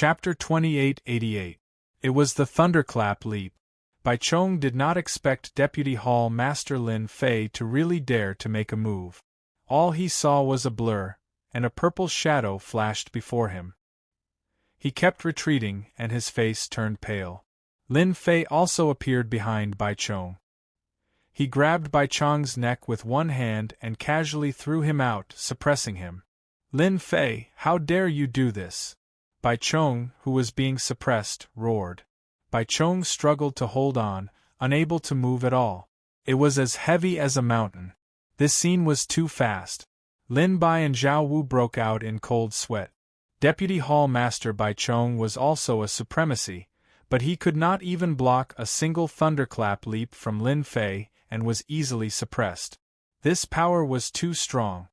Chapter 2888. It was the thunderclap leap. Bai Chong did not expect Deputy Hall Master Lin Fei to really dare to make a move. All he saw was a blur, and a purple shadow flashed before him. He kept retreating, and his face turned pale. Lin Fei also appeared behind Bai Chong. He grabbed Bai Chong's neck with one hand and casually threw him out, suppressing him. "Lin Fei, how dare you do this?" Bai Chong, who was being suppressed, roared. Bai Chong struggled to hold on, unable to move at all. It was as heavy as a mountain. This scene was too fast. Lin Bai and Zhao Wu broke out in cold sweat. Deputy Hall Master Bai Chong was also a supremacy, but he could not even block a single thunderclap leap from Lin Fei and was easily suppressed. This power was too strong.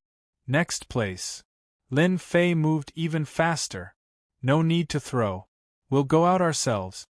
Next place. Lin Fei moved even faster. "No need to throw. We'll go out ourselves."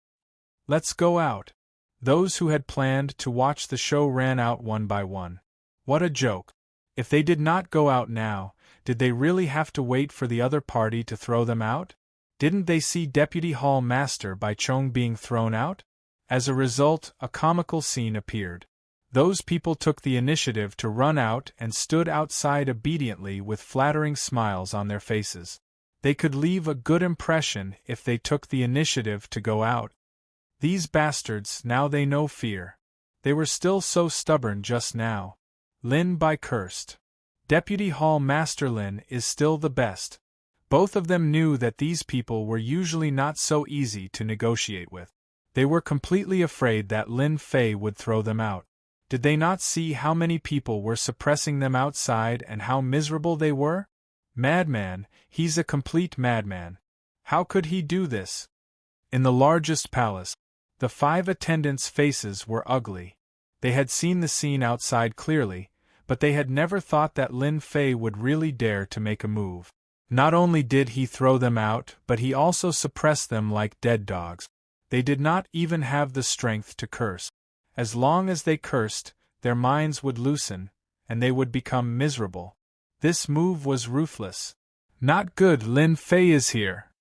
"Let's go out." Those who had planned to watch the show ran out one by one. What a joke. If they did not go out now, did they really have to wait for the other party to throw them out? Didn't they see Deputy Hall Master Bai Chong being thrown out? As a result, a comical scene appeared. Those people took the initiative to run out and stood outside obediently with flattering smiles on their faces. They could leave a good impression if they took the initiative to go out. These bastards, now they know fear. They were still so stubborn just now. Lin Bai cursed. Deputy Hall Master Lin is still the best. Both of them knew that these people were usually not so easy to negotiate with. They were completely afraid that Lin Fei would throw them out. Did they not see how many people were suppressing them outside and how miserable they were? Madman, he's a complete madman. How could he do this? In the largest palace, the 5 attendants' faces were ugly. They had seen the scene outside clearly, but they had never thought that Lin Fei would really dare to make a move. Not only did he throw them out, but he also suppressed them like dead dogs. They did not even have the strength to curse. As long as they cursed, their minds would loosen, and they would become miserable. This move was ruthless. "Not good, Lin Fei is here.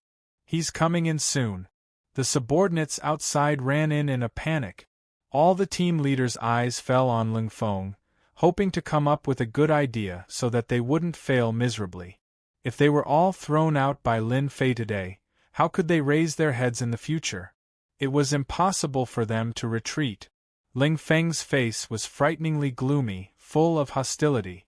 He's coming in soon." The subordinates outside ran in a panic. All the team leaders' eyes fell on Ling Feng, hoping to come up with a good idea so that they wouldn't fail miserably. If they were all thrown out by Lin Fei today, how could they raise their heads in the future? It was impossible for them to retreat. Ling Feng's face was frighteningly gloomy, full of hostility.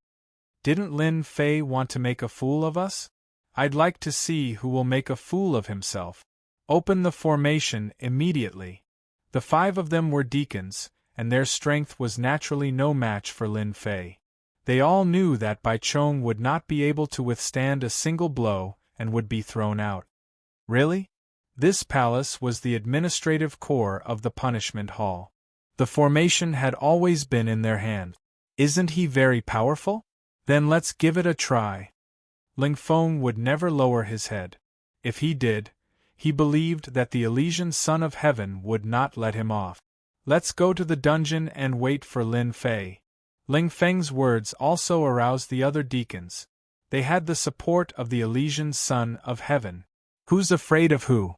"Didn't Lin Fei want to make a fool of us? I'd like to see who will make a fool of himself. Open the formation immediately." The 5 of them were deacons, and their strength was naturally no match for Lin Fei. They all knew that Bai Chong would not be able to withstand a single blow and would be thrown out. Really? This palace was the administrative core of the punishment hall. The formation had always been in their hand. Isn't he very powerful? Then let's give it a try. Ling Feng would never lower his head. If he did, he believed that the Elysian Son of Heaven would not let him off. "Let's go to the dungeon and wait for Lin Fei." Ling Feng's words also aroused the other deacons. They had the support of the Elysian Son of Heaven. Who's afraid of who?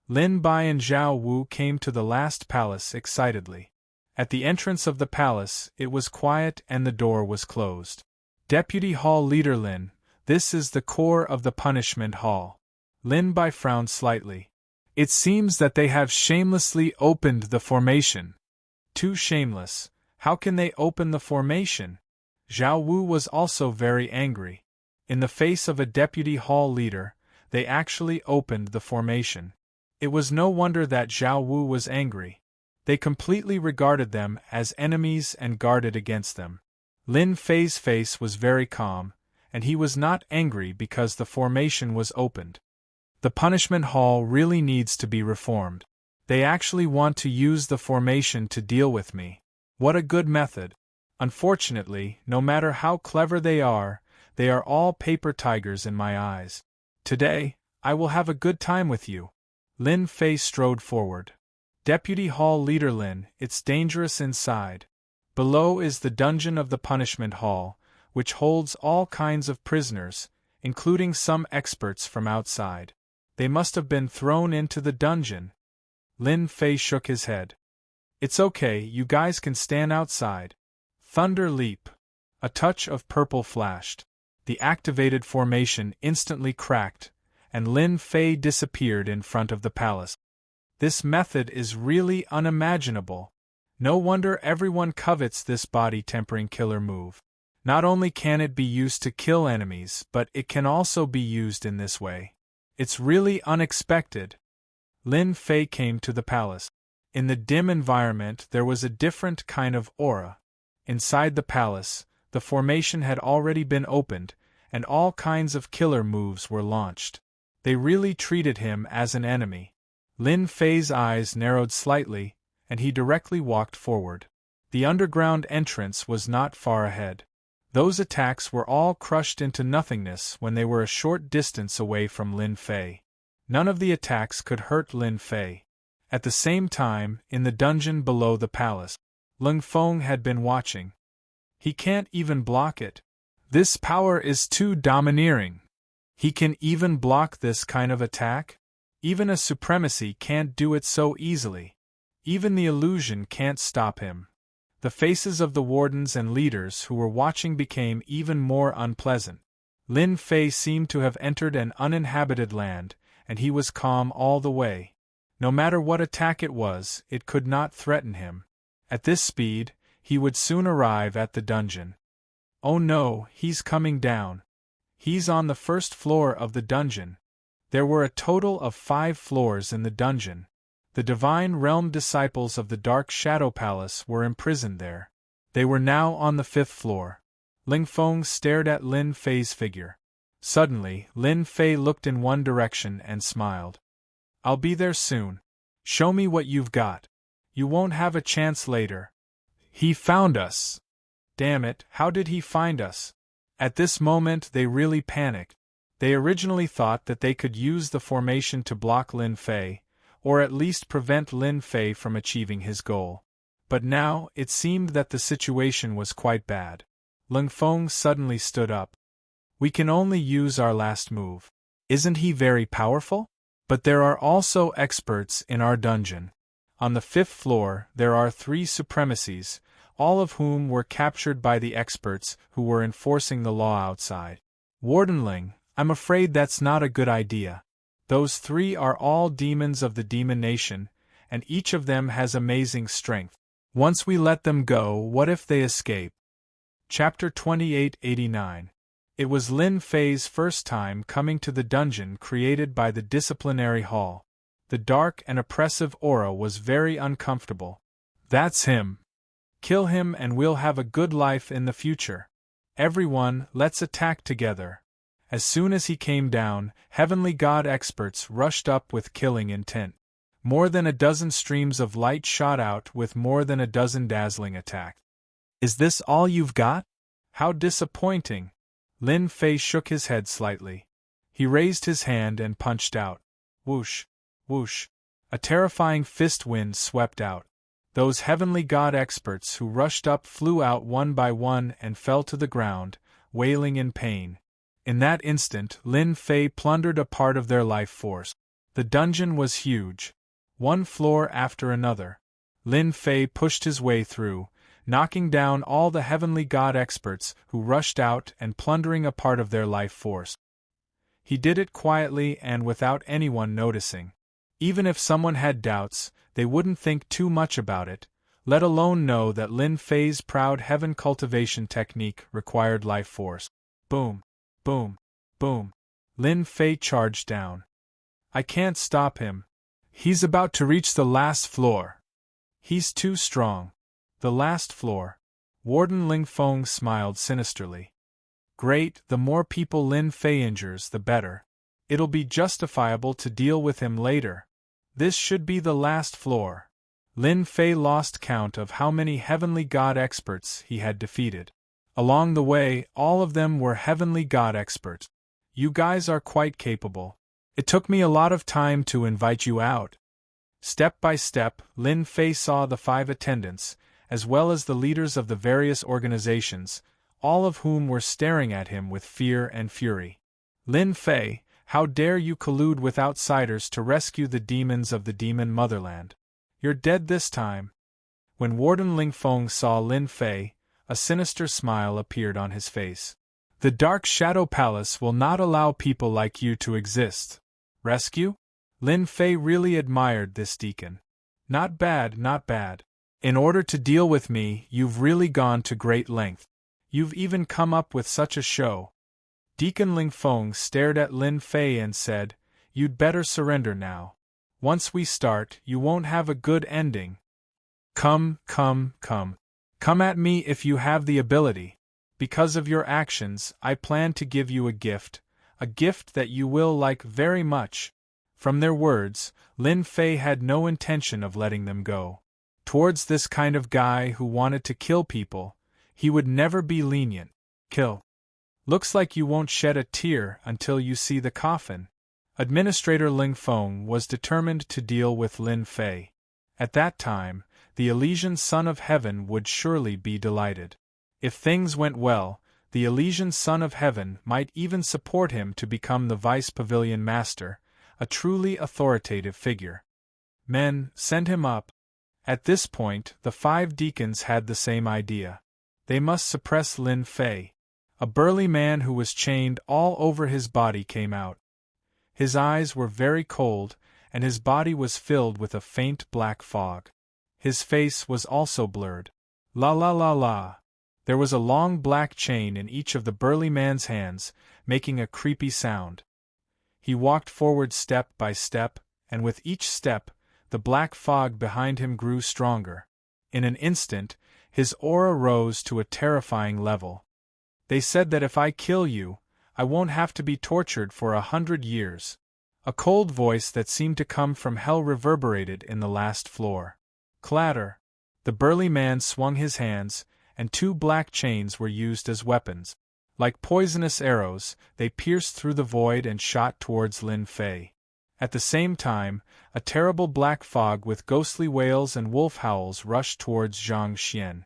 Lin Bai and Zhao Wu came to the last palace excitedly. At the entrance of the palace, it was quiet and the door was closed. "Deputy Hall Leader Lin, this is the core of the punishment hall." Lin Bai frowned slightly. "It seems that they have shamelessly opened the formation." "Too shameless. How can they open the formation?" Zhao Wu was also very angry. In the face of a deputy hall leader, they actually opened the formation. It was no wonder that Zhao Wu was angry. They completely regarded them as enemies and guarded against them. Lin Fei's face was very calm, and he was not angry because the formation was opened. The punishment hall really needs to be reformed. They actually want to use the formation to deal with me. What a good method. Unfortunately, no matter how clever they are all paper tigers in my eyes. Today, I will have a good time with you. Lin Fei strode forward. "Deputy Hall Leader Lin, it's dangerous inside. Below is the dungeon of the punishment hall, which holds all kinds of prisoners, including some experts from outside. They must have been thrown into the dungeon. Lin Fei shook his head. It's okay, you guys can stand outside. Thunder leap. A touch of purple flashed. The activated formation instantly cracked, and Lin Fei disappeared in front of the palace. This method is really unimaginable. No wonder everyone covets this body-tempering killer move. Not only can it be used to kill enemies, but it can also be used in this way. It's really unexpected. Lin Fei came to the palace. In the dim environment there was a different kind of aura. Inside the palace, the formation had already been opened, and all kinds of killer moves were launched. They really treated him as an enemy. Lin Fei's eyes narrowed slightly, and he directly walked forward. The underground entrance was not far ahead. Those attacks were all crushed into nothingness when they were a short distance away from Lin Fei. None of the attacks could hurt Lin Fei. At the same time, in the dungeon below the palace, Lung Feng had been watching. He can't even block it. This power is too domineering. He can even block this kind of attack? Even a supremacy can't do it so easily. Even the illusion can't stop him. The faces of the wardens and leaders who were watching became even more unpleasant. Lin Fei seemed to have entered an uninhabited land, and he was calm all the way. No matter what attack it was, it could not threaten him. At this speed, he would soon arrive at the dungeon. Oh no, he's coming down. He's on the first floor of the dungeon. There were a total of 5 floors in the dungeon. The Divine Realm disciples of the Dark Shadow Palace were imprisoned there. They were now on the 5th floor. Ling Feng stared at Lin Fei's figure. Suddenly, Lin Fei looked in one direction and smiled. I'll be there soon. Show me what you've got. You won't have a chance later. He found us. Damn it, how did he find us? At this moment they really panicked. They originally thought that they could use the formation to block Lin Fei, or at least prevent Lin Fei from achieving his goal. But now, it seemed that the situation was quite bad. Lung Feng suddenly stood up. We can only use our last move. Isn't he very powerful? But there are also experts in our dungeon. On the 5th floor, there are 3 supremacies, all of whom were captured by the experts who were enforcing the law outside. Wardenling, I'm afraid that's not a good idea. Those 3 are all demons of the Demon Nation, and each of them has amazing strength. Once we let them go, what if they escape? Chapter 2889. It was Lin Fei's first time coming to the dungeon created by the disciplinary hall. The dark and oppressive aura was very uncomfortable. That's him. Kill him and we'll have a good life in the future. Everyone, let's attack together. As soon as he came down, heavenly god experts rushed up with killing intent. More than a dozen streams of light shot out with more than a dozen dazzling attacks. Is this all you've got? How disappointing. Lin Fei shook his head slightly. He raised his hand and punched out. Whoosh, whoosh. A terrifying fist wind swept out. Those heavenly god experts who rushed up flew out one by one and fell to the ground, wailing in pain. In that instant, Lin Fei plundered a part of their life force. The dungeon was huge. One floor after another. Lin Fei pushed his way through, knocking down all the heavenly god experts who rushed out and plundering a part of their life force. He did it quietly and without anyone noticing. Even if someone had doubts, they wouldn't think too much about it, let alone know that Lin Fei's proud heaven cultivation technique required life force. Boom, boom, boom. Lin Fei charged down. I can't stop him. He's about to reach the last floor. He's too strong. The last floor. Warden Ling Feng smiled sinisterly. Great, the more people Lin Fei injures, the better. It'll be justifiable to deal with him later. This should be the last floor. Lin Fei lost count of how many heavenly god experts he had defeated. Along the way, all of them were heavenly god experts. You guys are quite capable. It took me a lot of time to invite you out. Step by step, Lin Fei saw the 5 attendants, as well as the leaders of the various organizations, all of whom were staring at him with fear and fury. Lin Fei, How dare you collude with outsiders to rescue the demons of the demon motherland? You're dead this time. When Warden Ling Feng saw Lin Fei, a sinister smile appeared on his face. The Dark Shadow Palace will not allow people like you to exist. Rescue? Lin Fei really admired this deacon. Not bad, not bad. In order to deal with me, you've really gone to great length. You've even come up with such a show. Deacon Ling Feng stared at Lin Fei and said, "You'd better surrender now. Once we start, you won't have a good ending. Come, come, come. Come at me if you have the ability. Because of your actions, I plan to give you a gift that you will like very much." From their words, Lin Fei had no intention of letting them go. Towards this kind of guy who wanted to kill people, he would never be lenient. Kill. Looks like you won't shed a tear until you see the coffin. Administrator Ling Feng was determined to deal with Lin Fei. At that time, the Elysian Son of Heaven would surely be delighted. If things went well, the Elysian Son of Heaven might even support him to become the Vice Pavilion Master, a truly authoritative figure. Men, send him up. At this point, the 5 deacons had the same idea. They must suppress Lin Fei. A burly man who was chained all over his body came out. His eyes were very cold, and his body was filled with a faint black fog. His face was also blurred. La la la la. There was a long black chain in each of the burly man's hands, making a creepy sound. He walked forward step by step, and with each step, the black fog behind him grew stronger. In an instant, his aura rose to a terrifying level. They said that if I kill you, I won't have to be tortured for 100 years. A cold voice that seemed to come from hell reverberated in the last floor. Clatter! The burly man swung his hands, and 2 black chains were used as weapons. Like poisonous arrows, they pierced through the void and shot towards Lin Fei. At the same time, a terrible black fog with ghostly wails and wolf howls rushed towards Zhang Xian.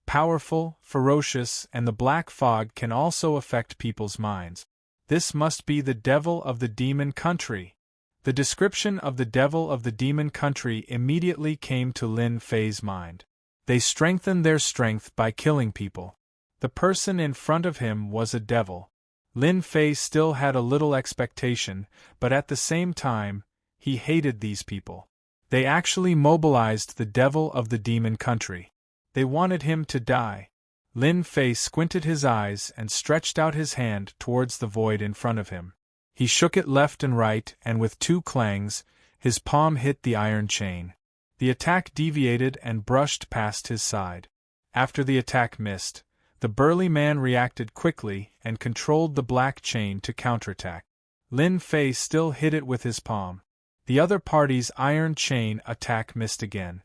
Powerful, ferocious, and the black fog can also affect people's minds. This must be the devil of the demon country. The description of the devil of the demon country immediately came to Lin Fei's mind. They strengthened their strength by killing people. The person in front of him was a devil. Lin Fei still had a little expectation, but at the same time, he hated these people. They actually mobilized the devil of the demon country. They wanted him to die. Lin Fei squinted his eyes and stretched out his hand towards the void in front of him. He shook it left and right, and with 2 clangs, his palm hit the iron chain. The attack deviated and brushed past his side. After the attack missed, the burly man reacted quickly and controlled the black chain to counterattack. Lin Fei still hit it with his palm. The other party's iron chain attack missed again.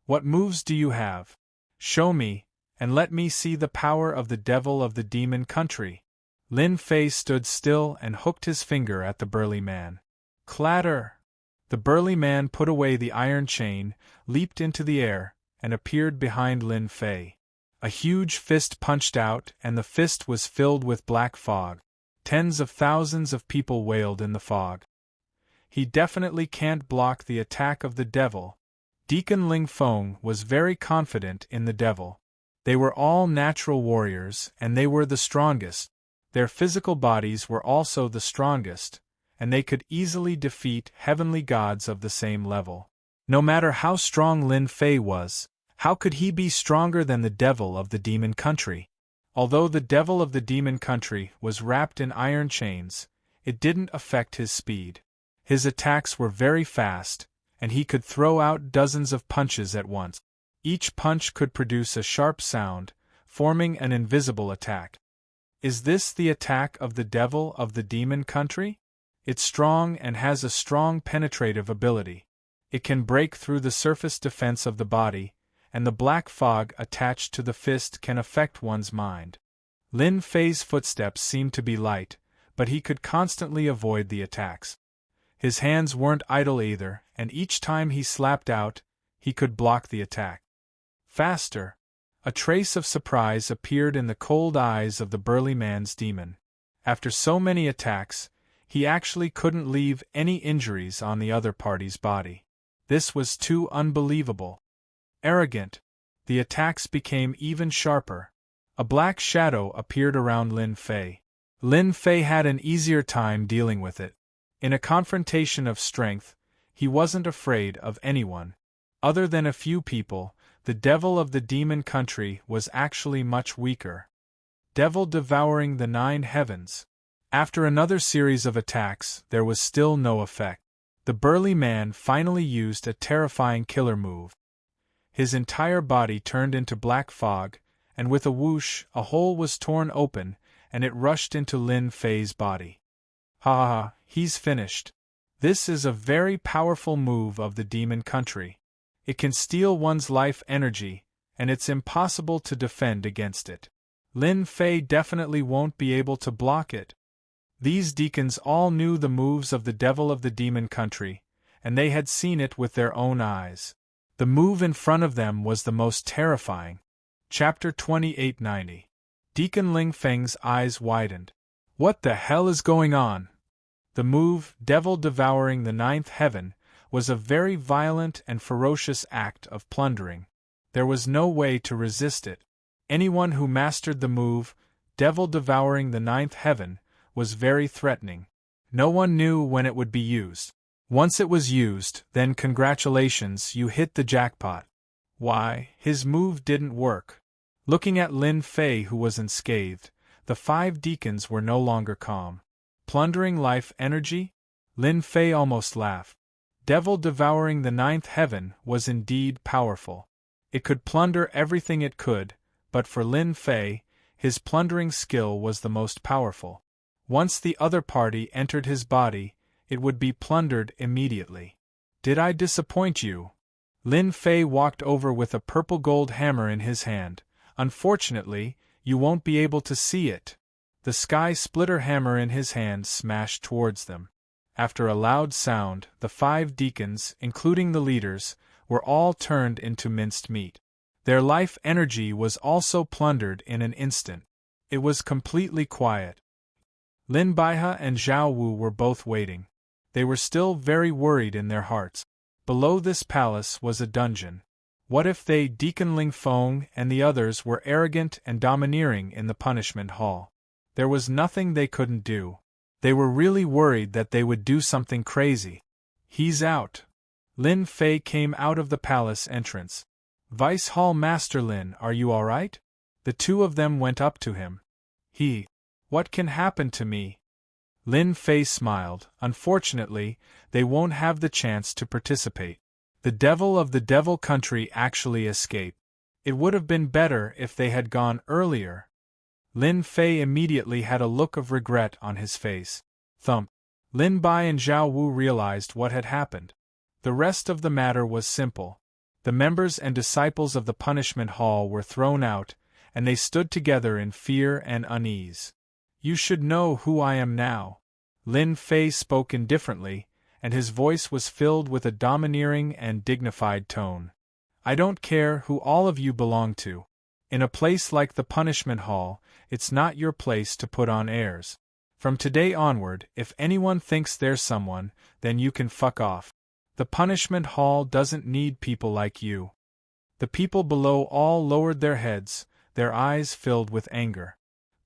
What moves do you have? Show me, and let me see the power of the devil of the demon country. Lin Fei stood still and hooked his finger at the burly man. Clatter! The burly man put away the iron chain, leaped into the air, and appeared behind Lin Fei. A huge fist punched out, and the fist was filled with black fog. Tens of thousands of people wailed in the fog. He definitely can't block the attack of the devil. Deacon Ling Feng was very confident in the devil. They were all natural warriors, and they were the strongest. Their physical bodies were also the strongest, and they could easily defeat heavenly gods of the same level. No matter how strong Lin Fei was, how could he be stronger than the devil of the demon country? Although the devil of the demon country was wrapped in iron chains, it didn't affect his speed. His attacks were very fast, and he could throw out dozens of punches at once. Each punch could produce a sharp sound, forming an invisible attack. Is this the attack of the devil of the demon country? It's strong and has a strong penetrative ability. It can break through the surface defense of the body, and the black fog attached to the fist can affect one's mind. Lin Fei's footsteps seemed to be light, but he could constantly avoid the attacks. His hands weren't idle either, and each time he slapped out, he could block the attack. Faster! A trace of surprise appeared in the cold eyes of the burly man's demon. After so many attacks, He actually couldn't leave any injuries on the other party's body. This was too unbelievable. Arrogant. The attacks became even sharper. A black shadow appeared around Lin Fei. Lin Fei had an easier time dealing with it. In a confrontation of strength, he wasn't afraid of anyone. Other than a few people, the devil of the demon country was actually much weaker. Devil devouring the 9 heavens. After another series of attacks, there was still no effect. The burly man finally used a terrifying killer move. His entire body turned into black fog, and with a whoosh, a hole was torn open, and it rushed into Lin Fei's body. Ha ha ha, he's finished. This is a very powerful move of the demon country. It can steal one's life energy, and it's impossible to defend against it. Lin Fei definitely won't be able to block it. These deacons all knew the moves of the devil of the demon country, and they had seen it with their own eyes. The move in front of them was the most terrifying. Chapter 2890. Deacon Ling Feng's eyes widened. What the hell is going on? The move, Devil Devouring the 9th Heaven, was a very violent and ferocious act of plundering. There was no way to resist it. Anyone who mastered the move, Devil Devouring the 9th Heaven, was very threatening. No one knew when it would be used. Once it was used, then congratulations, you hit the jackpot. Why, his move didn't work. Looking at Lin Fei, who was unscathed, the 5 deacons were no longer calm. Plundering life energy? Lin Fei almost laughed. Devil Devouring the 9th Heaven was indeed powerful. It could plunder everything it could, but for Lin Fei, his plundering skill was the most powerful. Once the other party entered his body, it would be plundered immediately. Did I disappoint you? Lin Fei walked over with a purple gold hammer in his hand. Unfortunately, you won't be able to see it. The sky splitter hammer in his hand smashed towards them. After a loud sound, the 5 deacons, including the leaders, were all turned into minced meat. Their life energy was also plundered in an instant. It was completely quiet. Lin Baihe and Zhao Wu were both waiting. They were still very worried in their hearts. Below this palace was a dungeon. What if they, Deacon Ling Feng and the others, were arrogant and domineering in the punishment hall? There was nothing they couldn't do. They were really worried that they would do something crazy. He's out. Lin Fei came out of the palace entrance. Vice Hall Master Lin, are you all right? The 2 of them went up to him. What can happen to me? Lin Fei smiled. Unfortunately, they won't have the chance to participate. The devil of the devil country actually escaped. It would have been better if they had gone earlier. Lin Fei immediately had a look of regret on his face. Thump. Lin Bai and Zhao Wu realized what had happened. The rest of the matter was simple. The members and disciples of the punishment hall were thrown out, and they stood together in fear and unease. You should know who I am now. Lin Fei spoke indifferently, and his voice was filled with a domineering and dignified tone. I don't care who all of you belong to. In a place like the punishment hall, it's not your place to put on airs. From today onward, if anyone thinks they're someone, then you can fuck off. The punishment hall doesn't need people like you. The people below all lowered their heads, their eyes filled with anger.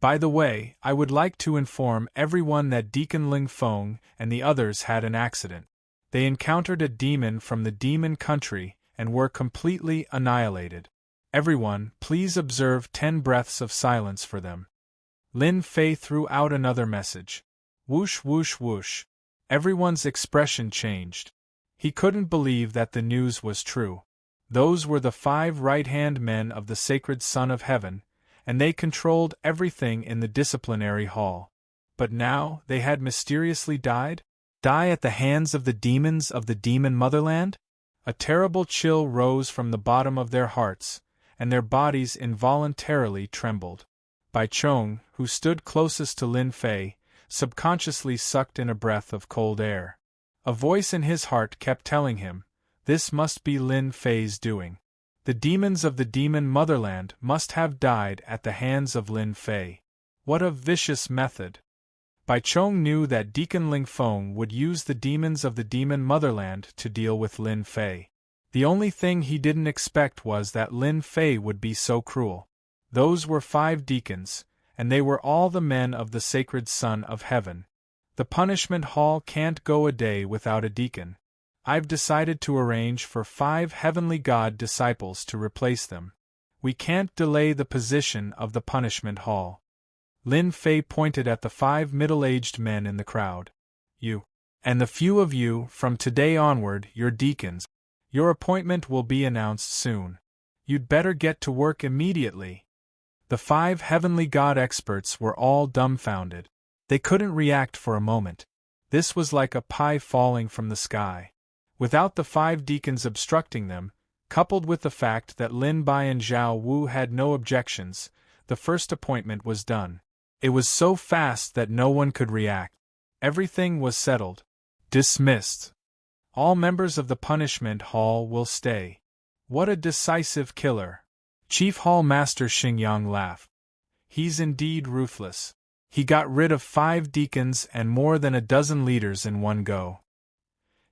By the way, I would like to inform everyone that Deacon Ling Feng and the others had an accident. They encountered a demon from the demon country and were completely annihilated. Everyone, please observe 10 breaths of silence for them. Lin Fei threw out another message. Whoosh whoosh whoosh. Everyone's expression changed. He couldn't believe that the news was true. Those were the 5 right-hand men of the sacred Son of Heaven, and they controlled everything in the disciplinary hall. But now they had mysteriously died? Die at the hands of the demons of the demon motherland? A terrible chill rose from the bottom of their hearts, and their bodies involuntarily trembled. Bai Chong, who stood closest to Lin Fei, subconsciously sucked in a breath of cold air. A voice in his heart kept telling him, this must be Lin Fei's doing. The demons of the demon motherland must have died at the hands of Lin Fei. What a vicious method! Bai Chong knew that Deacon Ling Feng would use the demons of the demon motherland to deal with Lin Fei. The only thing he didn't expect was that Lin Fei would be so cruel. Those were 5 deacons, and they were all the men of the sacred Son of Heaven. The punishment hall can't go a day without a deacon. I've decided to arrange for 5 heavenly god disciples to replace them. We can't delay the position of the punishment hall. Lin Fei pointed at the 5 middle-aged men in the crowd. You, and the few of you, from today onward, you're deacons. Your appointment will be announced soon. You'd better get to work immediately. The 5 heavenly god experts were all dumbfounded. They couldn't react for a moment. This was like a pie falling from the sky. Without the 5 deacons obstructing them, coupled with the fact that Lin Bai and Zhao Wu had no objections, the first appointment was done. It was so fast that no one could react. Everything was settled. Dismissed. All members of the punishment hall will stay. What a decisive killer. Chief Hall Master Xingyang laughed. He's indeed ruthless. He got rid of 5 deacons and more than a dozen leaders in one go.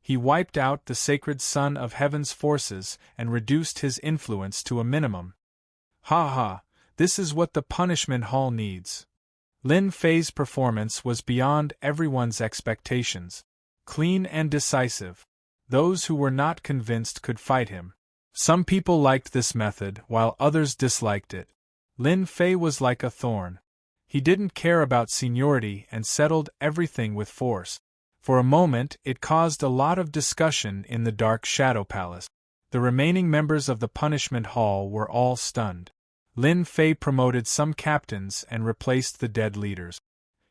He wiped out the sacred Son of Heaven's forces and reduced his influence to a minimum. Ha ha, this is what the punishment hall needs. Lin Fei's performance was beyond everyone's expectations. Clean and decisive. Those who were not convinced could fight him. Some people liked this method, while others disliked it. Lin Fei was like a thorn. He didn't care about seniority and settled everything with force. For a moment, it caused a lot of discussion in the Dark Shadow Palace. The remaining members of the punishment hall were all stunned. Lin Fei promoted some captains and replaced the dead leaders.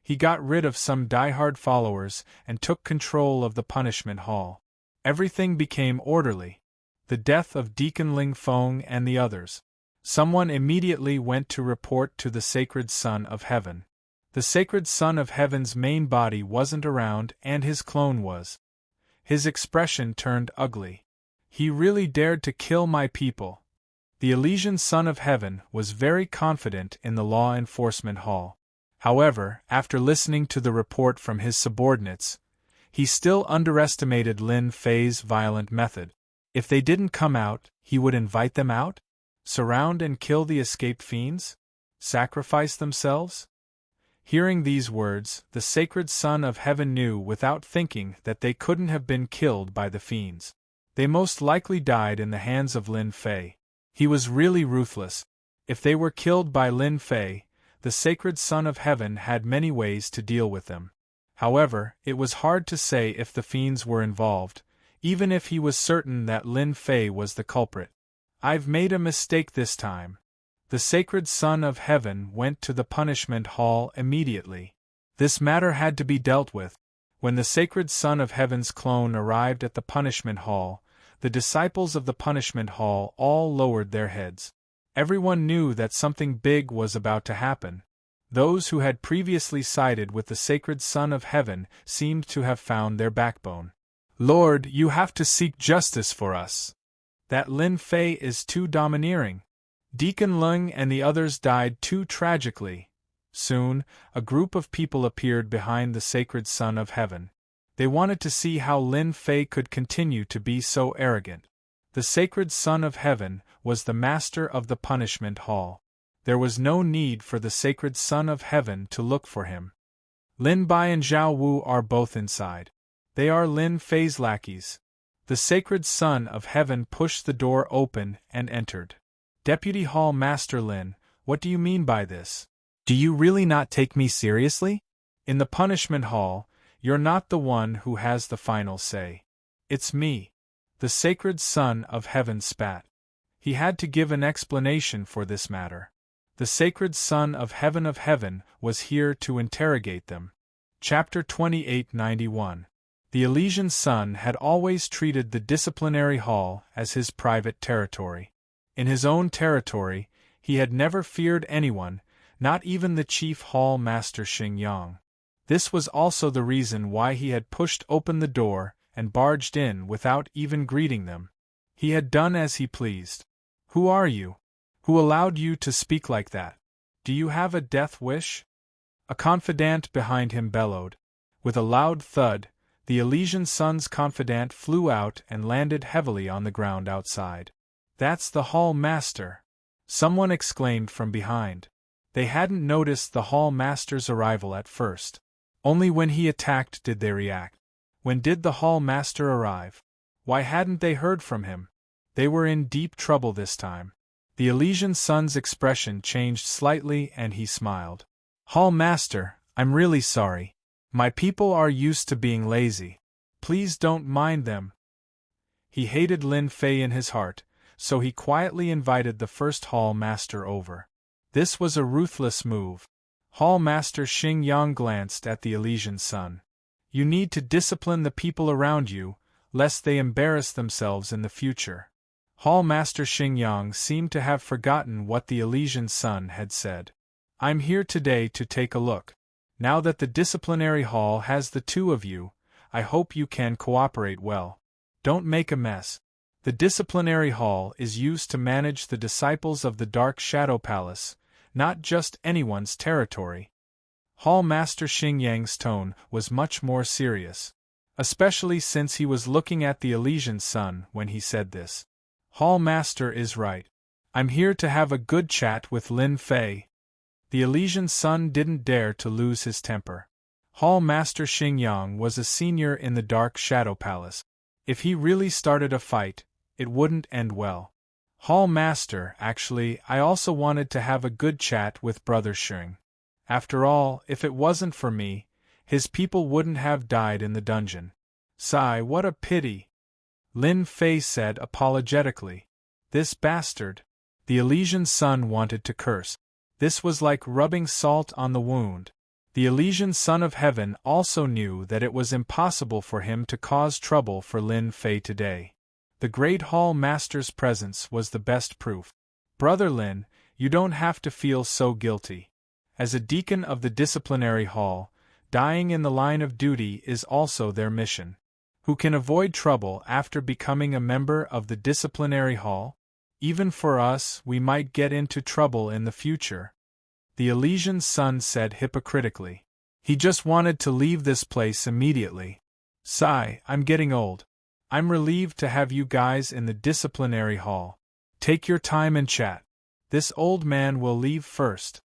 He got rid of some diehard followers and took control of the punishment hall. Everything became orderly. The death of Deacon Ling Feng and the others. Someone immediately went to report to the sacred Son of Heaven. The sacred Son of Heaven's main body wasn't around and his clone was. His expression turned ugly. He really dared to kill my people. The Elysian Son of Heaven was very confident in the law enforcement hall. However, after listening to the report from his subordinates, he still underestimated Lin Fei's violent method. If they didn't come out, he would invite them out? Surround and kill the escaped fiends? Sacrifice themselves? Hearing these words, the sacred Son of Heaven knew without thinking that they couldn't have been killed by the fiends. They most likely died in the hands of Lin Fei. He was really ruthless. If they were killed by Lin Fei, the sacred Son of Heaven had many ways to deal with them. However, it was hard to say if the fiends were involved, even if he was certain that Lin Fei was the culprit. I've made a mistake this time. The sacred Son of Heaven went to the punishment hall immediately. This matter had to be dealt with. When the sacred Son of Heaven's clone arrived at the punishment hall, the disciples of the punishment hall all lowered their heads. Everyone knew that something big was about to happen. Those who had previously sided with the sacred Son of Heaven seemed to have found their backbone. Lord, you have to seek justice for us. That Lin Fei is too domineering. Deacon Lung and the others died too tragically. Soon, a group of people appeared behind the sacred Son of Heaven. They wanted to see how Lin Fei could continue to be so arrogant. The sacred Son of Heaven was the master of the punishment hall. There was no need for the sacred Son of Heaven to look for him. Lin Bai and Zhao Wu are both inside. They are Lin Fei's lackeys. The sacred Son of Heaven pushed the door open and entered. Deputy Hall Master Lin, what do you mean by this? Do you really not take me seriously? In the punishment hall, you're not the one who has the final say. It's me. The sacred Son of Heaven spat. He had to give an explanation for this matter. The sacred Son of Heaven was here to interrogate them. Chapter 2891. The Elysian Son had always treated the disciplinary hall as his private territory. In his own territory, he had never feared anyone, not even the chief hall master Xingyang. This was also the reason why he had pushed open the door and barged in without even greeting them. He had done as he pleased. Who are you? Who allowed you to speak like that? Do you have a death wish? A confidant behind him bellowed. With a loud thud, the Elysian Sun's confidant flew out and landed heavily on the ground outside. "That's the Hall Master!" someone exclaimed from behind. They hadn't noticed the Hall Master's arrival at first. Only when he attacked did they react. When did the Hall Master arrive? Why hadn't they heard from him? They were in deep trouble this time. The Elysian Sun's expression changed slightly and he smiled. "Hall Master, I'm really sorry. My people are used to being lazy. Please don't mind them." He hated Lin Fei in his heart, so he quietly invited the first Hall Master over. This was a ruthless move. Hall Master Xing Yang glanced at the Elysian Sun. "You need to discipline the people around you, lest they embarrass themselves in the future." Hall Master Xing Yang seemed to have forgotten what the Elysian Sun had said. "I'm here today to take a look. Now that the disciplinary hall has the two of you, I hope you can cooperate well. Don't make a mess. The disciplinary hall is used to manage the disciples of the Dark Shadow Palace, not just anyone's territory." Hall Master Xing Yang's tone was much more serious, especially since he was looking at the Elysian Sun when he said this. "Hall Master is right. I'm here to have a good chat with Lin Fei." The Elysian Sun didn't dare to lose his temper. Hall Master Xing Yang was a senior in the Dark Shadow Palace. If he really started a fight, it wouldn't end well. "Hall Master, actually, I also wanted to have a good chat with Brother Xing. After all, if it wasn't for me, his people wouldn't have died in the dungeon." "Sigh, what a pity," Lin Fei said apologetically. "This bastard." The Elysian Sun wanted to curse. This was like rubbing salt on the wound. The Elysian Son of Heaven also knew that it was impossible for him to cause trouble for Lin Fei today. The Great Hall Master's presence was the best proof. "Brother Lin, you don't have to feel so guilty. As a deacon of the disciplinary hall, dying in the line of duty is also their mission. Who can avoid trouble after becoming a member of the disciplinary hall? Even for us, we might get into trouble in the future," the Elysian Sun said hypocritically. He just wanted to leave this place immediately. "Sigh, I'm getting old. I'm relieved to have you guys in the disciplinary hall. Take your time and chat. This old man will leave first."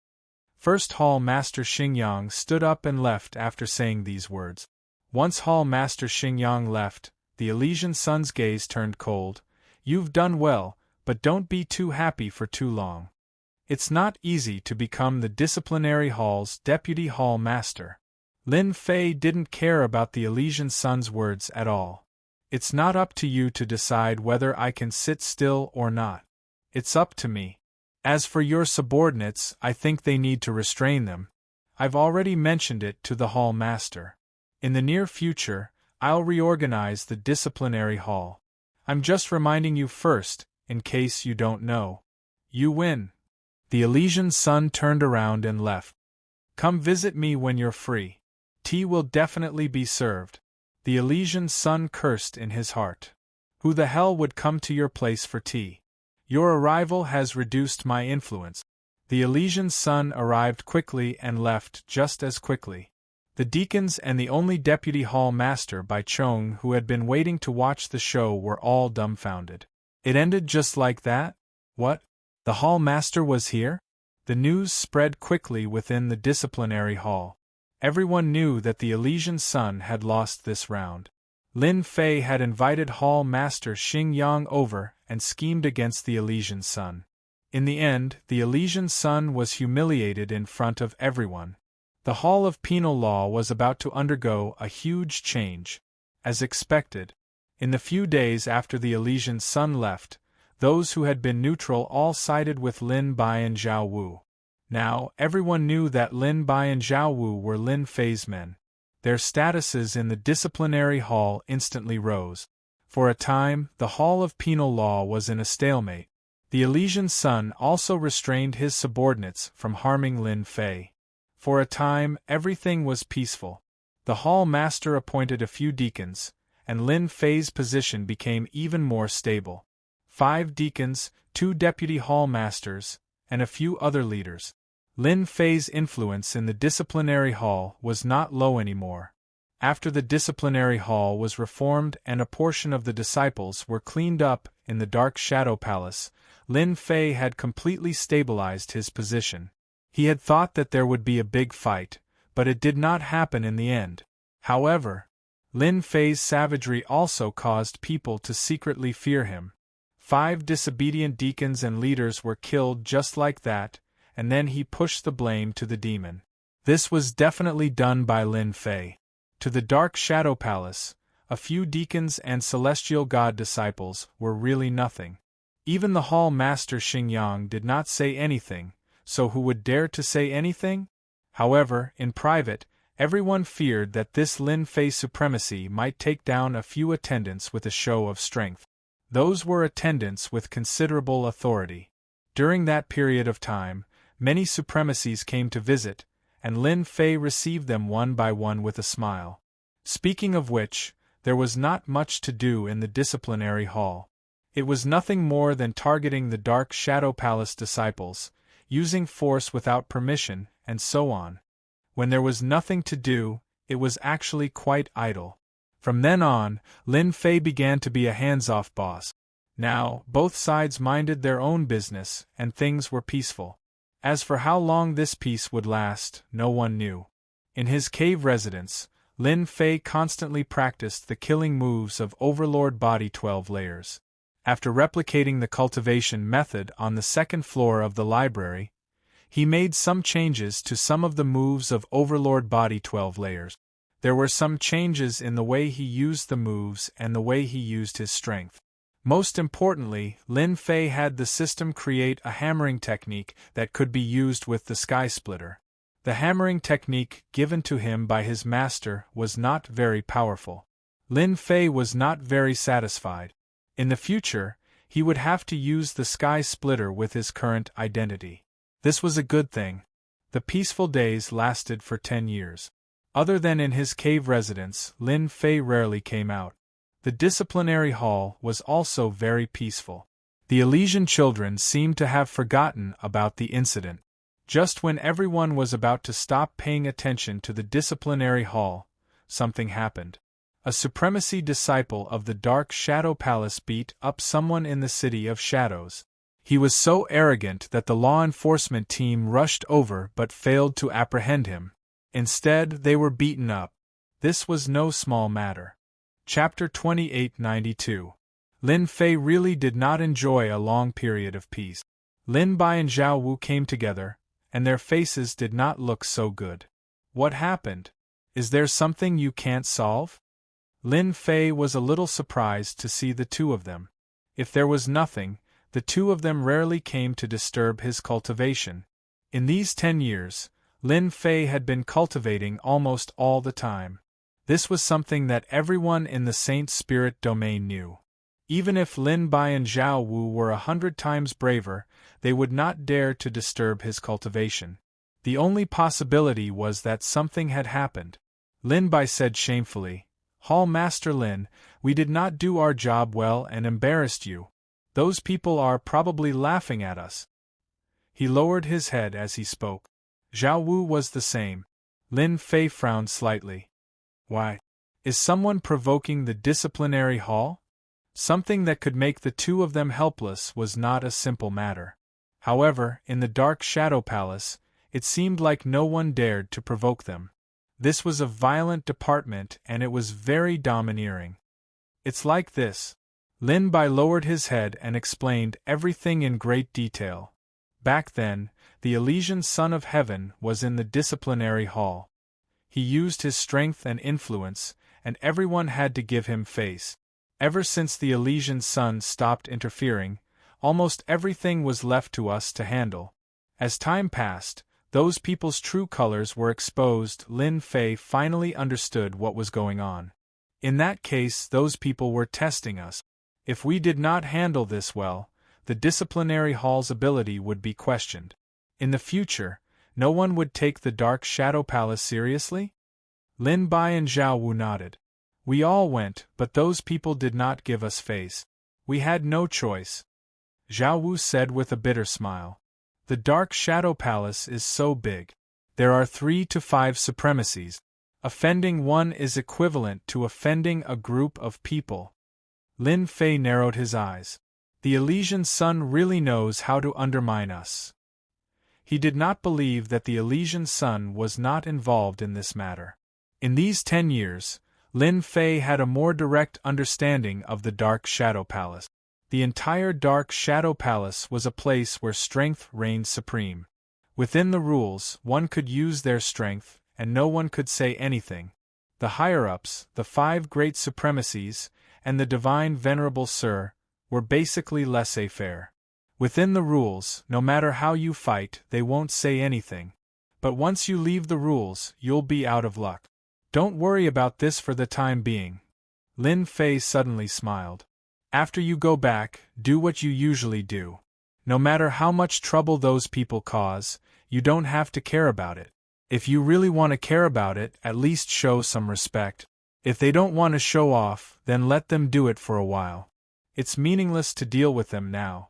First Hall Master Xing Yang stood up and left after saying these words. Once Hall Master Xing Yang left, the Elysian Sun's gaze turned cold. "You've done well, but don't be too happy for too long. It's not easy to become the disciplinary hall's deputy hall master." Lin Fei didn't care about the Elysian Sun's words at all. "It's not up to you to decide whether I can sit still or not. It's up to me. As for your subordinates, I think they need to restrain them. I've already mentioned it to the hall master. In the near future, I'll reorganize the disciplinary hall. I'm just reminding you first, in case you don't know. You win." The Elysian Sun turned around and left. "Come visit me when you're free. Tea will definitely be served." The Elysian Sun cursed in his heart. "Who the hell would come to your place for tea? Your arrival has reduced my influence." The Elysian Sun arrived quickly and left just as quickly. The deacons and the only deputy hall master by Chong who had been waiting to watch the show were all dumbfounded. It ended just like that? What? The hall master was here? The news spread quickly within the disciplinary hall. Everyone knew that the Elysian Sun had lost this round. Lin Fei had invited Hall Master Xing Yang over and schemed against the Elysian Sun. In the end, the Elysian Sun was humiliated in front of everyone. The Hall of Penal Law was about to undergo a huge change. As expected, in the few days after the Elysian Sun left, those who had been neutral all sided with Lin Bai and Zhao Wu. Now, everyone knew that Lin Bai and Zhao Wu were Lin Fei's men. Their statuses in the disciplinary hall instantly rose. For a time, the Hall of Penal Law was in a stalemate. The Elysian Sun also restrained his subordinates from harming Lin Fei. For a time, everything was peaceful. The hall master appointed a few deacons, and Lin Fei's position became even more stable. 5 deacons, 2 deputy hall masters, and a few other leaders. Lin Fei's influence in the disciplinary hall was not low anymore. After the disciplinary hall was reformed and a portion of the disciples were cleaned up in the Dark Shadow Palace, Lin Fei had completely stabilized his position. He had thought that there would be a big fight, but it did not happen in the end. However, Lin Fei's savagery also caused people to secretly fear him. 5 disobedient deacons and leaders were killed just like that, and then he pushed the blame to the demon. This was definitely done by Lin Fei. To the Dark Shadow Palace, a few deacons and celestial god disciples were really nothing. Even the hall master Xingyang did not say anything, so who would dare to say anything? However, in private, everyone feared that this Lin Fei supremacy might take down a few attendants with a show of strength. Those were attendants with considerable authority. During that period of time, many supremacies came to visit, and Lin Fei received them one by one with a smile. Speaking of which, there was not much to do in the disciplinary hall. It was nothing more than targeting the Dark Shadow Palace disciples, using force without permission, and so on. When there was nothing to do, it was actually quite idle. From then on, Lin Fei began to be a hands-off boss. Now, both sides minded their own business, and things were peaceful. As for how long this peace would last, no one knew. In his cave residence, Lin Fei constantly practiced the killing moves of Overlord Body 12 layers. After replicating the cultivation method on the second floor of the library, he made some changes to some of the moves of Overlord Body 12 layers. There were some changes in the way he used the moves and the way he used his strength. Most importantly, Lin Fei had the system create a hammering technique that could be used with the Sky Splitter. The hammering technique given to him by his master was not very powerful. Lin Fei was not very satisfied. In the future, he would have to use the Sky Splitter with his current identity. This was a good thing. The peaceful days lasted for 10 years. Other than in his cave residence, Lin Fei rarely came out. The disciplinary hall was also very peaceful. The Elysian children seemed to have forgotten about the incident. Just when everyone was about to stop paying attention to the disciplinary hall, something happened. A supremacy disciple of the Dark Shadow Palace beat up someone in the City of Shadows. He was so arrogant that the law enforcement team rushed over but failed to apprehend him. Instead, they were beaten up. This was no small matter. Chapter 2892. Lin Fei really did not enjoy a long period of peace. Lin Bai and Zhao Wu came together, and their faces did not look so good. What happened? Is there something you can't solve? Lin Fei was a little surprised to see the two of them. If there was nothing, the two of them rarely came to disturb his cultivation. In these 10 years, Lin Fei had been cultivating almost all the time. This was something that everyone in the Saint Spirit domain knew. Even if Lin Bai and Zhao Wu were 100 times braver, they would not dare to disturb his cultivation. The only possibility was that something had happened. Lin Bai said shamefully, "Hall Master Lin, we did not do our job well and embarrassed you. Those people are probably laughing at us." He lowered his head as he spoke. Zhao Wu was the same. Lin Fei frowned slightly. Why? Is someone provoking the disciplinary hall? Something that could make the two of them helpless was not a simple matter. However, in the Dark Shadow Palace, it seemed like no one dared to provoke them. This was a violent department and it was very domineering. It's like this. Lin Bai lowered his head and explained everything in great detail. Back then, the Elysian Son of Heaven was in the disciplinary hall. He used his strength and influence, and everyone had to give him face. Ever since the Elysian Son stopped interfering, almost everything was left to us to handle. As time passed, those people's true colors were exposed. Lin Fei finally understood what was going on. In that case, those people were testing us. If we did not handle this well, the disciplinary hall's ability would be questioned. In the future, no one would take the Dark Shadow Palace seriously? Lin Bai and Zhao Wu nodded. We all went, but those people did not give us face. We had no choice. Zhao Wu said with a bitter smile. The Dark Shadow Palace is so big. There are 3 to 5 supremacies. Offending one is equivalent to offending a group of people. Lin Fei narrowed his eyes. The Elysian Sun really knows how to undermine us. He did not believe that the Elysian Sun was not involved in this matter. In these 10 years, Lin Fei had a more direct understanding of the Dark Shadow Palace. The entire Dark Shadow Palace was a place where strength reigned supreme. Within the rules, one could use their strength, and no one could say anything. The higher-ups, the 5 great supremacies, and the divine Venerable Sir, were basically laissez-faire. Within the rules, no matter how you fight, they won't say anything. But once you leave the rules, you'll be out of luck. Don't worry about this for the time being. Lin Fei suddenly smiled. After you go back, do what you usually do. No matter how much trouble those people cause, you don't have to care about it. If you really want to care about it, at least show some respect. If they don't want to show off, then let them do it for a while. It's meaningless to deal with them now.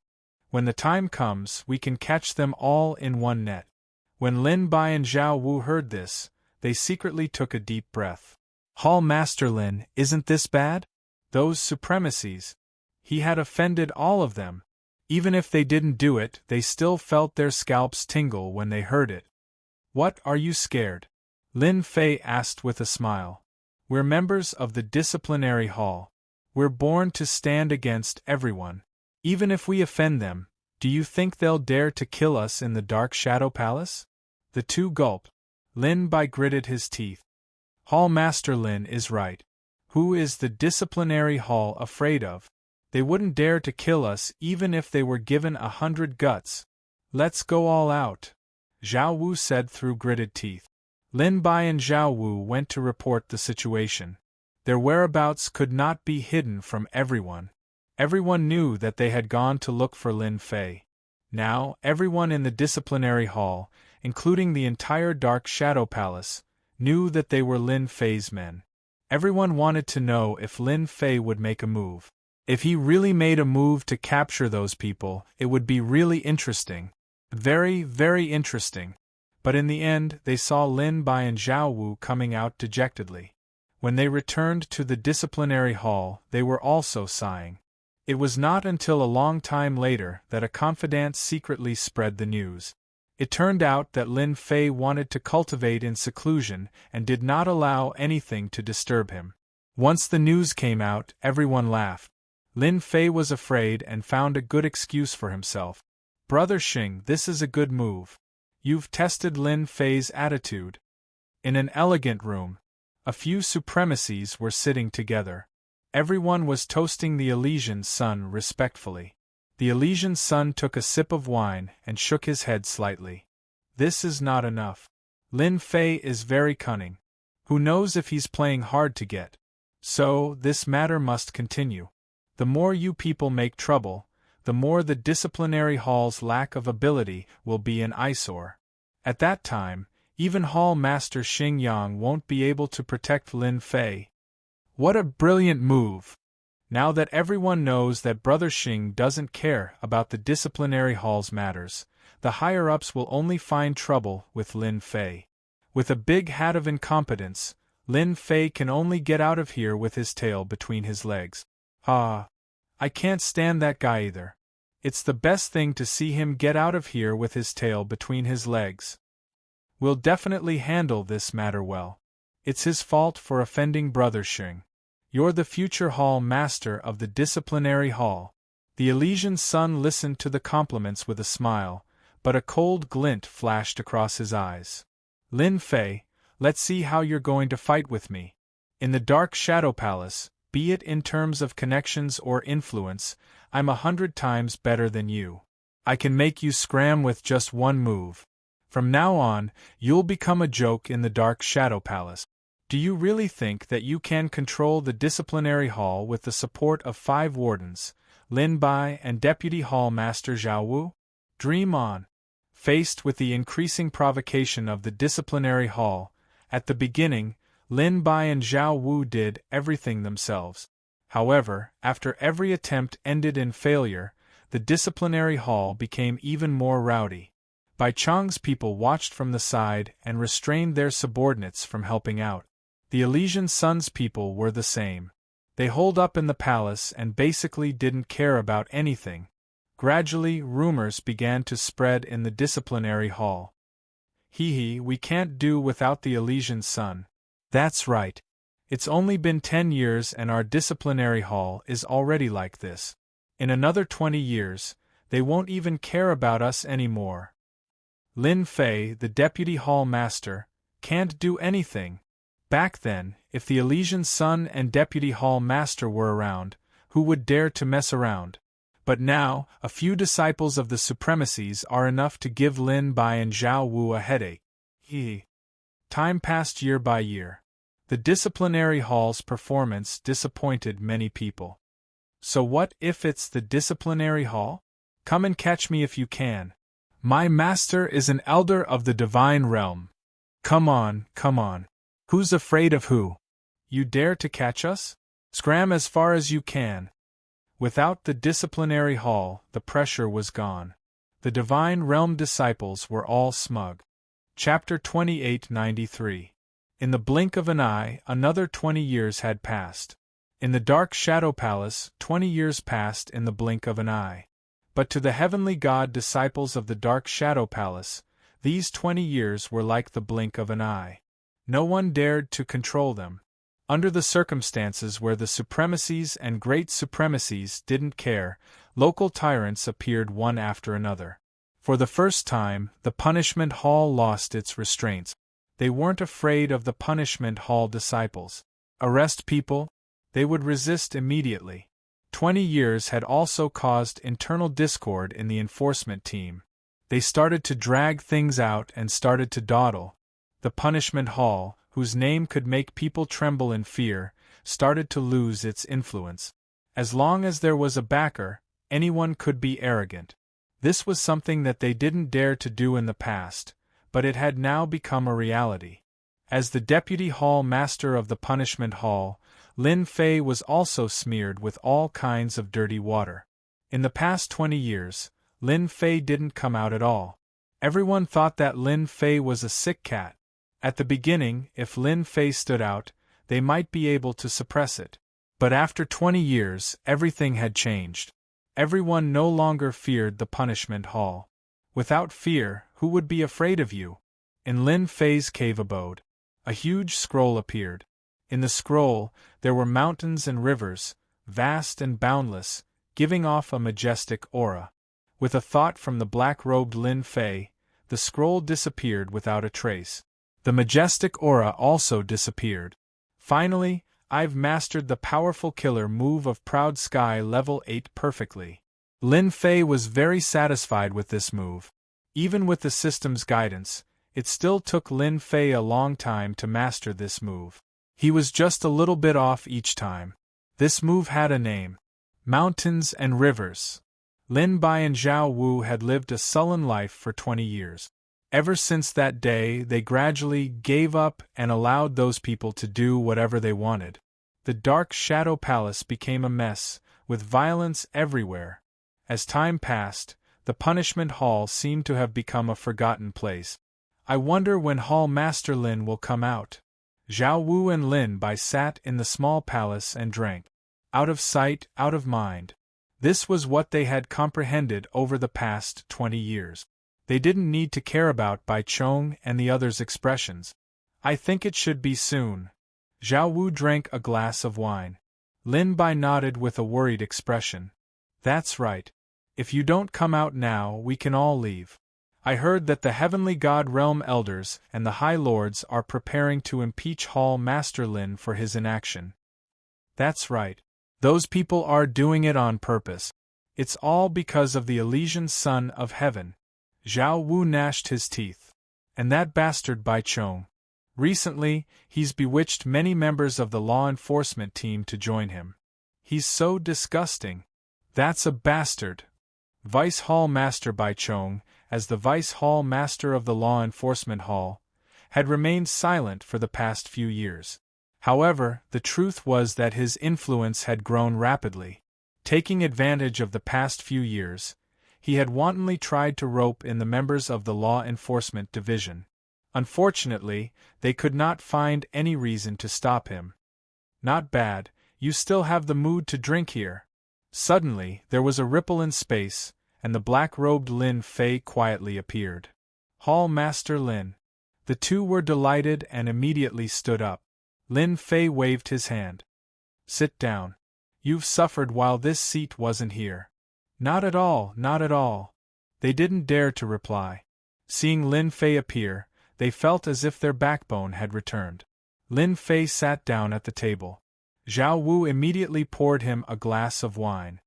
When the time comes, we can catch them all in one net. When Lin Bai and Zhao Wu heard this, they secretly took a deep breath. Hall Master Lin, isn't this bad? Those supremacies. He had offended all of them. Even if they didn't do it, they still felt their scalps tingle when they heard it. What, are you scared? Lin Fei asked with a smile. We're members of the disciplinary hall. We're born to stand against everyone. Even if we offend them, do you think they'll dare to kill us in the Dark Shadow Palace? The 2 gulped. Lin Bai gritted his teeth. Hall Master Lin is right. Who is the disciplinary hall afraid of? They wouldn't dare to kill us even if they were given 100 guts. Let's go all out, Zhao Wu said through gritted teeth. Lin Bai and Zhao Wu went to report the situation. Their whereabouts could not be hidden from everyone. Everyone knew that they had gone to look for Lin Fei. Now, everyone in the disciplinary hall, including the entire Dark Shadow Palace, knew that they were Lin Fei's men. Everyone wanted to know if Lin Fei would make a move. If he really made a move to capture those people, it would be really interesting. Very, very interesting. But in the end, they saw Lin Bai and Zhao Wu coming out dejectedly. When they returned to the disciplinary hall, they were also sighing. It was not until a long time later that a confidant secretly spread the news. It turned out that Lin Fei wanted to cultivate in seclusion and did not allow anything to disturb him. Once the news came out, everyone laughed. Lin Fei was afraid and found a good excuse for himself. Brother Xing, this is a good move. You've tested Lin Fei's attitude. In an elegant room, a few supremacies were sitting together. Everyone was toasting the Elysian Sun respectfully. The Elysian Sun took a sip of wine and shook his head slightly. This is not enough. Lin Fei is very cunning. Who knows if he's playing hard to get? So, this matter must continue. The more you people make trouble, the more the disciplinary hall's lack of ability will be an eyesore. At that time, even Hall Master Xing Yang won't be able to protect Lin Fei. What a brilliant move! Now that everyone knows that Brother Xing doesn't care about the disciplinary hall's matters, the higher-ups will only find trouble with Lin Fei. With a big hat of incompetence, Lin Fei can only get out of here with his tail between his legs. I can't stand that guy either. It's the best thing to see him get out of here with his tail between his legs. We'll definitely handle this matter well. It's his fault for offending Brother Xing. You're the future hall master of the disciplinary hall. The Elysian Sun listened to the compliments with a smile, but a cold glint flashed across his eyes. Lin Fei, let's see how you're going to fight with me. In the Dark Shadow Palace, be it in terms of connections or influence, I'm 100 times better than you. I can make you scram with just one move. From now on, you'll become a joke in the Dark Shadow Palace. Do you really think that you can control the disciplinary hall with the support of 5 wardens, Lin Bai and Deputy Hall Master Zhao Wu? Dream on. Faced with the increasing provocation of the disciplinary hall, at the beginning, Lin Bai and Zhao Wu did everything themselves. However, after every attempt ended in failure, the disciplinary hall became even more rowdy. Bai Cheng's people watched from the side and restrained their subordinates from helping out. The Elysian Sun's people were the same. They holed up in the palace and basically didn't care about anything. Gradually, rumors began to spread in the disciplinary hall. We can't do without the Elysian Sun. That's right. It's only been 10 years and our disciplinary hall is already like this. In another 20 years, they won't even care about us anymore. Lin Fei, the deputy hall master, can't do anything. Back then, if the Elysian Sun and deputy hall master were around, who would dare to mess around? But now, a few disciples of the supremacies are enough to give Lin Bai and Zhao Wu a headache. Time passed year by year. The disciplinary hall's performance disappointed many people. So what if it's the disciplinary hall? Come and catch me if you can. My master is an elder of the divine realm. Come on, come on. Who's afraid of who? You dare to catch us? Scram as far as you can. Without the disciplinary hall, the pressure was gone. The divine realm disciples were all smug. Chapter 2893. In the blink of an eye, another 20 years had passed. In the dark shadow palace, 20 years passed in the blink of an eye. But to the heavenly God disciples of the dark shadow palace, these 20 years were like the blink of an eye. No one dared to control them. Under the circumstances where the supremacies and great supremacies didn't care, local tyrants appeared one after another. For the first time, the punishment hall lost its restraints. They weren't afraid of the punishment hall disciples. Arrest people? They would resist immediately. 20 years had also caused internal discord in the enforcement team. They started to drag things out and started to dawdle. The punishment hall, whose name could make people tremble in fear, started to lose its influence. As long as there was a backer, anyone could be arrogant. This was something that they didn't dare to do in the past, but it had now become a reality. As the deputy hall master of the punishment hall, Lin Fei was also smeared with all kinds of dirty water. In the past 20 years, Lin Fei didn't come out at all. Everyone thought that Lin Fei was a sick cat. At the beginning, if Lin Fei stood out, they might be able to suppress it. But after 20 years, everything had changed. Everyone no longer feared the punishment hall. Without fear, who would be afraid of you? In Lin Fei's cave abode, a huge scroll appeared. In the scroll, there were mountains and rivers, vast and boundless, giving off a majestic aura. With a thought from the black-robed Lin Fei, the scroll disappeared without a trace. The majestic aura also disappeared. Finally, I've mastered the powerful killer move of Proud Sky level 8 perfectly. Lin Fei was very satisfied with this move. Even with the system's guidance, it still took Lin Fei a long time to master this move. He was just a little bit off each time. This move had a name: Mountains and Rivers. Lin Bai and Zhao Wu had lived a sullen life for 20 years. Ever since that day, they gradually gave up and allowed those people to do whatever they wanted. The dark shadow palace became a mess, with violence everywhere. As time passed, the punishment hall seemed to have become a forgotten place. I wonder when Hall Master Lin will come out. Zhao Wu and Lin Bai sat in the small palace and drank. Out of sight, out of mind. This was what they had comprehended over the past 20 years. They didn't need to care about Bai Chong and the others' expressions. I think it should be soon. Zhao Wu drank a glass of wine. Lin Bai nodded with a worried expression. That's right. If you don't come out now, we can all leave. I heard that the Heavenly God Realm Elders and the High Lords are preparing to impeach Hall Master Lin for his inaction. That's right. Those people are doing it on purpose. It's all because of the Elysian Son of Heaven. Zhao Wu gnashed his teeth. And that bastard Bai Chong. Recently, he's bewitched many members of the law enforcement team to join him. He's so disgusting. That's a bastard. Vice Hall Master Bai Chong, as the Vice Hall Master of the Law Enforcement Hall, had remained silent for the past few years. However, the truth was that his influence had grown rapidly. Taking advantage of the past few years, he had wantonly tried to rope in the members of the Law Enforcement Division. Unfortunately, they could not find any reason to stop him. Not bad, you still have the mood to drink here. Suddenly, there was a ripple in space, and the black-robed Lin Fei quietly appeared. Hall Master Lin. The two were delighted and immediately stood up. Lin Fei waved his hand. Sit down. You've suffered while this seat wasn't here. Not at all, not at all. They didn't dare to reply. Seeing Lin Fei appear, they felt as if their backbone had returned. Lin Fei sat down at the table. Zhao Wu immediately poured him a glass of wine.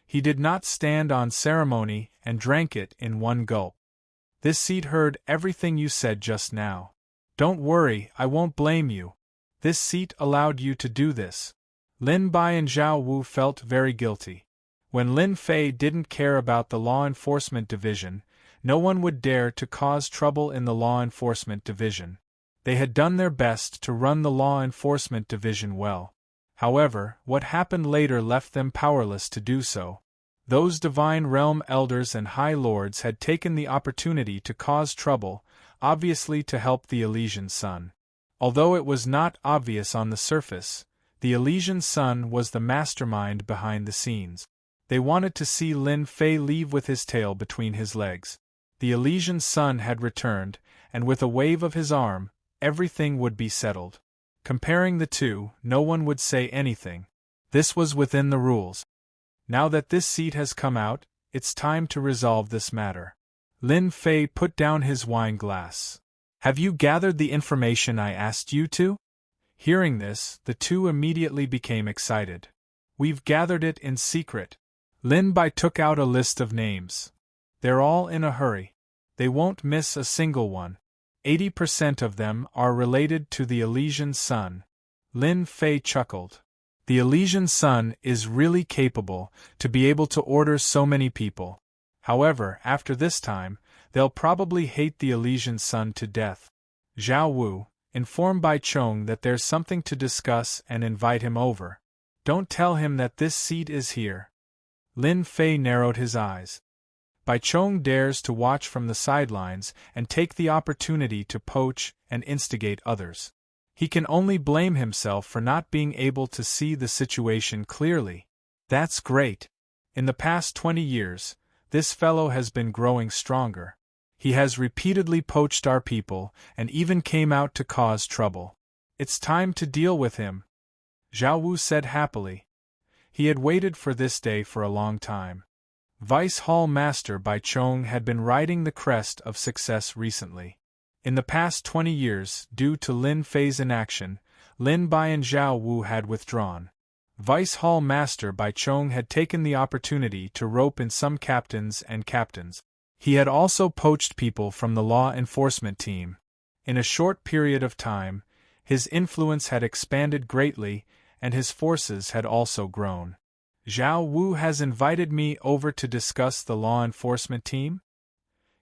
He did not stand on ceremony and drank it in one gulp. This seat heard everything you said just now. Don't worry, I won't blame you. This seat allowed you to do this. Lin Bai and Zhao Wu felt very guilty. When Lin Fei didn't care about the Law Enforcement Division, no one would dare to cause trouble in the Law Enforcement Division. They had done their best to run the Law Enforcement Division well. However, what happened later left them powerless to do so. Those Divine Realm elders and High Lords had taken the opportunity to cause trouble, obviously to help the Elysian Sun. Although it was not obvious on the surface, the Elysian Sun was the mastermind behind the scenes. They wanted to see Lin Fei leave with his tail between his legs. The Elysian Sun had returned, and with a wave of his arm, everything would be settled. Comparing the two, no one would say anything. This was within the rules. Now that this seat has come out, it's time to resolve this matter. Lin Fei put down his wine glass. Have you gathered the information I asked you to? Hearing this, the two immediately became excited. We've gathered it in secret. Lin Bai took out a list of names. They're all in a hurry. They won't miss a single one. 80% of them are related to the Elysian Sun. Lin Fei chuckled. The Elysian Sun is really capable to be able to order so many people. However, after this time, they'll probably hate the Elysian Sun to death. Zhao Wu, inform Bai Chong that there's something to discuss and invite him over. Don't tell him that this seat is here. Lin Fei narrowed his eyes. Bai Chong dares to watch from the sidelines and take the opportunity to poach and instigate others. He can only blame himself for not being able to see the situation clearly. That's great. In the past 20 years, this fellow has been growing stronger. He has repeatedly poached our people and even came out to cause trouble. It's time to deal with him, Zhao Wu said happily. He had waited for this day for a long time. Vice Hall Master Bai Chong had been riding the crest of success recently. In the past 20 years, due to Lin Fei's inaction, Lin Bai and Zhao Wu had withdrawn. Vice Hall Master Bai Chong had taken the opportunity to rope in some captains and captains. He had also poached people from the law enforcement team. In a short period of time, his influence had expanded greatly, and his forces had also grown. Zhao Wu has invited me over to discuss the law enforcement team?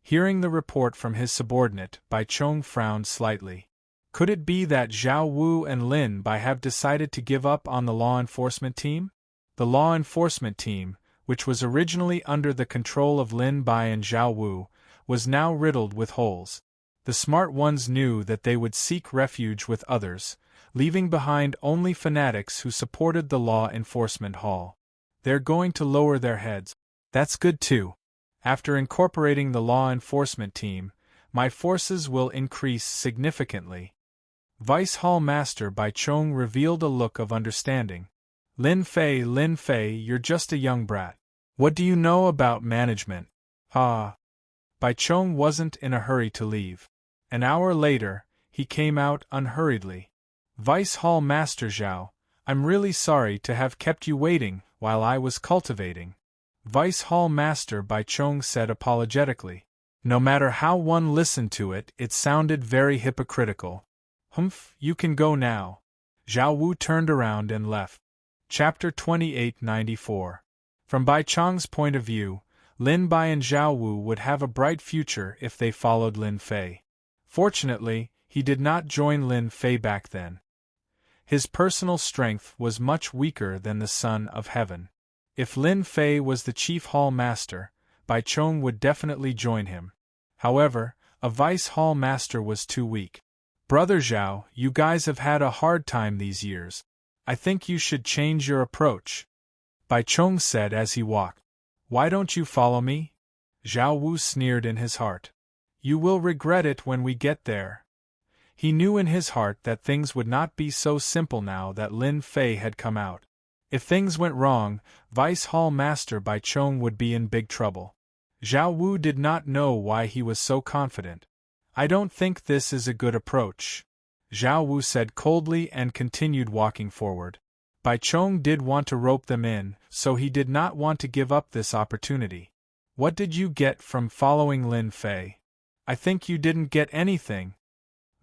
Hearing the report from his subordinate, Bai Chong frowned slightly. Could it be that Zhao Wu and Lin Bai have decided to give up on the law enforcement team? The law enforcement team, which was originally under the control of Lin Bai and Zhao Wu, was now riddled with holes. The smart ones knew that they would seek refuge with others, leaving behind only fanatics who supported the law enforcement hall. They're going to lower their heads. That's good too. After incorporating the law enforcement team, my forces will increase significantly. Vice Hall Master Bai Chong revealed a look of understanding. Lin Fei, you're just a young brat. What do you know about management? Bai Chong wasn't in a hurry to leave. An hour later, he came out unhurriedly. Vice Hall Master Zhao, I'm really sorry to have kept you waiting while I was cultivating. Vice Hall Master Bai Chong said apologetically. No matter how one listened to it, it sounded very hypocritical. Humph, you can go now. Zhao Wu turned around and left. Chapter 2894. From Bai Chong's point of view, Lin Bai and Zhao Wu would have a bright future if they followed Lin Fei. Fortunately, he did not join Lin Fei back then. His personal strength was much weaker than the Son of Heaven. If Lin Fei was the chief hall master, Bai Chong would definitely join him. However, a vice hall master was too weak. Brother Zhao, you guys have had a hard time these years. I think you should change your approach, Bai Chong said as he walked. Why don't you follow me? Zhao Wu sneered in his heart. You will regret it when we get there. He knew in his heart that things would not be so simple now that Lin Fei had come out. If things went wrong, Vice Hall Master Bai Chong would be in big trouble. Zhao Wu did not know why he was so confident. I don't think this is a good approach, Zhao Wu said coldly and continued walking forward. Bai Chong did want to rope them in, so he did not want to give up this opportunity. What did you get from following Lin Fei? I think you didn't get anything,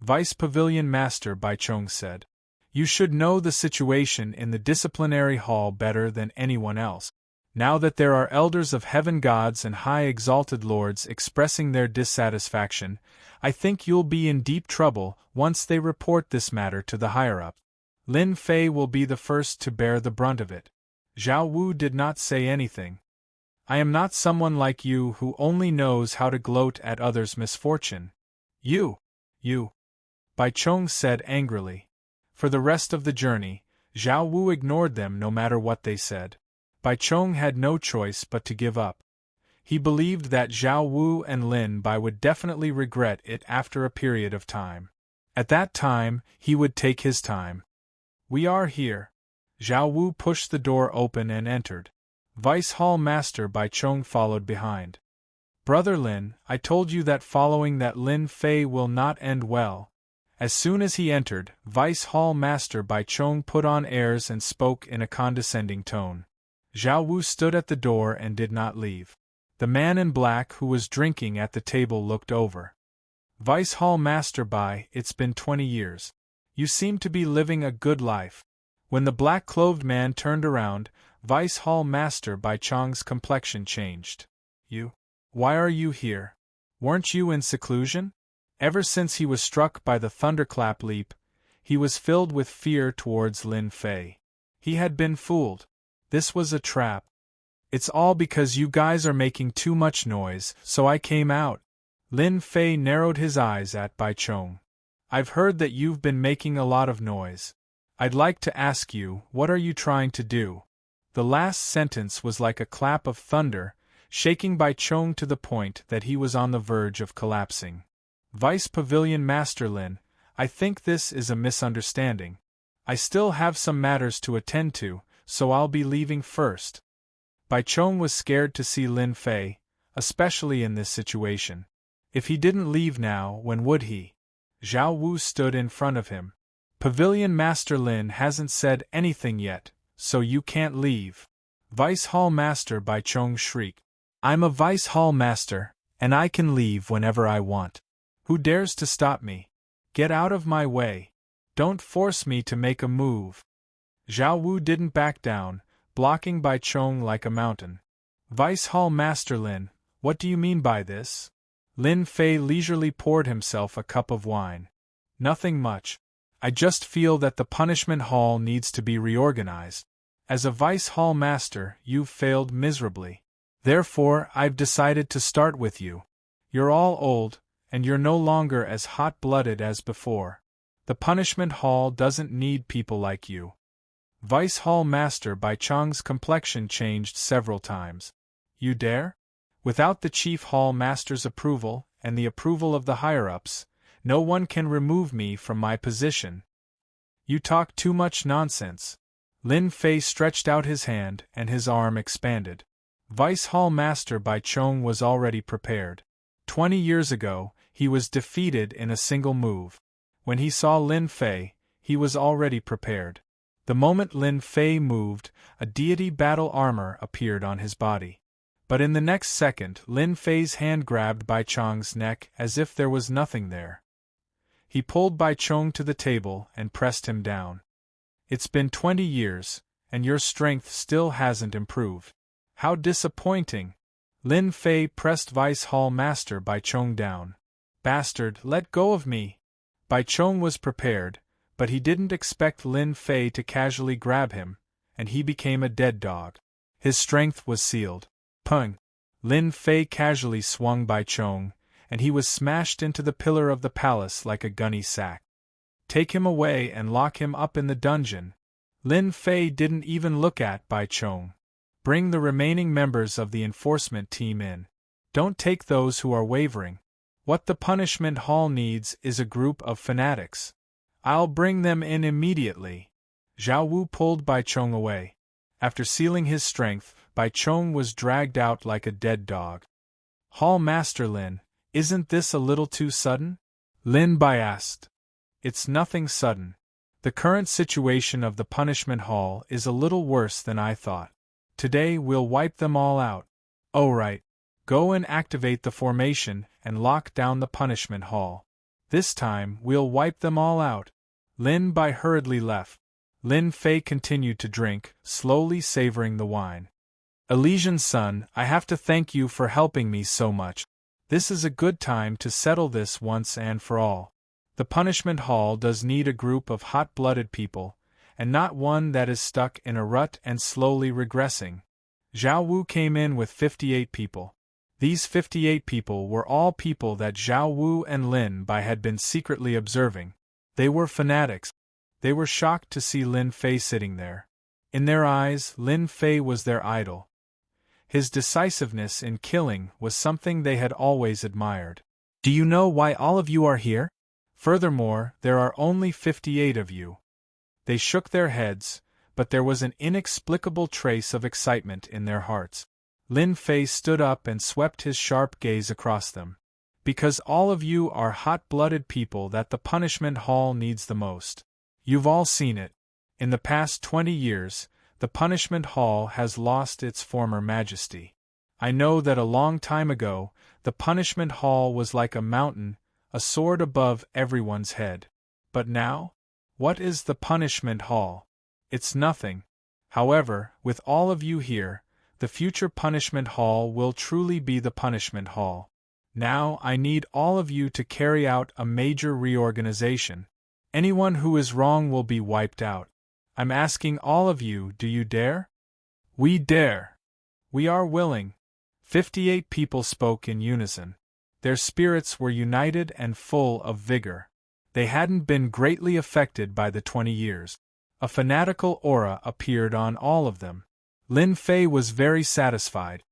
Vice Pavilion Master Bai Chong said. You should know the situation in the disciplinary hall better than anyone else. Now that there are elders of heaven gods and high exalted lords expressing their dissatisfaction, I think you'll be in deep trouble once they report this matter to the higher-up. Lin Fei will be the first to bear the brunt of it. Zhao Wu did not say anything. I am not someone like you who only knows how to gloat at others' misfortune. You, Bai Chong said angrily. For the rest of the journey, Zhao Wu ignored them no matter what they said. Bai Chong had no choice but to give up. He believed that Zhao Wu and Lin Bai would definitely regret it after a period of time. At that time, he would take his time. We are here. Zhao Wu pushed the door open and entered. Vice Hall Master Bai Chong followed behind. Brother Lin, I told you that following that Lin Fei will not end well. As soon as he entered, Vice Hall Master Bai Chong put on airs and spoke in a condescending tone. Zhao Wu stood at the door and did not leave. The man in black who was drinking at the table looked over. Vice Hall Master Bai, it's been 20 years. You seem to be living a good life. When the black-clothed man turned around, Vice Hall Master Bai Chong's complexion changed. Why are you here? Weren't you in seclusion? Ever since he was struck by the thunderclap leap, he was filled with fear towards Lin Fei. He had been fooled. This was a trap. It's all because you guys are making too much noise, so I came out. Lin Fei narrowed his eyes at Bai Chong. I've heard that you've been making a lot of noise. I'd like to ask you, what are you trying to do? The last sentence was like a clap of thunder, shaking Bai Chong to the point that he was on the verge of collapsing. Vice Pavilion Master Lin, I think this is a misunderstanding. I still have some matters to attend to, so I'll be leaving first. Bai Chong was scared to see Lin Fei, especially in this situation. If he didn't leave now, when would he? Zhao Wu stood in front of him. Pavilion Master Lin hasn't said anything yet, so you can't leave. Vice Hall Master Bai Chong shrieked. I'm a Vice Hall Master, and I can leave whenever I want. Who dares to stop me? Get out of my way. Don't force me to make a move. Zhao Wu didn't back down, blocking Bai Chong like a mountain. Vice Hall Master Lin, what do you mean by this? Lin Fei leisurely poured himself a cup of wine. Nothing much. I just feel that the punishment hall needs to be reorganized. As a Vice Hall Master, you've failed miserably. Therefore, I've decided to start with you. You're all old, and you're no longer as hot-blooded as before. The punishment hall doesn't need people like you. Vice Hall Master Bai Chong's complexion changed several times. You dare? Without the Chief Hall Master's approval, and the approval of the higher-ups, no one can remove me from my position. You talk too much nonsense. Lin Fei stretched out his hand, and his arm expanded. Vice Hall Master Bai Chong was already prepared. 20 years ago, he was defeated in a single move. When he saw Lin Fei, he was already prepared. The moment Lin Fei moved, a deity battle armor appeared on his body. But in the next second, Lin Fei's hand grabbed Bai Chong's neck as if there was nothing there. He pulled Bai Chong to the table and pressed him down. It's been 20 years, and your strength still hasn't improved. How disappointing! Lin Fei pressed Vice Hall Master Bai Chong down. Bastard, let go of me! Bai Chong was prepared, but he didn't expect Lin Fei to casually grab him, and he became a dead dog. His strength was sealed. Pung! Lin Fei casually swung by Chong, and he was smashed into the pillar of the palace like a gunny sack. Take him away and lock him up in the dungeon. Lin Fei didn't even look at Bai Chong. Bring the remaining members of the enforcement team in. Don't take those who are wavering. What the punishment hall needs is a group of fanatics. I'll bring them in immediately. Zhao Wu pulled Bai Chong away. After sealing his strength, Bai Chong was dragged out like a dead dog. Hall Master Lin, isn't this a little too sudden? Lin Bai asked. It's nothing sudden. The current situation of the punishment hall is a little worse than I thought. Today we'll wipe them all out. Oh right. Go and activate the formation and lock down the punishment hall. This time we'll wipe them all out. Lin Bai hurriedly left. Lin Fei continued to drink, slowly savoring the wine. Elysian son, I have to thank you for helping me so much. This is a good time to settle this once and for all. The punishment hall does need a group of hot-blooded people, and not one that is stuck in a rut and slowly regressing. Zhao Wu came in with 58 people. These 58 people were all people that Zhao Wu and Lin Bai had been secretly observing. They were fanatics. They were shocked to see Lin Fei sitting there. In their eyes, Lin Fei was their idol. His decisiveness in killing was something they had always admired. Do you know why all of you are here? Furthermore, there are only 58 of you. They shook their heads, but there was an inexplicable trace of excitement in their hearts. Lin Fei stood up and swept his sharp gaze across them. Because all of you are hot-blooded people that the punishment hall needs the most. You've all seen it. In the past 20 years, the punishment hall has lost its former majesty. I know that a long time ago, the punishment hall was like a mountain, a sword above everyone's head. But now? What is the punishment hall? It's nothing. However, with all of you here, the future punishment hall will truly be the punishment hall. Now I need all of you to carry out a major reorganization. Anyone who is wrong will be wiped out. I'm asking all of you, do you dare? We dare. We are willing. 58 people spoke in unison. Their spirits were united and full of vigor. They hadn't been greatly affected by the 20 years. A fanatical aura appeared on all of them. Lin Fei was very satisfied.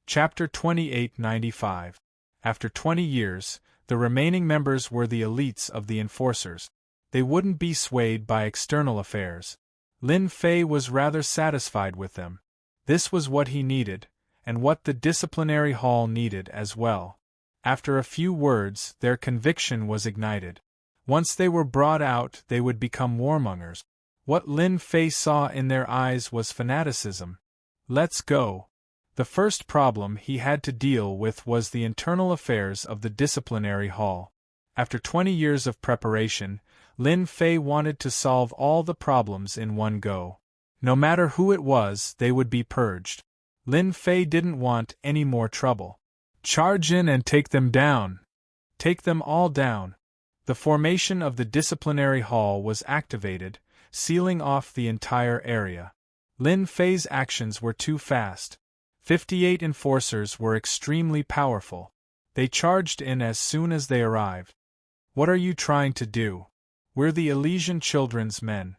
Chapter 2895. After 20 years, the remaining members were the elites of the enforcers. They wouldn't be swayed by external affairs. Lin Fei was rather satisfied with them. This was what he needed, and what the disciplinary hall needed as well. After a few words, their conviction was ignited. Once they were brought out, they would become warmongers. What Lin Fei saw in their eyes was fanaticism. Let's go. The first problem he had to deal with was the internal affairs of the disciplinary hall. After 20 years of preparation, Lin Fei wanted to solve all the problems in one go. No matter who it was, they would be purged. Lin Fei didn't want any more trouble. Charge in and take them down. Take them all down. The formation of the disciplinary hall was activated, sealing off the entire area. Lin Fei's actions were too fast. 58 enforcers were extremely powerful. They charged in as soon as they arrived. What are you trying to do? We're the Elysian Children's men.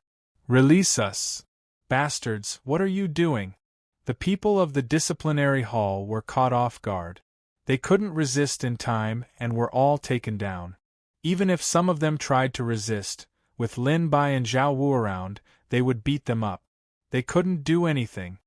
Release us. Bastards, what are you doing? The people of the disciplinary hall were caught off guard. They couldn't resist in time and were all taken down. Even if some of them tried to resist, with Lin Bai and Zhao Wu around, they would beat them up. They couldn't do anything.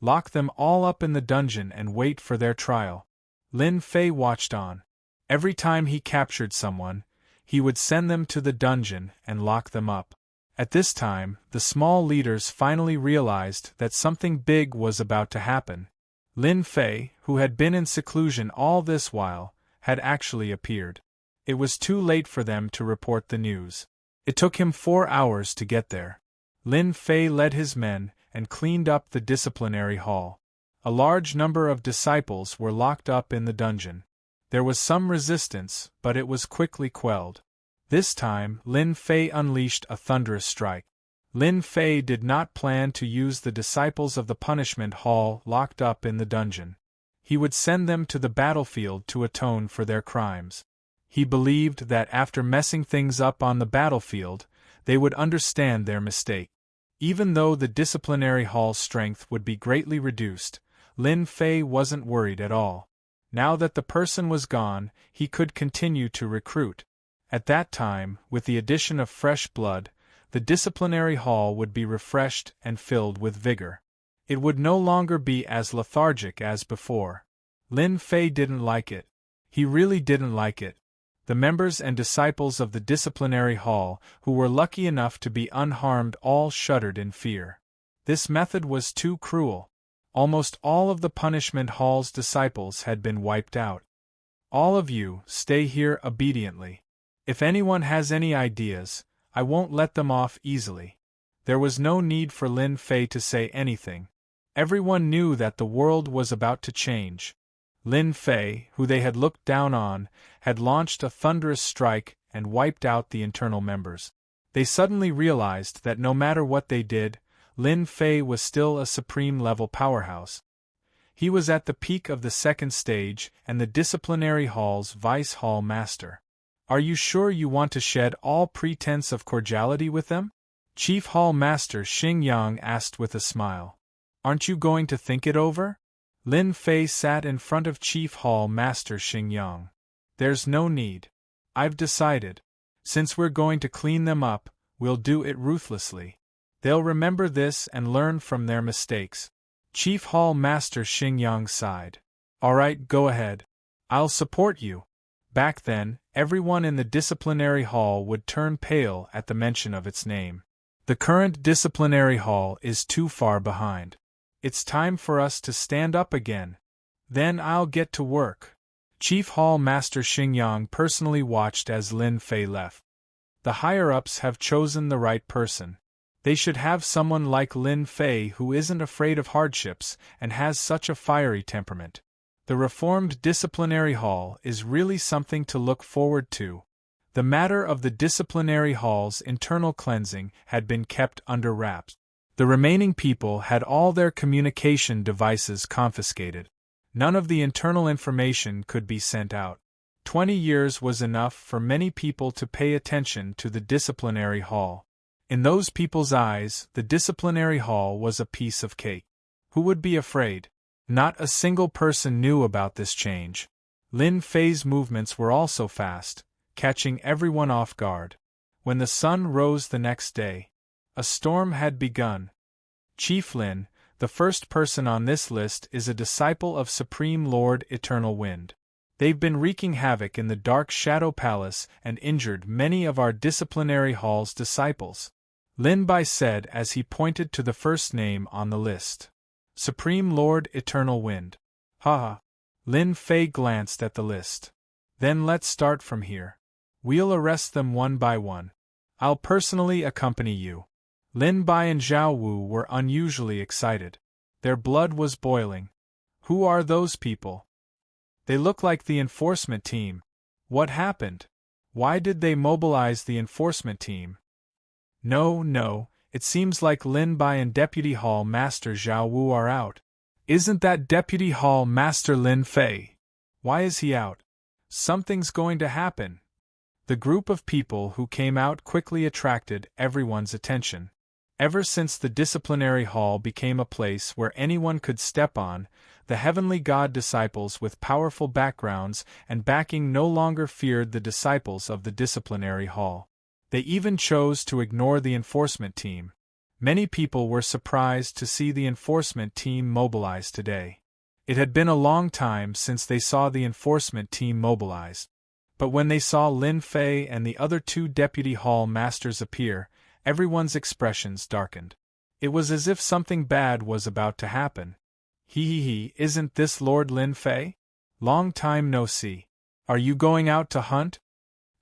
Lock them all up in the dungeon and wait for their trial. Lin Fei watched on. Every time he captured someone, he would send them to the dungeon and lock them up. At this time, the small leaders finally realized that something big was about to happen. Lin Fei, who had been in seclusion all this while, had actually appeared. It was too late for them to report the news. It took him 4 hours to get there. Lin Fei led his men and cleaned up the disciplinary hall. A large number of disciples were locked up in the dungeon. There was some resistance, but it was quickly quelled. This time, Lin Fei unleashed a thunderous strike. Lin Fei did not plan to use the disciples of the punishment hall locked up in the dungeon. He would send them to the battlefield to atone for their crimes. He believed that after messing things up on the battlefield, they would understand their mistake. Even though the disciplinary hall's strength would be greatly reduced, Lin Fei wasn't worried at all. Now that the person was gone, he could continue to recruit. At that time, with the addition of fresh blood, the disciplinary hall would be refreshed and filled with vigor. It would no longer be as lethargic as before. Lin Fei didn't like it. He really didn't like it. The members and disciples of the disciplinary hall, who were lucky enough to be unharmed, all shuddered in fear. This method was too cruel. Almost all of the punishment hall's disciples had been wiped out. All of you, stay here obediently. If anyone has any ideas, I won't let them off easily. There was no need for Lin Fei to say anything. Everyone knew that the world was about to change. Lin Fei, who they had looked down on, had launched a thunderous strike and wiped out the internal members. They suddenly realized that no matter what they did, Lin Fei was still a supreme-level powerhouse. He was at the peak of the second stage and the disciplinary hall's vice hall master. Are you sure you want to shed all pretense of cordiality with them? Chief Hall Master Xing Yang asked with a smile. Aren't you going to think it over? Lin Fei sat in front of Chief Hall Master Xing Yang. There's no need. I've decided. Since we're going to clean them up, we'll do it ruthlessly. They'll remember this and learn from their mistakes. Chief Hall Master Xing Yang sighed. All right, go ahead. I'll support you. Back then, everyone in the disciplinary hall would turn pale at the mention of its name. The current disciplinary hall is too far behind. It's time for us to stand up again. Then I'll get to work. Chief Hall Master Xing Yang personally watched as Lin Fei left. The higher-ups have chosen the right person. They should have someone like Lin Fei who isn't afraid of hardships and has such a fiery temperament. The reformed disciplinary hall is really something to look forward to. The matter of the disciplinary hall's internal cleansing had been kept under wraps. The remaining people had all their communication devices confiscated. None of the internal information could be sent out. 20 years was enough for many people to pay attention to the disciplinary hall. In those people's eyes, the disciplinary hall was a piece of cake. Who would be afraid? Not a single person knew about this change. Lin Fei's movements were also fast, catching everyone off guard. When the sun rose the next day, a storm had begun. Chief Lin, the first person on this list, is a disciple of Supreme Lord Eternal Wind. They've been wreaking havoc in the Dark Shadow Palace and injured many of our disciplinary hall's disciples. Lin Bai said as he pointed to the first name on the list. Supreme Lord Eternal Wind. Ha! Lin Fei glanced at the list. Then let's start from here. We'll arrest them one by one. I'll personally accompany you. Lin Bai and Zhao Wu were unusually excited. Their blood was boiling. Who are those people? They look like the enforcement team. What happened? Why did they mobilize the enforcement team? No, it seems like Lin Bai and Deputy Hall Master Zhao Wu are out. Isn't that Deputy Hall Master Lin Fei? Why is he out? Something's going to happen. The group of people who came out quickly attracted everyone's attention. Ever since the disciplinary hall became a place where anyone could step on, the heavenly god disciples with powerful backgrounds and backing no longer feared the disciples of the disciplinary hall. They even chose to ignore the enforcement team. Many people were surprised to see the enforcement team mobilized today. It had been a long time since they saw the enforcement team mobilized. But when they saw Lin Fei and the other two deputy hall masters appear, everyone's expressions darkened. It was as if something bad was about to happen. Isn't this Lord Lin Fei? Long time no see. Are you going out to hunt?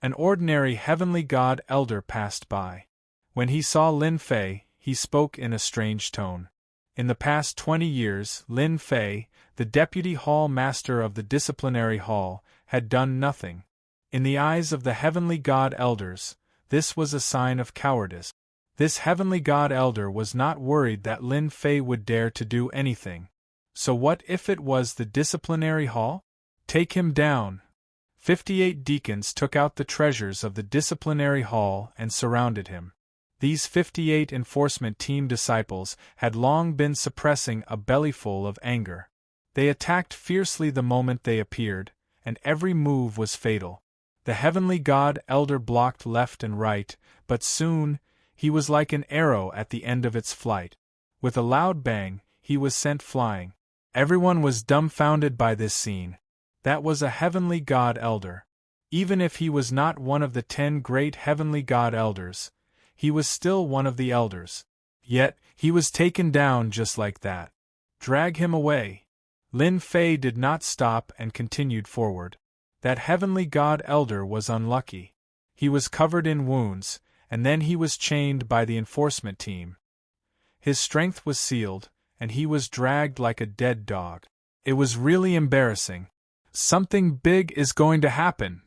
An ordinary heavenly god elder passed by. When he saw Lin Fei, he spoke in a strange tone. In the past 20 years, Lin Fei, the deputy hall master of the disciplinary hall, had done nothing. In the eyes of the heavenly god elders, this was a sign of cowardice. This heavenly god elder was not worried that Lin Fei would dare to do anything. So what if it was the disciplinary hall? Take him down. 58 deacons took out the treasures of the disciplinary hall and surrounded him. These 58 enforcement team disciples had long been suppressing a bellyful of anger. They attacked fiercely the moment they appeared, and every move was fatal. The heavenly God elder blocked left and right, but soon, he was like an arrow at the end of its flight. With a loud bang, he was sent flying. Everyone was dumbfounded by this scene. That was a heavenly God elder. Even if he was not one of the 10 great heavenly God elders, he was still one of the elders. Yet, he was taken down just like that. Drag him away. Lin Fei did not stop and continued forward. That heavenly God elder was unlucky. He was covered in wounds, and then he was chained by the enforcement team. His strength was sealed, and he was dragged like a dead dog. It was really embarrassing. Something big is going to happen.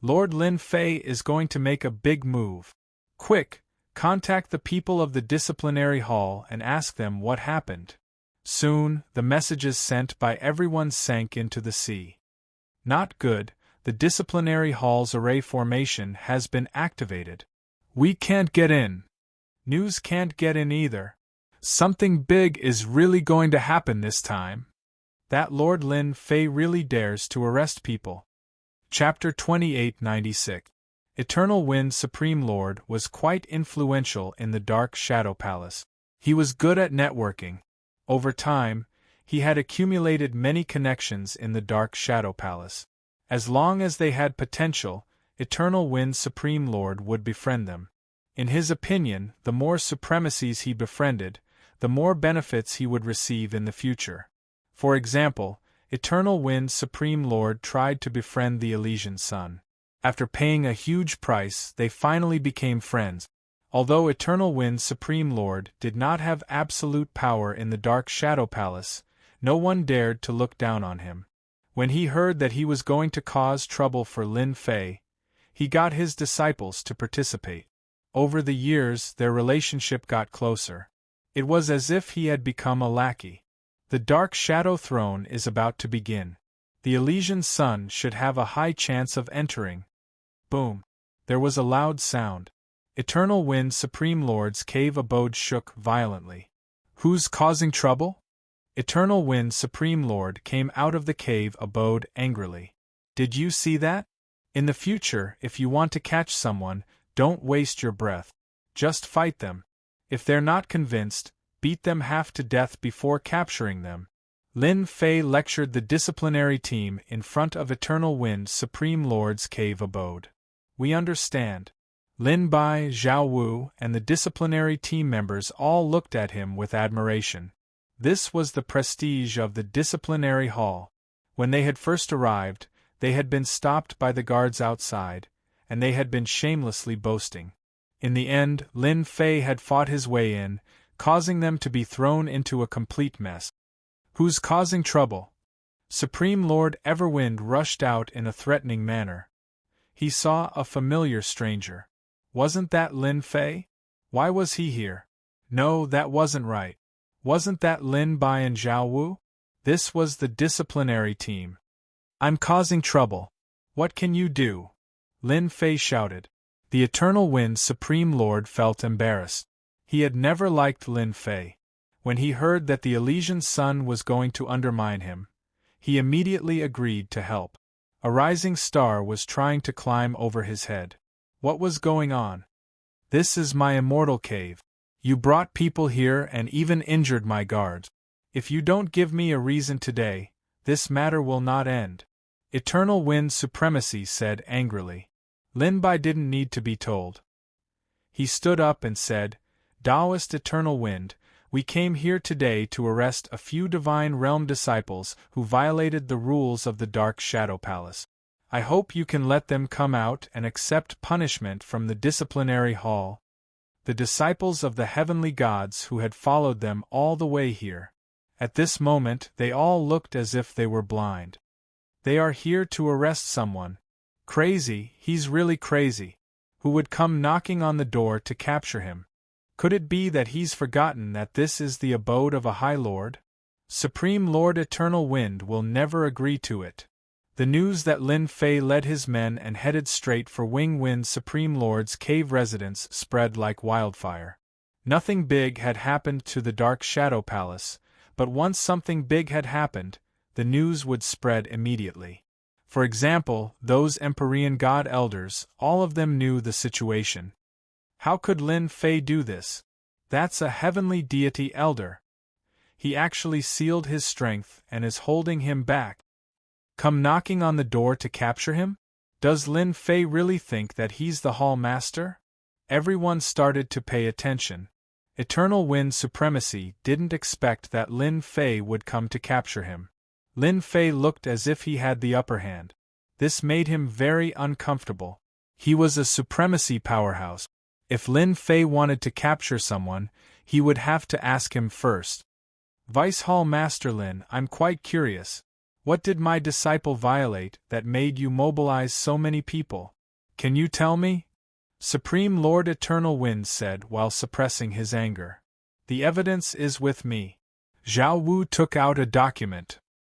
Lord Lin Fei is going to make a big move. Quick, contact the people of the disciplinary hall and ask them what happened. Soon, the messages sent by everyone sank into the sea. Not good, the disciplinary hall's array formation has been activated. We can't get in. News can't get in either. Something big is really going to happen this time. That Lord Lin Fei really dares to arrest people. Chapter 2896. Eternal Wind Supreme Lord was quite influential in the Dark Shadow Palace. He was good at networking. Over time, he had accumulated many connections in the Dark Shadow Palace. As long as they had potential, Eternal Wind Supreme Lord would befriend them. In his opinion, the more supremacies he befriended, the more benefits he would receive in the future. For example, Eternal Wind Supreme Lord tried to befriend the Elysian Sun. After paying a huge price, they finally became friends. Although Eternal Wind Supreme Lord did not have absolute power in the Dark Shadow Palace, no one dared to look down on him. When he heard that he was going to cause trouble for Lin Fei, he got his disciples to participate. Over the years, their relationship got closer. It was as if he had become a lackey. The Dark Shadow Throne is about to begin. The Elysian Sun should have a high chance of entering. Boom! There was a loud sound. Eternal Wind Supreme Lord's cave abode shook violently. Who's causing trouble? Eternal Wind Supreme Lord came out of the cave abode angrily. Did you see that? In the future, if you want to catch someone, don't waste your breath. Just fight them. If they're not convinced, beat them half to death before capturing them. Lin Fei lectured the disciplinary team in front of Eternal Wind Supreme Lord's cave abode. We understand. Lin Bai, Zhao Wu, and the disciplinary team members all looked at him with admiration. This was the prestige of the disciplinary hall. When they had first arrived, they had been stopped by the guards outside, and they had been shamelessly boasting. In the end, Lin Fei had fought his way in, causing them to be thrown into a complete mess. Who's causing trouble? Supreme Lord Everwind rushed out in a threatening manner. He saw a familiar stranger. Wasn't that Lin Fei? Why was he here? No, that wasn't right. Wasn't that Lin Bai and Zhao Wu? This was the disciplinary team. I'm causing trouble. What can you do? Lin Fei shouted. The Eternal Wind Supreme Lord felt embarrassed. He had never liked Lin Fei. When he heard that the Elysian Sun was going to undermine him, he immediately agreed to help. A rising star was trying to climb over his head. What was going on? This is my immortal cave. You brought people here and even injured my guards. If you don't give me a reason today, this matter will not end. Eternal Wind Supremacy said angrily. Lin Bai didn't need to be told. He stood up and said, Taoist Eternal Wind, we came here today to arrest a few Divine Realm disciples who violated the rules of the Dark Shadow Palace. I hope you can let them come out and accept punishment from the disciplinary hall. The disciples of the heavenly gods who had followed them all the way here. At this moment, they all looked as if they were blind. They are here to arrest someone. Crazy, he's really crazy. Who would come knocking on the door to capture him? Could it be that he's forgotten that this is the abode of a High Lord? Supreme Lord Eternal Wind will never agree to it. The news that Lin Fei led his men and headed straight for Wing Wind's Supreme Lord's cave residence spread like wildfire. Nothing big had happened to the Dark Shadow Palace, but once something big had happened, the news would spread immediately. For example, those Empyrean God Elders, all of them knew the situation. How could Lin Fei do this? That's a heavenly deity elder. He actually sealed his strength and is holding him back. Come knocking on the door to capture him? Does Lin Fei really think that he's the Hall Master? Everyone started to pay attention. Eternal Wind Supremacy didn't expect that Lin Fei would come to capture him. Lin Fei looked as if he had the upper hand. This made him very uncomfortable. He was a supremacy powerhouse. If Lin Fei wanted to capture someone, he would have to ask him first. Vice Hall Master Lin, I'm quite curious. What did my disciple violate that made you mobilize so many people? Can you tell me? Supreme Lord Eternal Wind said while suppressing his anger. The evidence is with me. Zhao Wu took out a document.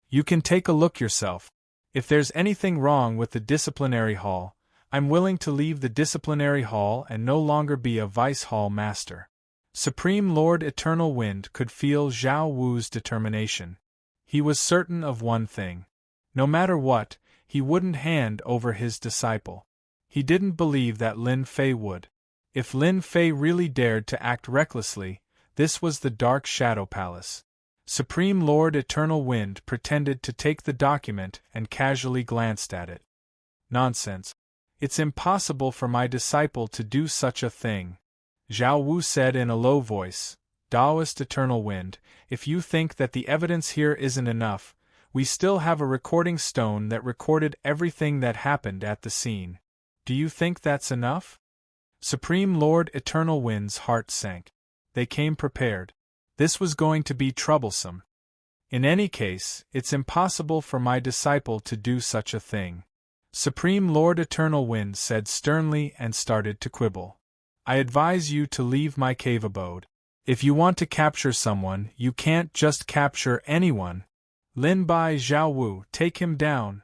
You can take a look yourself. If there's anything wrong with the disciplinary hall, I'm willing to leave the disciplinary hall and no longer be a vice hall master. Supreme Lord Eternal Wind could feel Zhao Wu's determination. He was certain of one thing. No matter what, he wouldn't hand over his disciple. He didn't believe that Lin Fei would. If Lin Fei really dared to act recklessly, this was the Dark Shadow Palace. Supreme Lord Eternal Wind pretended to take the document and casually glanced at it. Nonsense. It's impossible for my disciple to do such a thing. Zhao Wu said in a low voice, Taoist Eternal Wind, if you think that the evidence here isn't enough, we still have a recording stone that recorded everything that happened at the scene. Do you think that's enough? Supreme Lord Eternal Wind's heart sank. They came prepared. This was going to be troublesome. In any case, it's impossible for my disciple to do such a thing. Supreme Lord Eternal Wind said sternly and started to quibble. I advise you to leave my cave abode. If you want to capture someone, you can't just capture anyone. Lin Bai Zhao Wu, take him down.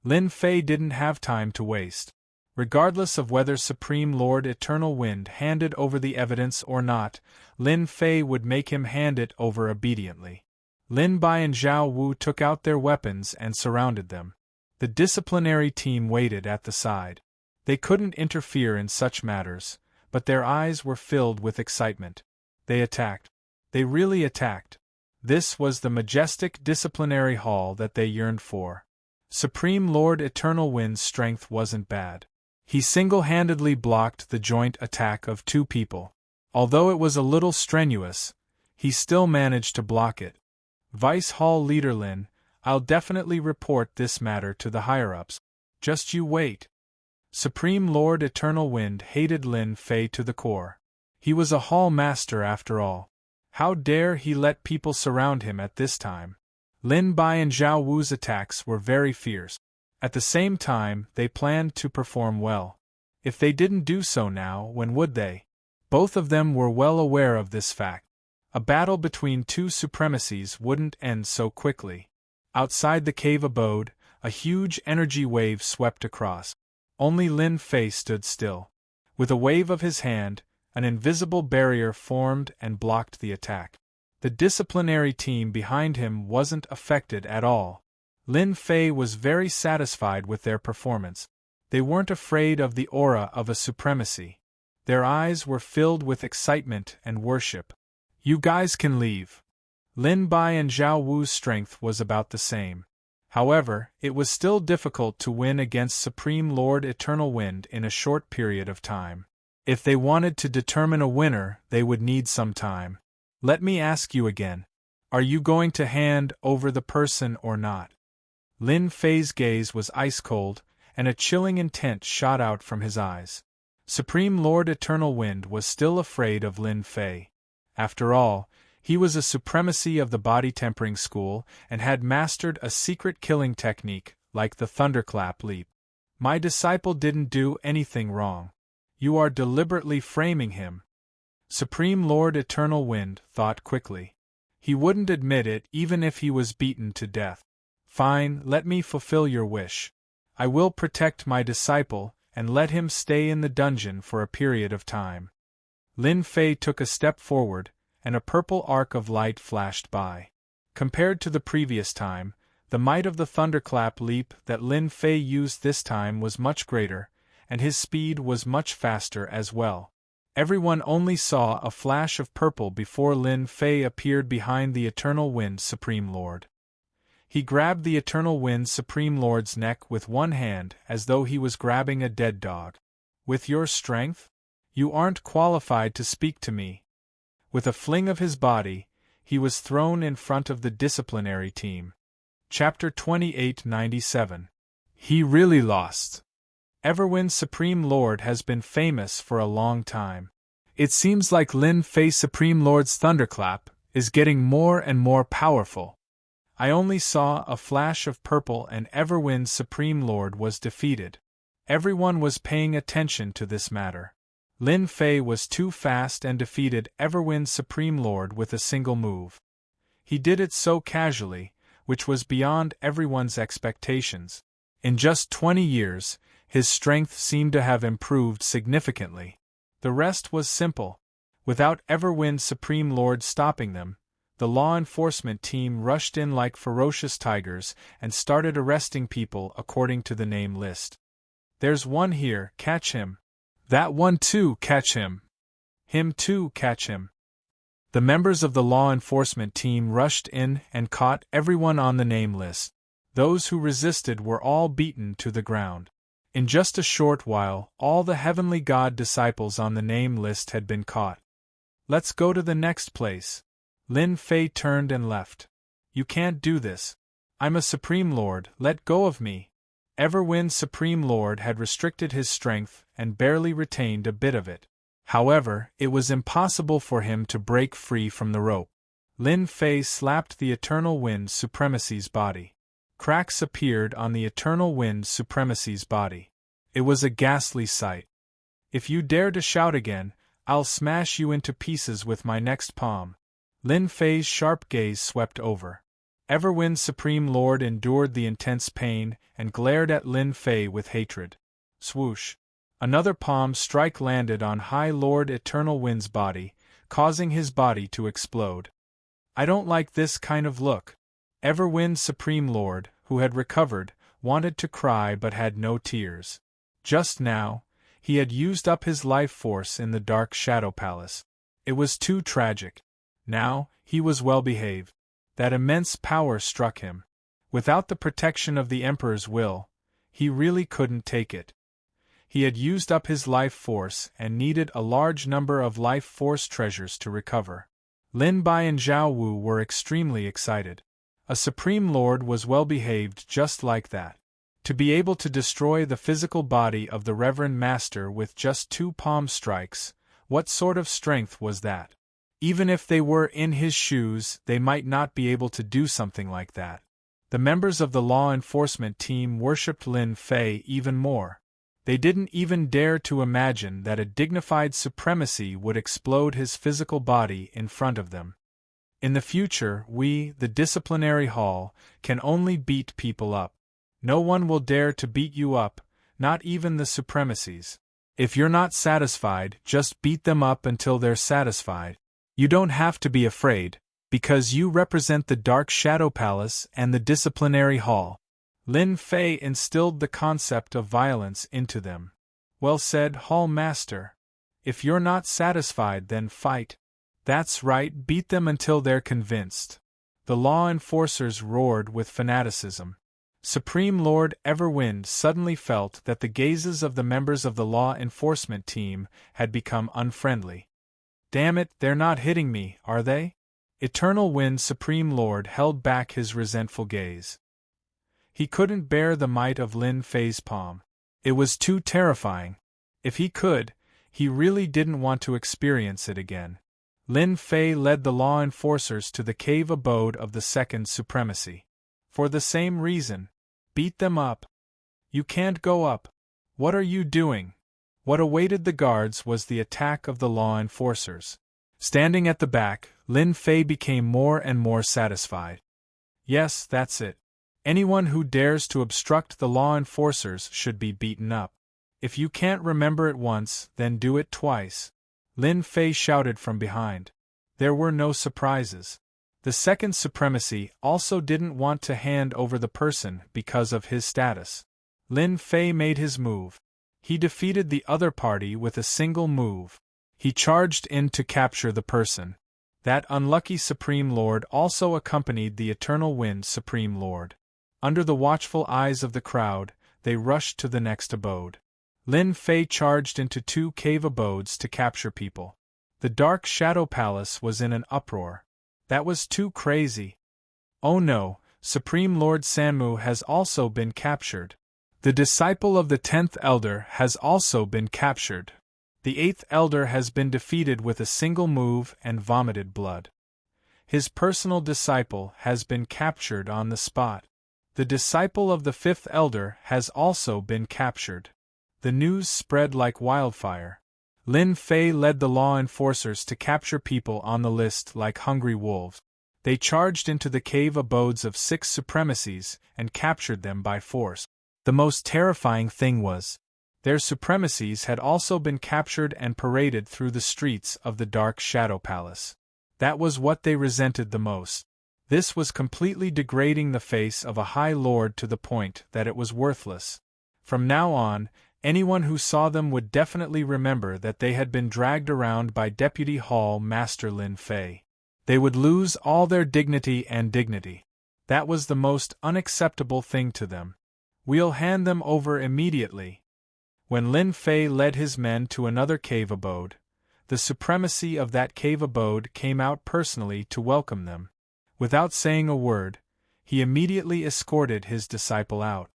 Lin Fei didn't have time to waste. Regardless of whether Supreme Lord Eternal Wind handed over the evidence or not, Lin Fei would make him hand it over obediently. Lin Bai and Zhao Wu took out their weapons and surrounded them. The disciplinary team waited at the side. They couldn't interfere in such matters, but their eyes were filled with excitement. They attacked. They really attacked. This was the majestic disciplinary hall that they yearned for. Supreme Lord Eternal Wind's strength wasn't bad. He single-handedly blocked the joint attack of two people. Although it was a little strenuous, he still managed to block it. Vice Hall Leader Lin, I'll definitely report this matter to the higher-ups. Just you wait. Supreme Lord Eternal Wind hated Lin Fei to the core. He was a hall master after all. How dare he let people surround him at this time? Lin Bai and Zhao Wu's attacks were very fierce. At the same time, they planned to perform well. If they didn't do so now, when would they? Both of them were well aware of this fact. A battle between two supremacies wouldn't end so quickly. Outside the cave abode, a huge energy wave swept across. Only Lin Fei stood still. With a wave of his hand, an invisible barrier formed and blocked the attack. The disciplinary team behind him wasn't affected at all. Lin Fei was very satisfied with their performance. They weren't afraid of the aura of a supremacy. Their eyes were filled with excitement and worship. You guys can leave. Lin Bai and Zhao Wu's strength was about the same. However, it was still difficult to win against Supreme Lord Eternal Wind in a short period of time. If they wanted to determine a winner, they would need some time. Let me ask you again. Are you going to hand over the person or not? Lin Fei's gaze was ice-cold, and a chilling intent shot out from his eyes. Supreme Lord Eternal Wind was still afraid of Lin Fei. After all, he was a supremacy of the body tempering school and had mastered a secret killing technique like the thunderclap leap. My disciple didn't do anything wrong. You are deliberately framing him. Supreme Lord Eternal Wind thought quickly. He wouldn't admit it even if he was beaten to death. Fine, let me fulfill your wish. I will protect my disciple, and let him stay in the dungeon for a period of time. Lin Fei took a step forward, and a purple arc of light flashed by. Compared to the previous time, the might of the thunderclap leap that Lin Fei used this time was much greater, and his speed was much faster as well. Everyone only saw a flash of purple before Lin Fei appeared behind the Eternal Wind Supreme Lord. He grabbed the Eternal Wind Supreme Lord's neck with one hand as though he was grabbing a dead dog. With your strength? You aren't qualified to speak to me. With a fling of his body, he was thrown in front of the disciplinary team. Chapter 2897. He really lost. Everwind Supreme Lord has been famous for a long time. It seems like Lin Fei Supreme Lord's thunderclap is getting more and more powerful. I only saw a flash of purple and Everwind Supreme Lord was defeated. Everyone was paying attention to this matter. Lin Fei was too fast and defeated Everwind Supreme Lord with a single move. He did it so casually, which was beyond everyone's expectations. In just 20 years, his strength seemed to have improved significantly. The rest was simple. Without Everwind Supreme Lord stopping them, the law enforcement team rushed in like ferocious tigers and started arresting people according to the name list. There's one here, catch him. That one too, catch him. Him too, catch him. The members of the law enforcement team rushed in and caught everyone on the name list. Those who resisted were all beaten to the ground. In just a short while, all the heavenly god disciples on the name list had been caught. Let's go to the next place. Lin Fei turned and left. You can't do this. I'm a Supreme Lord, let go of me. Everwind Supreme Lord had restricted his strength and barely retained a bit of it. However, it was impossible for him to break free from the rope. Lin Fei slapped the Eternal Wind Supremacy's body. Cracks appeared on the Eternal Wind Supremacy's body. It was a ghastly sight. If you dare to shout again, I'll smash you into pieces with my next palm. Lin Fei's sharp gaze swept over. Everwind Supreme Lord endured the intense pain and glared at Lin Fei with hatred. Swoosh! Another palm strike landed on High Lord Eternal Wind's body, causing his body to explode. I don't like this kind of look. Everwind Supreme Lord, who had recovered, wanted to cry but had no tears. Just now, he had used up his life force in the Dark Shadow Palace. It was too tragic. Now, he was well behaved. That immense power struck him. Without the protection of the Emperor's will, he really couldn't take it. He had used up his life force and needed a large number of life force treasures to recover. Lin Bai and Zhao Wu were extremely excited. A Supreme Lord was well behaved just like that. To be able to destroy the physical body of the Reverend Master with just 2 palm strikes, what sort of strength was that? Even if they were in his shoes, they might not be able to do something like that. The members of the law enforcement team worshipped Lin Fei even more. They didn't even dare to imagine that a dignified supremacy would explode his physical body in front of them. In the future, we, the disciplinary hall, can only beat people up. No one will dare to beat you up, not even the supremacies. If you're not satisfied, just beat them up until they're satisfied. You don't have to be afraid, because you represent the Dark Shadow Palace and the Disciplinary Hall. Lin Fei instilled the concept of violence into them. Well said, Hall Master. If you're not satisfied, then fight. That's right, beat them until they're convinced. The law enforcers roared with fanaticism. Supreme Lord Everwind suddenly felt that the gazes of the members of the law enforcement team had become unfriendly. Damn it, they're not hitting me, are they? Eternal Wind Supreme Lord held back his resentful gaze. He couldn't bear the might of Lin Fei's palm. It was too terrifying. If he could, he really didn't want to experience it again. Lin Fei led the law enforcers to the cave abode of the Second Supremacy. For the same reason. Beat them up. You can't go up. What are you doing? What awaited the guards was the attack of the law enforcers. Standing at the back, Lin Fei became more and more satisfied. Yes, that's it. Anyone who dares to obstruct the law enforcers should be beaten up. If you can't remember it once, then do it twice. Lin Fei shouted from behind. There were no surprises. The second supremacy also didn't want to hand over the person because of his status. Lin Fei made his move. He defeated the other party with a single move. He charged in to capture the person. That unlucky Supreme Lord also accompanied the Eternal Wind Supreme Lord. Under the watchful eyes of the crowd, they rushed to the next abode. Lin Fei charged into 2 cave abodes to capture people. The Dark Shadow Palace was in an uproar. That was too crazy. Oh no, Supreme Lord Sanmu has also been captured. The disciple of the 10th Elder has also been captured. The 8th Elder has been defeated with a single move and vomited blood. His personal disciple has been captured on the spot. The disciple of the 5th Elder has also been captured. The news spread like wildfire. Lin Fei led the law enforcers to capture people on the list like hungry wolves. They charged into the cave abodes of 6 supremacies and captured them by force. The most terrifying thing was, their supremacies had also been captured and paraded through the streets of the Dark Shadow Palace. That was what they resented the most. This was completely degrading the face of a High Lord to the point that it was worthless. From now on, anyone who saw them would definitely remember that they had been dragged around by Deputy Hall Master Lin Fei. They would lose all their dignity and dignity. That was the most unacceptable thing to them. We'll hand them over immediately. When Lin Fei led his men to another cave abode, the supremacy of that cave abode came out personally to welcome them. Without saying a word, he immediately escorted his disciple out.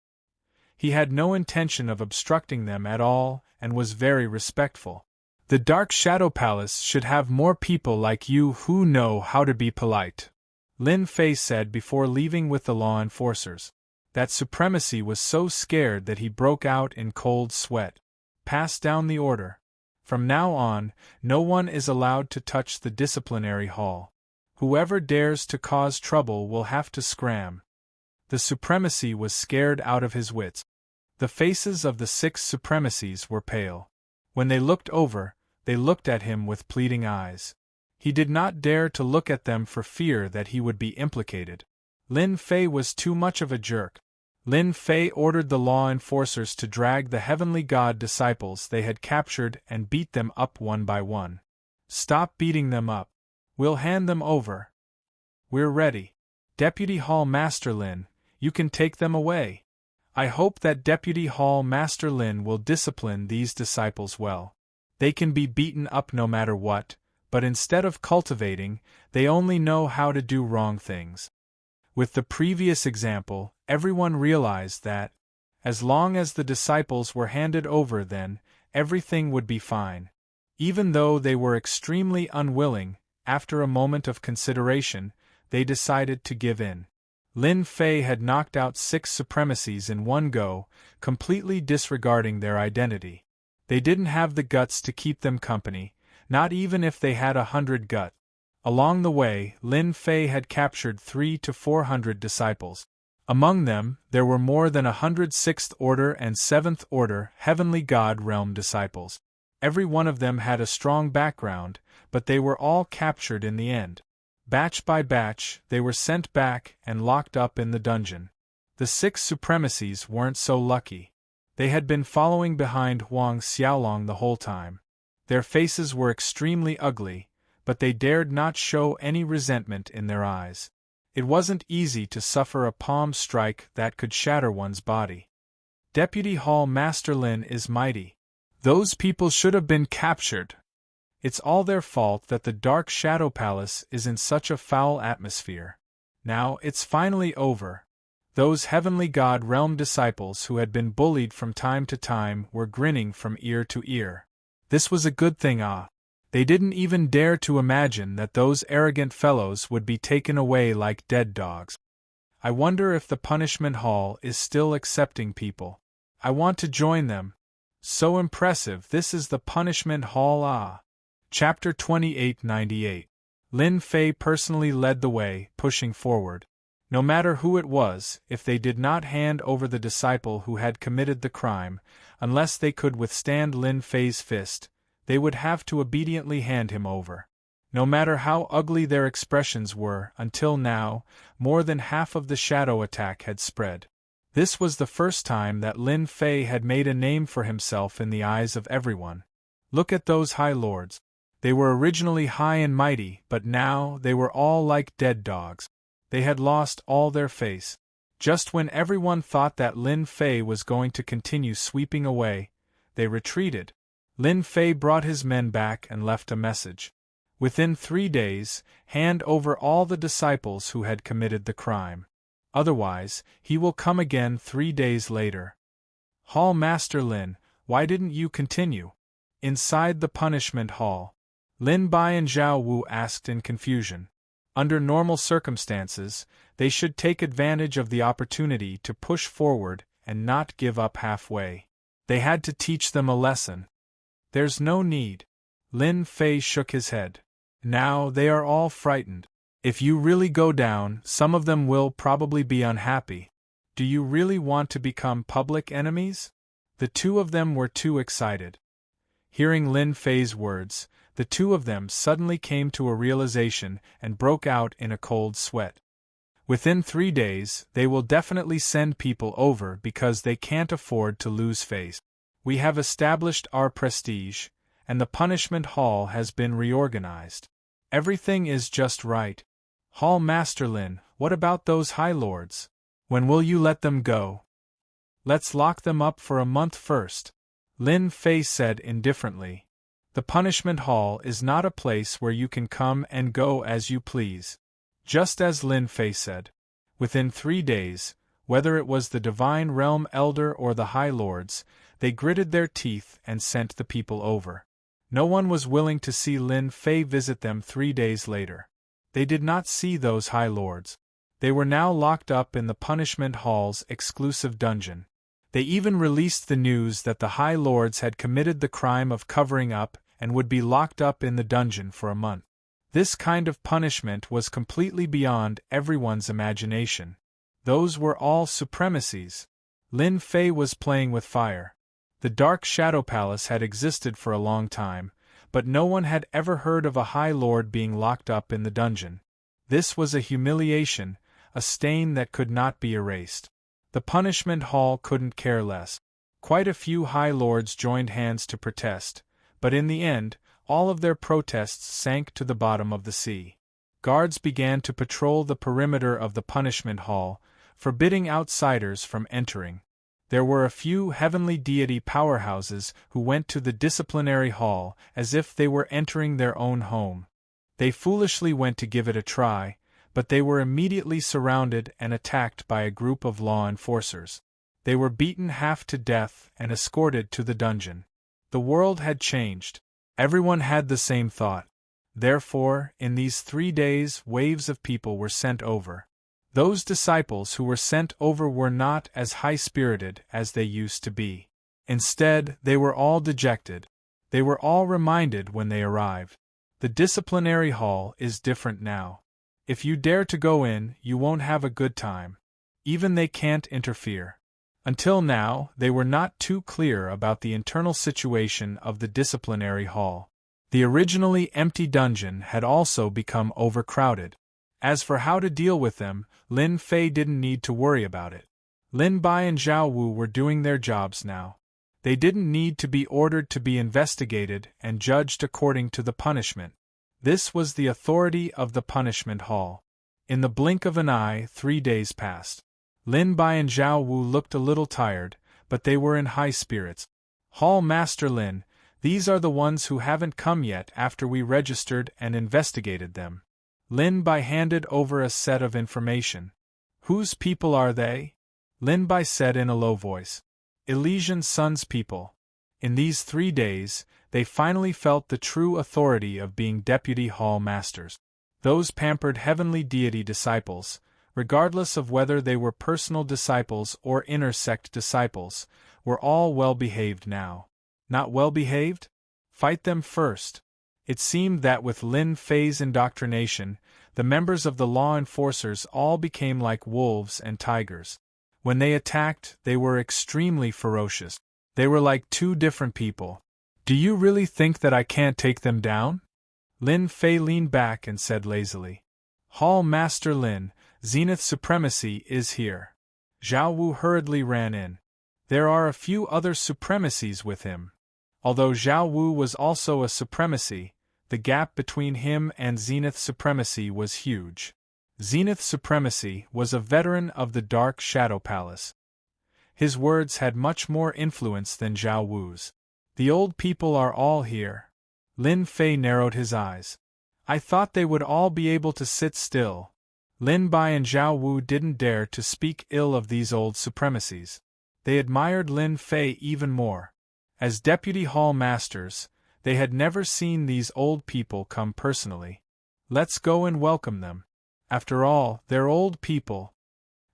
He had no intention of obstructing them at all and was very respectful. The Dark Shadow Palace should have more people like you who know how to be polite, Lin Fei said before leaving with the law enforcers. That supremacy was so scared that he broke out in cold sweat. Pass down the order. From now on, no one is allowed to touch the disciplinary hall. Whoever dares to cause trouble will have to scram. The supremacy was scared out of his wits. The faces of the 6 supremacies were pale. When they looked over, they looked at him with pleading eyes. He did not dare to look at them for fear that he would be implicated. Lin Fei was too much of a jerk. Lin Fei ordered the law enforcers to drag the Heavenly God disciples they had captured and beat them up one by one. Stop beating them up. We'll hand them over. We're ready. Deputy Hall Master Lin, you can take them away. I hope that Deputy Hall Master Lin will discipline these disciples well. They can be beaten up no matter what, but instead of cultivating, they only know how to do wrong things. With the previous example, everyone realized that, as long as the disciples were handed over then, everything would be fine. Even though they were extremely unwilling, after a moment of consideration, they decided to give in. Lin Fei had knocked out 6 supremacies in one go, completely disregarding their identity. They didn't have the guts to keep them company, not even if they had 100 guts. Along the way, Lin Fei had captured 300 to 400 disciples. Among them, there were more than 100 6th Order and 7th Order Heavenly God Realm disciples. Every one of them had a strong background, but they were all captured in the end. Batch by batch, they were sent back and locked up in the dungeon. The 6 supremacies weren't so lucky. They had been following behind Huang Xiaolong the whole time. Their faces were extremely ugly, but they dared not show any resentment in their eyes. It wasn't easy to suffer a palm strike that could shatter one's body. Deputy Hall Master Lin is mighty. Those people should have been captured. It's all their fault that the Dark Shadow Palace is in such a foul atmosphere. Now it's finally over. Those Heavenly God Realm disciples who had been bullied from time to time were grinning from ear to ear. This was a good thing. They didn't even dare to imagine that those arrogant fellows would be taken away like dead dogs. I wonder if the punishment hall is still accepting people. I want to join them. So impressive. This is the punishment hall. Chapter 2898. Lin Fei personally led the way, pushing forward. No matter who it was, if they did not hand over the disciple who had committed the crime, unless they could withstand Lin Fei's fist, they would have to obediently hand him over. No matter how ugly their expressions were, until now, more than half of the shadow attack had spread. This was the first time that Lin Fei had made a name for himself in the eyes of everyone. Look at those high lords. They were originally high and mighty, but now they were all like dead dogs. They had lost all their face. Just when everyone thought that Lin Fei was going to continue sweeping away, they retreated. Lin Fei brought his men back and left a message. Within 3 days, hand over all the disciples who had committed the crime. Otherwise, he will come again 3 days later. Hall Master Lin, why didn't you continue? Inside the punishment hall, Lin Bai and Zhao Wu asked in confusion. Under normal circumstances, they should take advantage of the opportunity to push forward and not give up halfway. They had to teach them a lesson. There's no need. Lin Fei shook his head. Now they are all frightened. If you really go down, some of them will probably be unhappy. Do you really want to become public enemies? The two of them were too excited. Hearing Lin Fei's words, the two of them suddenly came to a realization and broke out in a cold sweat. Within 3 days, they will definitely send people over because they can't afford to lose face. We have established our prestige, and the punishment hall has been reorganized. Everything is just right. Hall Master Lin, what about those high lords? When will you let them go? Let's lock them up for a month first, Lin Fei said indifferently. The punishment hall is not a place where you can come and go as you please. Just as Lin Fei said. Within 3 days, whether it was the Divine Realm Elder or the High Lords, they gritted their teeth and sent the people over. No one was willing to see Lin Fei visit them 3 days later. They did not see those High Lords. They were now locked up in the punishment hall's exclusive dungeon. They even released the news that the High Lords had committed the crime of covering up and would be locked up in the dungeon for a month. This kind of punishment was completely beyond everyone's imagination. Those were all supremacies. Lin Fei was playing with fire. The Dark Shadow Palace had existed for a long time, but no one had ever heard of a High Lord being locked up in the dungeon. This was a humiliation, a stain that could not be erased. The punishment hall couldn't care less. Quite a few High Lords joined hands to protest, but in the end, all of their protests sank to the bottom of the sea. Guards began to patrol the perimeter of the punishment hall, forbidding outsiders from entering. There were a few heavenly deity powerhouses who went to the disciplinary hall as if they were entering their own home. They foolishly went to give it a try, but they were immediately surrounded and attacked by a group of law enforcers. They were beaten half to death and escorted to the dungeon. The world had changed. Everyone had the same thought. Therefore, in these 3 days, waves of people were sent over. Those disciples who were sent over were not as high-spirited as they used to be. Instead, they were all dejected. They were all reminded when they arrived. The disciplinary hall is different now. If you dare to go in, you won't have a good time. Even they can't interfere. Until now, they were not too clear about the internal situation of the disciplinary hall. The originally empty dungeon had also become overcrowded. As for how to deal with them, Lin Fei didn't need to worry about it. Lin Bai and Zhao Wu were doing their jobs now. They didn't need to be ordered to be investigated and judged according to the punishment. This was the authority of the punishment hall. In the blink of an eye, 3 days passed. Lin Bai and Zhao Wu looked a little tired, but they were in high spirits. Hall Master Lin, these are the ones who haven't come yet after we registered and investigated them. Lin Bai handed over a set of information. Whose people are they? Lin Bai said in a low voice. Elysian Sun's people. In these 3 days, they finally felt the true authority of being deputy hall masters. Those pampered heavenly deity disciples, regardless of whether they were personal disciples or inner sect disciples, were all well-behaved now. Not well-behaved? Fight them first. It seemed that with Lin Fei's indoctrination, the members of the law enforcers all became like wolves and tigers. When they attacked, they were extremely ferocious. They were like two different people. Do you really think that I can't take them down? Lin Fei leaned back and said lazily. Hall Master Lin, Zenith Supremacy is here. Zhao Wu hurriedly ran in. There are a few other supremacies with him. Although Zhao Wu was also a supremacy, the gap between him and Zenith Supremacy was huge. Zenith Supremacy was a veteran of the Dark Shadow Palace. His words had much more influence than Zhao Wu's. The old people are all here. Lin Fei narrowed his eyes. I thought they would all be able to sit still. Lin Bai and Zhao Wu didn't dare to speak ill of these old supremacies. They admired Lin Fei even more. As deputy hall masters, they had never seen these old people come personally. Let's go and welcome them. After all, they're old people.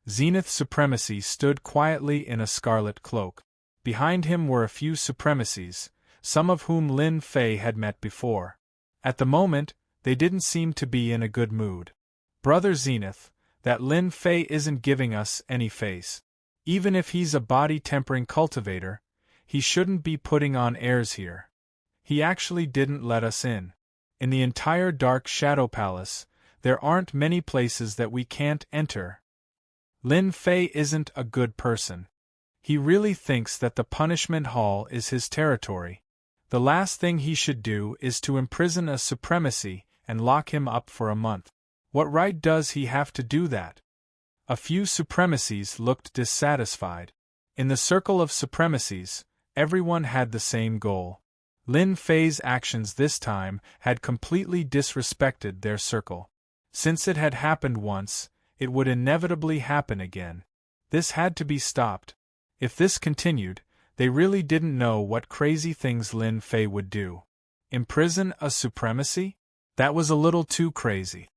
Zenith Supremacy stood quietly in a scarlet cloak. Behind him were a few supremacies, some of whom Lin Fei had met before. At the moment, they didn't seem to be in a good mood. Brother Zenith, that Lin Fei isn't giving us any face. Even if he's a body-tempering cultivator, he shouldn't be putting on airs here. He actually didn't let us in. In the entire Dark Shadow Palace, there aren't many places that we can't enter. Lin Fei isn't a good person. He really thinks that the punishment hall is his territory. The last thing he should do is to imprison a supremacy and lock him up for a month. What right does he have to do that? A few supremacies looked dissatisfied. In the circle of supremacies, everyone had the same goal. Lin Fei's actions this time had completely disrespected their circle. Since it had happened once, it would inevitably happen again. This had to be stopped. If this continued, they really didn't know what crazy things Lin Fei would do. Imprison a supremacy? That was a little too crazy.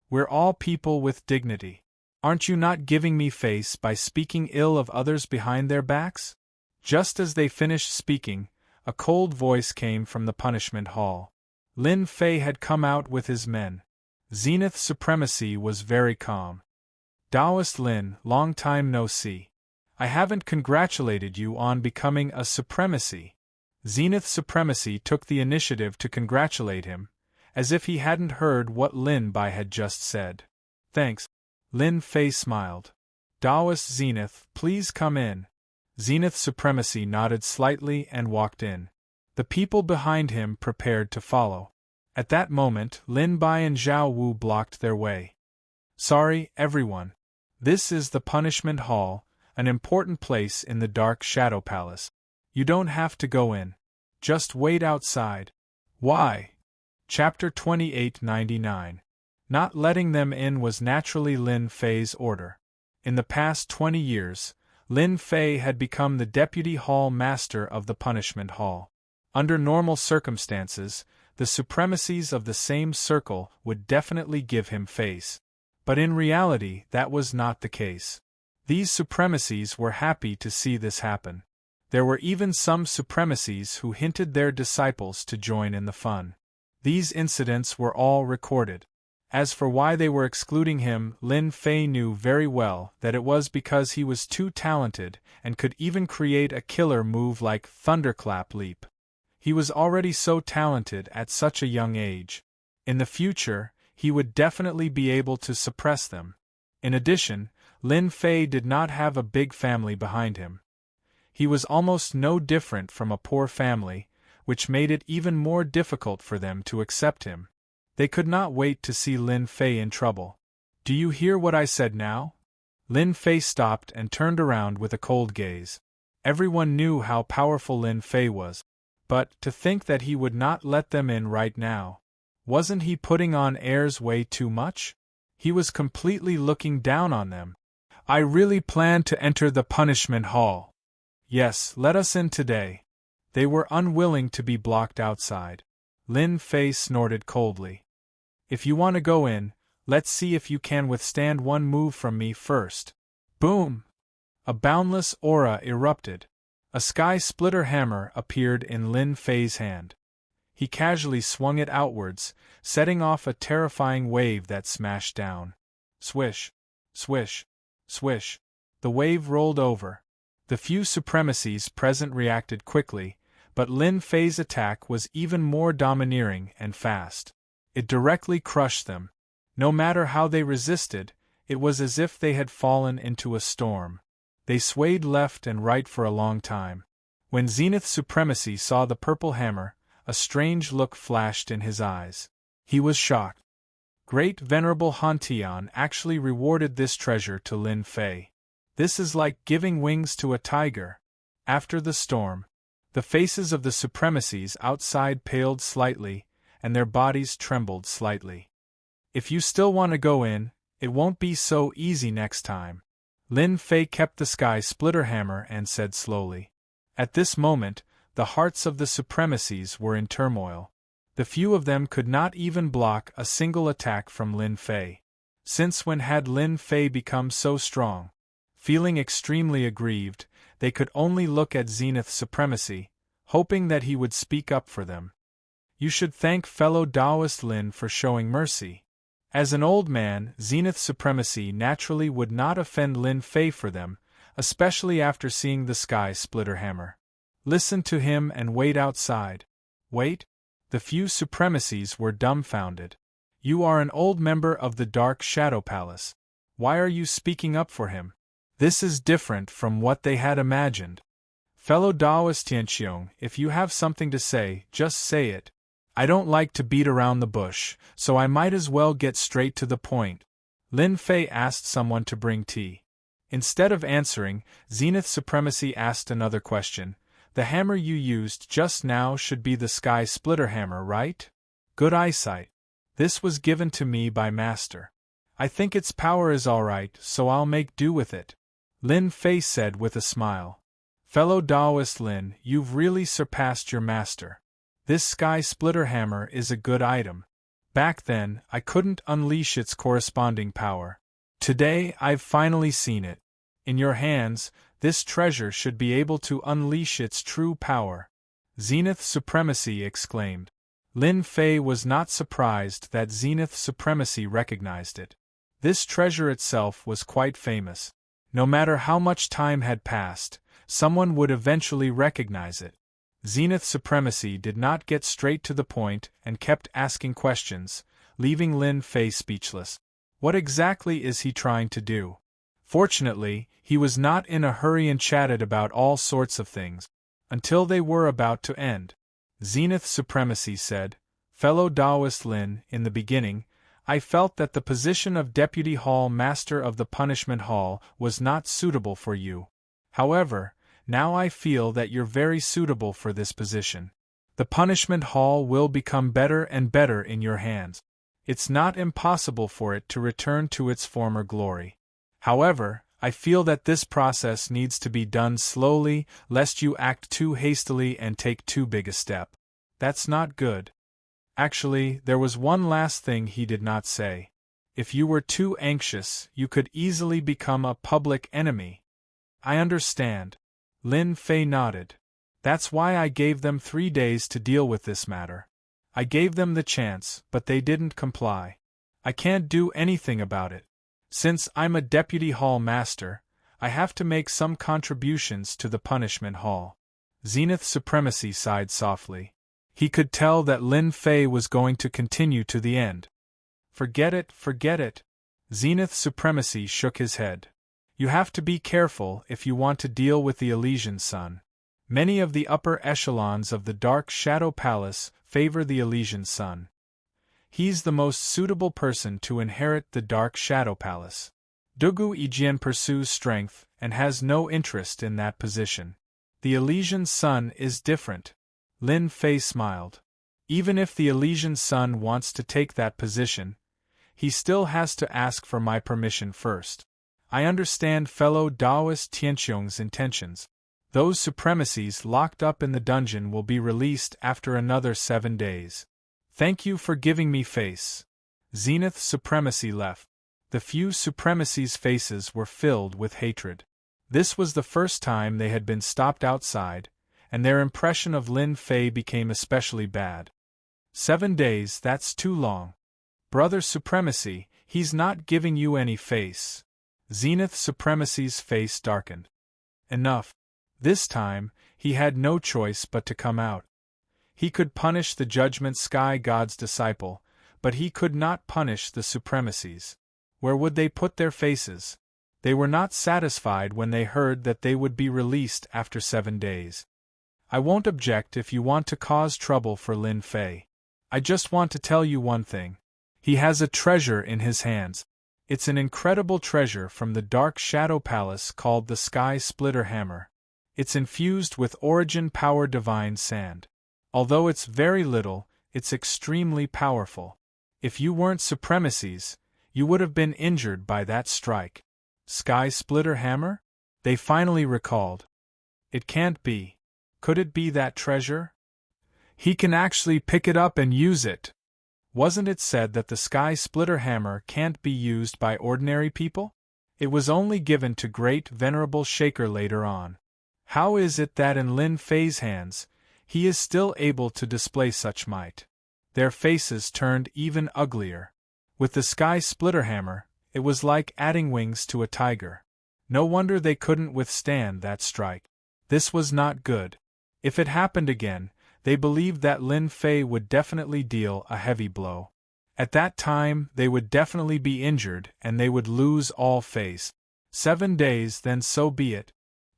We're all people with dignity. Aren't you not giving me face by speaking ill of others behind their backs? Just as they finished speaking, a cold voice came from the punishment hall. Lin Fei had come out with his men. Zenith Supremacy was very calm. Taoist Lin, long time no see. I haven't congratulated you on becoming a supremacy. Zenith Supremacy took the initiative to congratulate him, as if he hadn't heard what Lin Bai had just said. Thanks. Lin Fei smiled. Taoist Zenith, please come in. Zenith Supremacy nodded slightly and walked in. The people behind him prepared to follow. At that moment, Lin Bai and Zhao Wu blocked their way. Sorry, everyone. This is the punishment hall, an important place in the Dark Shadow Palace. You don't have to go in. Just wait outside. Why? Chapter 2899. Not letting them in was naturally Lin Fei's order. In the past 20 years, Lin Fei had become the deputy hall master of the punishment hall. Under normal circumstances, the supremacies of the same circle would definitely give him face. But in reality, that was not the case. These supremacies were happy to see this happen. There were even some supremacies who hinted their disciples to join in the fun. These incidents were all recorded. As for why they were excluding him, Lin Fei knew very well that it was because he was too talented and could even create a killer move like Thunderclap Leap. He was already so talented at such a young age. In the future, he would definitely be able to suppress them. In addition, Lin Fei did not have a big family behind him. He was almost no different from a poor family, which made it even more difficult for them to accept him. They could not wait to see Lin Fei in trouble. Do you hear what I said now? Lin Fei stopped and turned around with a cold gaze. Everyone knew how powerful Lin Fei was. But, to think that he would not let them in right now. Wasn't he putting on airs way too much? He was completely looking down on them. I really plan to enter the punishment hall. Yes, let us in today. They were unwilling to be blocked outside. Lin Fei snorted coldly. If you want to go in, let's see if you can withstand one move from me first. Boom! A boundless aura erupted. A sky-splitter hammer appeared in Lin Fei's hand. He casually swung it outwards, setting off a terrifying wave that smashed down. Swish, swish, swish. The wave rolled over. The few supremacies present reacted quickly, but Lin Fei's attack was even more domineering and fast. It directly crushed them. No matter how they resisted, it was as if they had fallen into a storm. They swayed left and right for a long time. When Zenith Supremacy saw the purple hammer, a strange look flashed in his eyes. He was shocked. Great Venerable Hantian actually rewarded this treasure to Lin Fei. This is like giving wings to a tiger. After the storm, the faces of the supremacies outside paled slightly, and their bodies trembled slightly. If you still want to go in, it won't be so easy next time. Lin Fei kept the sky splitter hammer and said slowly. At this moment, the hearts of the supremacies were in turmoil. The few of them could not even block a single attack from Lin Fei. Since when had Lin Fei become so strong? Feeling extremely aggrieved, they could only look at Zenith Supremacy, hoping that he would speak up for them. You should thank fellow Taoist Lin for showing mercy. As an old man, Zenith Supremacy naturally would not offend Lin Fei for them, especially after seeing the sky splitter hammer. Listen to him and wait outside. Wait? The few supremacies were dumbfounded. You are an old member of the Dark Shadow Palace. Why are you speaking up for him? This is different from what they had imagined. Fellow Taoist Tianqiong, if you have something to say, just say it. I don't like to beat around the bush, so I might as well get straight to the point. Lin Fei asked someone to bring tea. Instead of answering, Zenith Supremacy asked another question. The hammer you used just now should be the sky splitter hammer, right? Good eyesight. This was given to me by Master. I think its power is all right, so I'll make do with it. Lin Fei said with a smile. Fellow Taoist Lin, you've really surpassed your master. This sky splitter hammer is a good item. Back then, I couldn't unleash its corresponding power. Today, I've finally seen it. In your hands, this treasure should be able to unleash its true power. Zenith Supremacy exclaimed. Lin Fei was not surprised that Zenith Supremacy recognized it. This treasure itself was quite famous. No matter how much time had passed, someone would eventually recognize it. Zenith Supremacy did not get straight to the point and kept asking questions, leaving Lin Fei speechless. What exactly is he trying to do? Fortunately, he was not in a hurry and chatted about all sorts of things, until they were about to end. Zenith Supremacy said, Fellow Taoist Lin, in the beginning, I felt that the position of Deputy Hall Master of the Punishment Hall was not suitable for you. However, now I feel that you're very suitable for this position. The Punishment Hall will become better and better in your hands. It's not impossible for it to return to its former glory. However, I feel that this process needs to be done slowly, lest you act too hastily and take too big a step. That's not good. Actually, there was one last thing he did not say. If you were too anxious, you could easily become a public enemy. I understand. Lin Fei nodded. That's why I gave them 3 days to deal with this matter. I gave them the chance, but they didn't comply. I can't do anything about it. Since I'm a Deputy Hall Master, I have to make some contributions to the Punishment Hall. Zenith Supremacy sighed softly. He could tell that Lin Fei was going to continue to the end. Forget it, forget it. Zenith Supremacy shook his head. You have to be careful if you want to deal with the Elysian Sun. Many of the upper echelons of the Dark Shadow Palace favor the Elysian Sun. He's the most suitable person to inherit the Dark Shadow Palace. Dugu Yijian pursues strength and has no interest in that position. The Elysian Sun is different. Lin Fei smiled. Even if the Elysian Sun wants to take that position, he still has to ask for my permission first. I understand fellow Taoist Tianqiong's intentions. Those supremacies locked up in the dungeon will be released after another 7 days. Thank you for giving me face. Zenith Supremacy left. The few supremacies' faces were filled with hatred. This was the first time they had been stopped outside, and their impression of Lin Fei became especially bad. 7 days, that's too long. Brother Supremacy, he's not giving you any face. Zenith Supremacy's face darkened. Enough. This time, he had no choice but to come out. He could punish the Judgment Sky God's disciple, but he could not punish the Supremacies. Where would they put their faces? They were not satisfied when they heard that they would be released after 7 days. I won't object if you want to cause trouble for Lin Fei. I just want to tell you one thing. He has a treasure in his hands. It's an incredible treasure from the Dark Shadow Palace called the Sky Splitter Hammer. It's infused with Origin Power Divine Sand. Although it's very little, it's extremely powerful. If you weren't Supremacies, you would have been injured by that strike. Sky Splitter Hammer? They finally recalled. It can't be. Could it be that treasure? He can actually pick it up and use it. Wasn't it said that the Sky Splitter Hammer can't be used by ordinary people? It was only given to Great Venerable Shaker later on. How is it that in Lin Fei's hands, he is still able to display such might? Their faces turned even uglier. With the Sky Splitter Hammer, it was like adding wings to a tiger. No wonder they couldn't withstand that strike. This was not good. If it happened again, they believed that Lin Fei would definitely deal a heavy blow. At that time, they would definitely be injured and they would lose all face. 7 days, then so be it.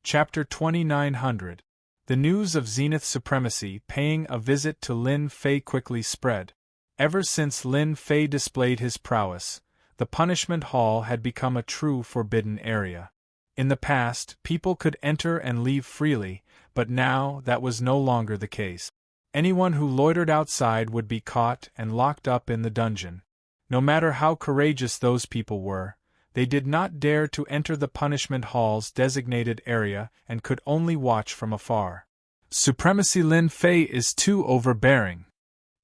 Chapter 2900. The news of Zenith Supremacy paying a visit to Lin Fei quickly spread. Ever since Lin Fei displayed his prowess, the punishment hall had become a true forbidden area. In the past, people could enter and leave freely, but now that was no longer the case. Anyone who loitered outside would be caught and locked up in the dungeon. No matter how courageous those people were, they did not dare to enter the punishment hall's designated area and could only watch from afar. Supremacy Lin Fei is too overbearing.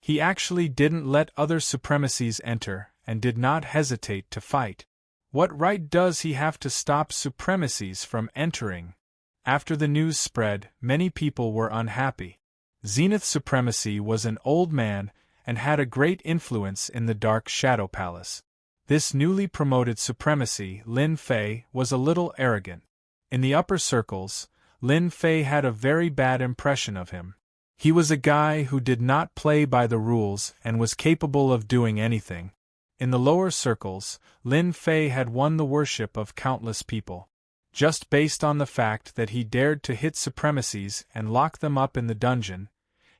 He actually didn't let other Supremacies enter and did not hesitate to fight. What right does he have to stop Supremacies from entering? After the news spread, many people were unhappy. Zenith Supremacy was an old man and had a great influence in the Dark Shadow Palace. This newly promoted Supremacy, Lin Fei, was a little arrogant. In the upper circles, Lin Fei had a very bad impression of him. He was a guy who did not play by the rules and was capable of doing anything. In the lower circles, Lin Fei had won the worship of countless people. Just based on the fact that he dared to hit Supremacies and lock them up in the dungeon,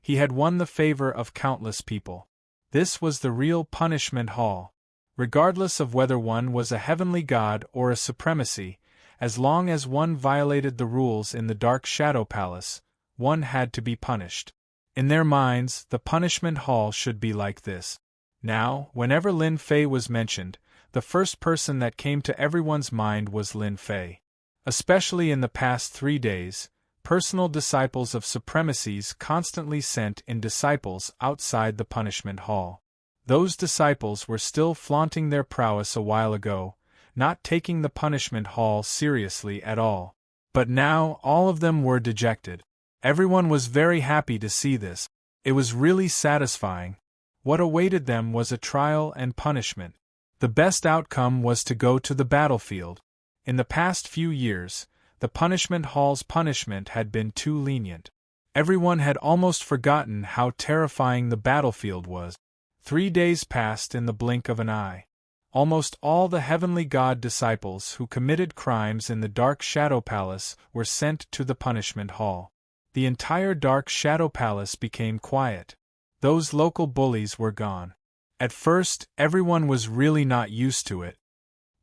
he had won the favor of countless people. This was the real punishment hall. Regardless of whether one was a heavenly god or a Supremacy, as long as one violated the rules in the Dark Shadow Palace, one had to be punished. In their minds, the punishment hall should be like this. Now, whenever Lin Fei was mentioned, the first person that came to everyone's mind was Lin Fei. Especially in the past 3 days, personal disciples of Supremacies constantly sent in disciples outside the punishment hall. Those disciples were still flaunting their prowess a while ago, not taking the punishment hall seriously at all. But now all of them were dejected. Everyone was very happy to see this. It was really satisfying. What awaited them was a trial and punishment. The best outcome was to go to the battlefield. In the past few years, the punishment hall's punishment had been too lenient. Everyone had almost forgotten how terrifying the battlefield was. 3 days passed in the blink of an eye. Almost all the heavenly god disciples who committed crimes in the Dark Shadow Palace were sent to the punishment hall. The entire Dark Shadow Palace became quiet. Those local bullies were gone. At first, everyone was really not used to it.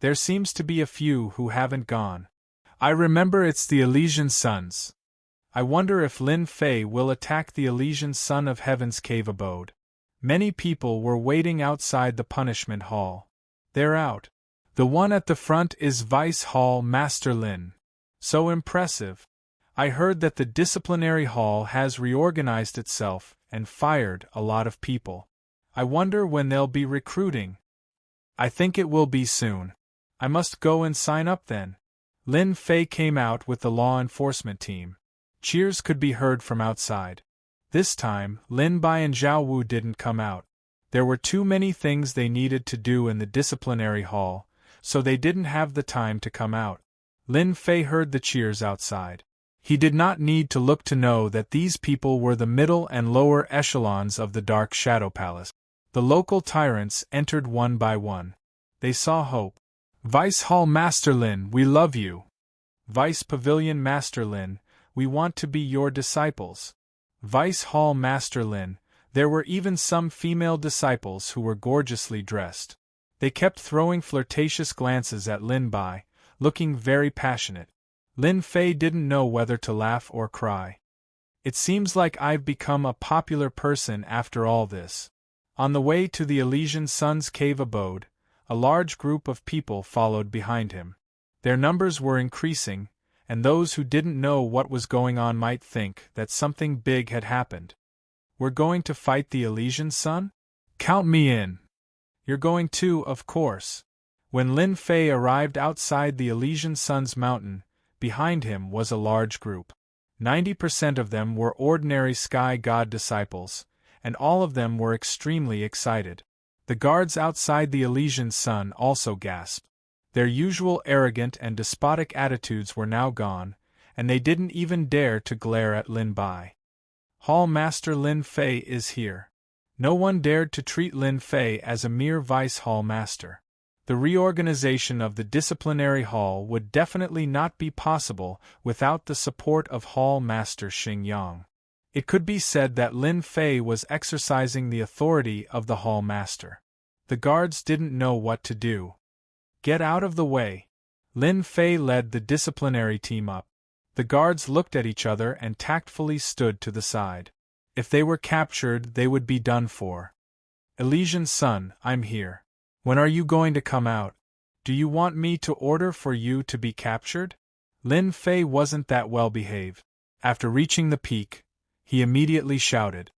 There seems to be a few who haven't gone. I remember it's the Elysian Sons. I wonder if Lin Fei will attack the Elysian Son of Heaven's cave abode. Many people were waiting outside the punishment hall. They're out. The one at the front is Vice Hall Master Lin. So impressive. I heard that the disciplinary hall has reorganized itself and fired a lot of people. I wonder when they'll be recruiting. I think it will be soon. I must go and sign up then. Lin Fei came out with the law enforcement team. Cheers could be heard from outside. This time, Lin Bai and Zhao Wu didn't come out. There were too many things they needed to do in the disciplinary hall, so they didn't have the time to come out. Lin Fei heard the cheers outside. He did not need to look to know that these people were the middle and lower echelons of the Dark Shadow Palace. The local tyrants entered one by one. They saw hope. Vice Hall Master Lin, we love you. Vice Pavilion Master Lin, we want to be your disciples. Vice Hall Master Lin, there were even some female disciples who were gorgeously dressed. They kept throwing flirtatious glances at Lin Bai, looking very passionate. Lin Fei didn't know whether to laugh or cry. It seems like I've become a popular person after all this. On the way to the Elysian Sun's cave abode, a large group of people followed behind him. Their numbers were increasing, and those who didn't know what was going on might think that something big had happened. We're going to fight the Elysian Sun? Count me in. You're going too, of course. When Lin Fei arrived outside the Elysian Sun's mountain, behind him was a large group. 90% of them were ordinary sky god disciples, and all of them were extremely excited. The guards outside the Elysian Sun also gasped. Their usual arrogant and despotic attitudes were now gone, and they didn't even dare to glare at Lin Bai. Hall Master Lin Fei is here. No one dared to treat Lin Fei as a mere vice hall master. The reorganization of the disciplinary hall would definitely not be possible without the support of Hall Master Xing Yang. It could be said that Lin Fei was exercising the authority of the hall master. The guards didn't know what to do. Get out of the way. Lin Fei led the disciplinary team up. The guards looked at each other and tactfully stood to the side. If they were captured, they would be done for. Elysian Sun, I'm here. When are you going to come out? Do you want me to order for you to be captured? Lin Fei wasn't that well behaved. After reaching the peak, he immediately shouted.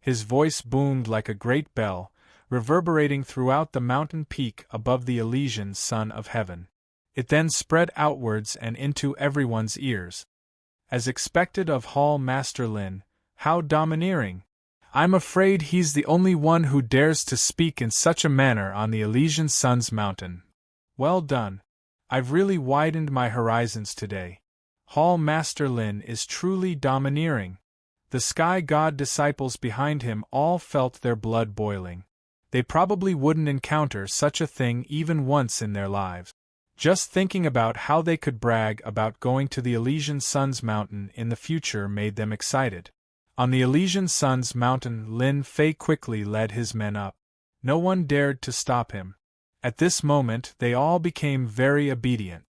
His voice boomed like a great bell, reverberating throughout the mountain peak above the Elysian Sun of heaven. It then spread outwards and into everyone's ears. As expected of Hall Master Lin, how domineering! I'm afraid he's the only one who dares to speak in such a manner on the Elysian Sun's mountain. Well done. I've really widened my horizons today. Hall Master Lin is truly domineering. The sky god disciples behind him all felt their blood boiling. They probably wouldn't encounter such a thing even once in their lives. Just thinking about how they could brag about going to the Elysian Sun's mountain in the future made them excited. On the Elysian Sun's mountain, Lin Fei quickly led his men up. No one dared to stop him. At this moment, they all became very obedient.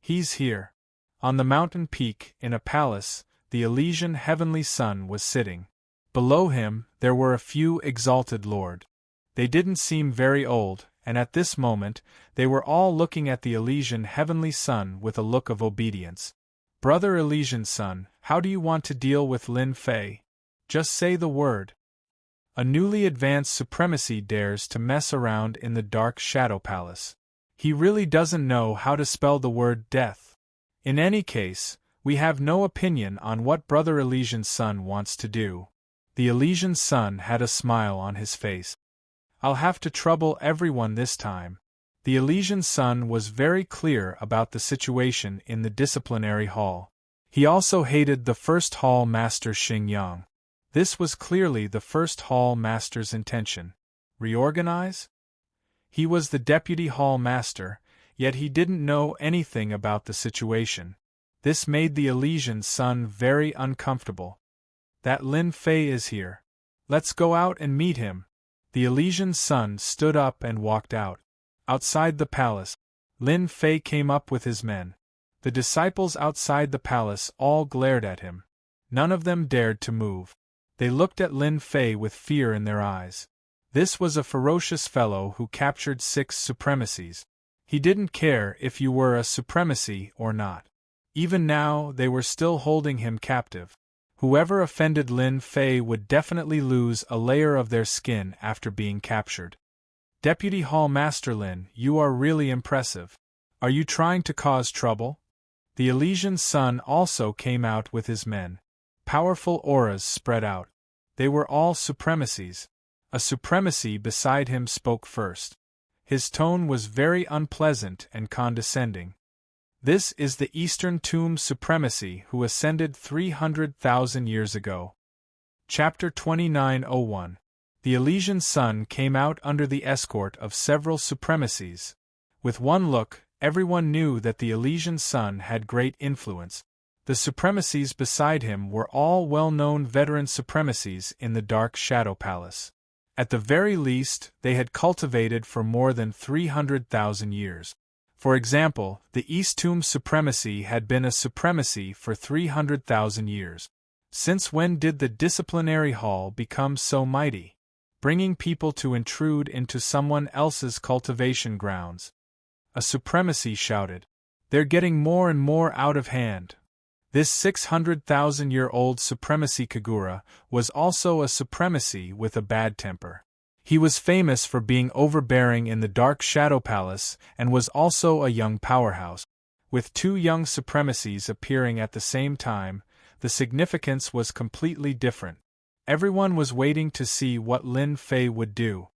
He's here. On the mountain peak, in a palace, the Elysian heavenly sun was sitting. Below him, there were a few exalted lords. They didn't seem very old, and at this moment, they were all looking at the Elysian heavenly sun with a look of obedience. Brother Elysian Sun, how do you want to deal with Lin Fei? Just say the word. A newly advanced supremacy dares to mess around in the Dark Shadow Palace. He really doesn't know how to spell the word death. In any case, we have no opinion on what Brother Elysian Sun wants to do. The Elysian Sun had a smile on his face. I'll have to trouble everyone this time. The Elysian Sun was very clear about the situation in the disciplinary hall. He also hated the first hall master Xing Yang. This was clearly the first hall master's intention. Reorganize? He was the deputy hall master, yet he didn't know anything about the situation. This made the Elysian Sun very uncomfortable. That Lin Fei is here. Let's go out and meet him. The Elysian Sun stood up and walked out. Outside the palace, Lin Fei came up with his men. The disciples outside the palace all glared at him. None of them dared to move. They looked at Lin Fei with fear in their eyes. This was a ferocious fellow who captured 6 supremacies. He didn't care if you were a supremacy or not. Even now, they were still holding him captive. Whoever offended Lin Fei would definitely lose a layer of their skin after being captured. Deputy Hall Master Lin, you are really impressive. Are you trying to cause trouble? The Elysian Sun also came out with his men. Powerful auras spread out. They were all supremacies. A supremacy beside him spoke first. His tone was very unpleasant and condescending. This is the Eastern Tomb Supremacy who ascended 300,000 years ago. Chapter 2901. The Elysian sun came out under the escort of several supremacies. With one look, everyone knew that the Elysian sun had great influence. The supremacies beside him were all well-known veteran supremacies in the Dark Shadow Palace. At the very least, they had cultivated for more than 300,000 years. For example, the East Tomb Supremacy had been a supremacy for 300,000 years. Since when did the disciplinary hall become so mighty? Bringing people to intrude into someone else's cultivation grounds. A supremacy shouted. They're getting more and more out of hand. This 600,000-year-old supremacy Kagura was also a supremacy with a bad temper. He was famous for being overbearing in the Dark Shadow Palace and was also a young powerhouse. With two young supremacies appearing at the same time, the significance was completely different. Everyone was waiting to see what Lin Fei would do.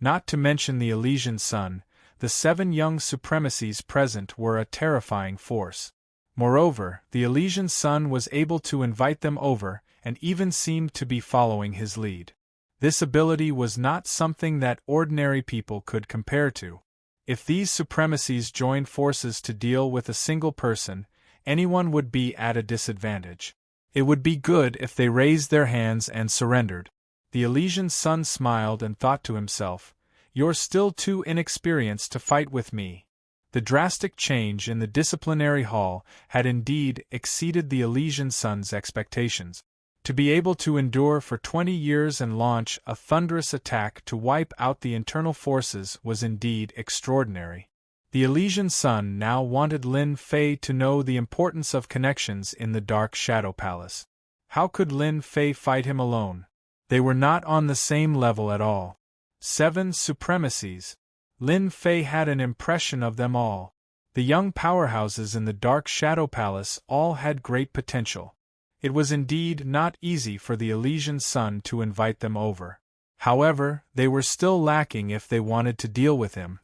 Not to mention the Elysian sun, the 7 young supremacies present were a terrifying force. Moreover, the Elysian sun was able to invite them over and even seemed to be following his lead. This ability was not something that ordinary people could compare to. If these supremacies joined forces to deal with a single person, anyone would be at a disadvantage. It would be good if they raised their hands and surrendered. The Elysian sun smiled and thought to himself, "You're still too inexperienced to fight with me." The drastic change in the disciplinary hall had indeed exceeded the Elysian sun's expectations. To be able to endure for 20 years and launch a thunderous attack to wipe out the internal forces was indeed extraordinary. The Elysian sun now wanted Lin Fei to know the importance of connections in the Dark Shadow Palace. How could Lin Fei fight him alone? They were not on the same level at all. 7 supremacies. Lin Fei had an impression of them all. The young powerhouses in the Dark Shadow Palace all had great potential. It was indeed not easy for the Elysian sun to invite them over. However, they were still lacking if they wanted to deal with him.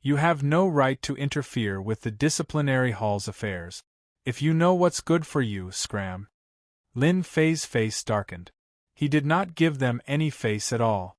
You have no right to interfere with the disciplinary hall's affairs. If you know what's good for you, scram. Lin Fei's face darkened. He did not give them any face at all.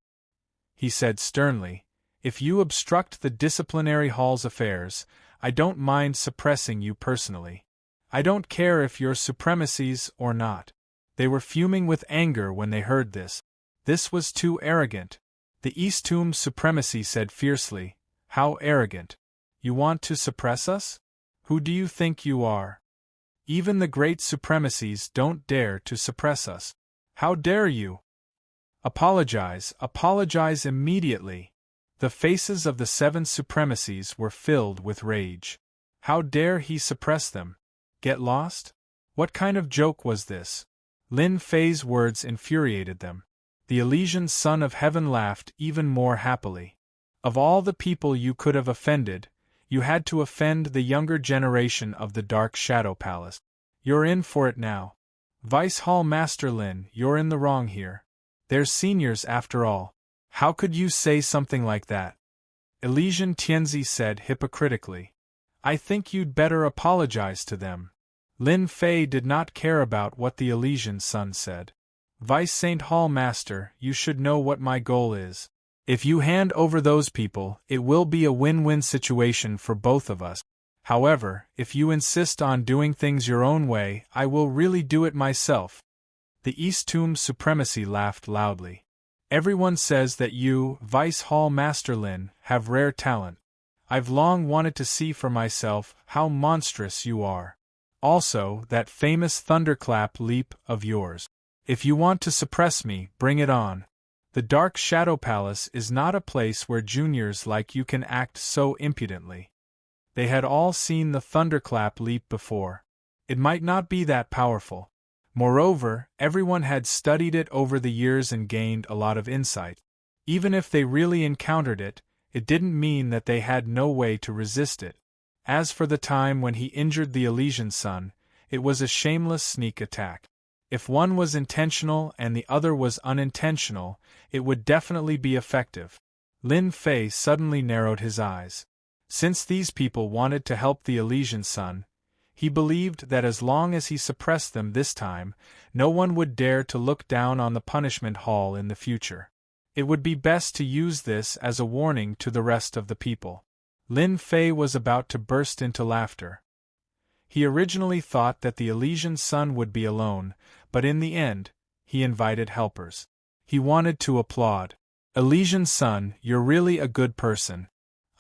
He said sternly, "If you obstruct the disciplinary hall's affairs, I don't mind suppressing you personally. I don't care if you're supremacies or not." They were fuming with anger when they heard this. This was too arrogant. The East Tomb Supremacy said fiercely, "How arrogant? You want to suppress us? Who do you think you are? Even the great supremacies don't dare to suppress us. How dare you? Apologize immediately." The faces of the 7 supremacies were filled with rage. How dare he suppress them? Get lost? What kind of joke was this? Lin Fei's words infuriated them. The Elysian son of heaven laughed even more happily. Of all the people you could have offended, you had to offend the younger generation of the Dark Shadow Palace. You're in for it now. Vice Hall Master Lin, you're in the wrong here. They're seniors after all. How could you say something like that? Elysian Tianzi said hypocritically. I think you'd better apologize to them. Lin Fei did not care about what the Elysian sun said. Vice Saint Hall Master, you should know what my goal is. If you hand over those people, it will be a win-win situation for both of us. However, if you insist on doing things your own way, I will really do it myself. The East Tomb Supremacy laughed loudly. Everyone says that you, Vice Hall Master Lin, have rare talent. I've long wanted to see for myself how monstrous you are. Also, that famous thunderclap leap of yours. If you want to suppress me, bring it on. The Dark Shadow Palace is not a place where juniors like you can act so impudently. They had all seen the thunderclap leap before. It might not be that powerful. Moreover, everyone had studied it over the years and gained a lot of insight. Even if they really encountered it, it didn't mean that they had no way to resist it. As for the time when he injured the Elysian sun, it was a shameless sneak attack. If one was intentional and the other was unintentional, it would definitely be effective. Lin Fei suddenly narrowed his eyes. Since these people wanted to help the Elysian Sun, he believed that as long as he suppressed them this time, no one would dare to look down on the punishment hall in the future. It would be best to use this as a warning to the rest of the people. Lin Fei was about to burst into laughter. He originally thought that the Elysian Sun would be alone, but in the end, he invited helpers. He wanted to applaud. Elysian Sun, you're really a good person.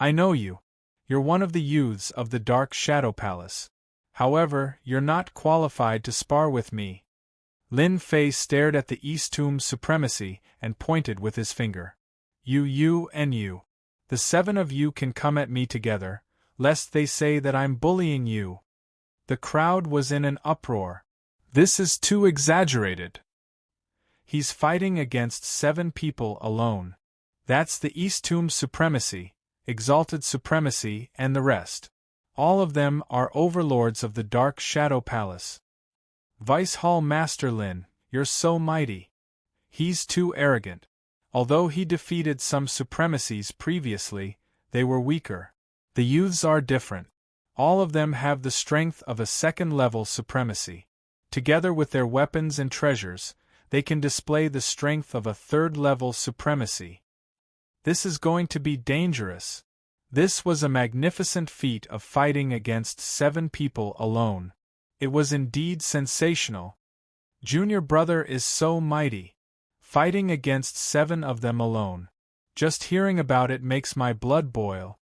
I know you. You're one of the youths of the Dark Shadow Palace. However, you're not qualified to spar with me. Lin Fei stared at the East Tomb's supremacy and pointed with his finger. You and you. The 7 of you can come at me together, lest they say that I'm bullying you. The crowd was in an uproar. This is too exaggerated. He's fighting against 7 people alone. That's the East Tomb's supremacy, exalted supremacy, and the rest. All of them are overlords of the Dark Shadow Palace. Vice Hall Master Lin, you're so mighty. He's too arrogant. Although he defeated some supremacies previously, they were weaker. The youths are different. All of them have the strength of a second-level supremacy. Together with their weapons and treasures, they can display the strength of a third-level supremacy. This is going to be dangerous. This was a magnificent feat of fighting against 7 people alone. It was indeed sensational. Junior brother is so mighty. Fighting against 7 of them alone. Just hearing about it makes my blood boil.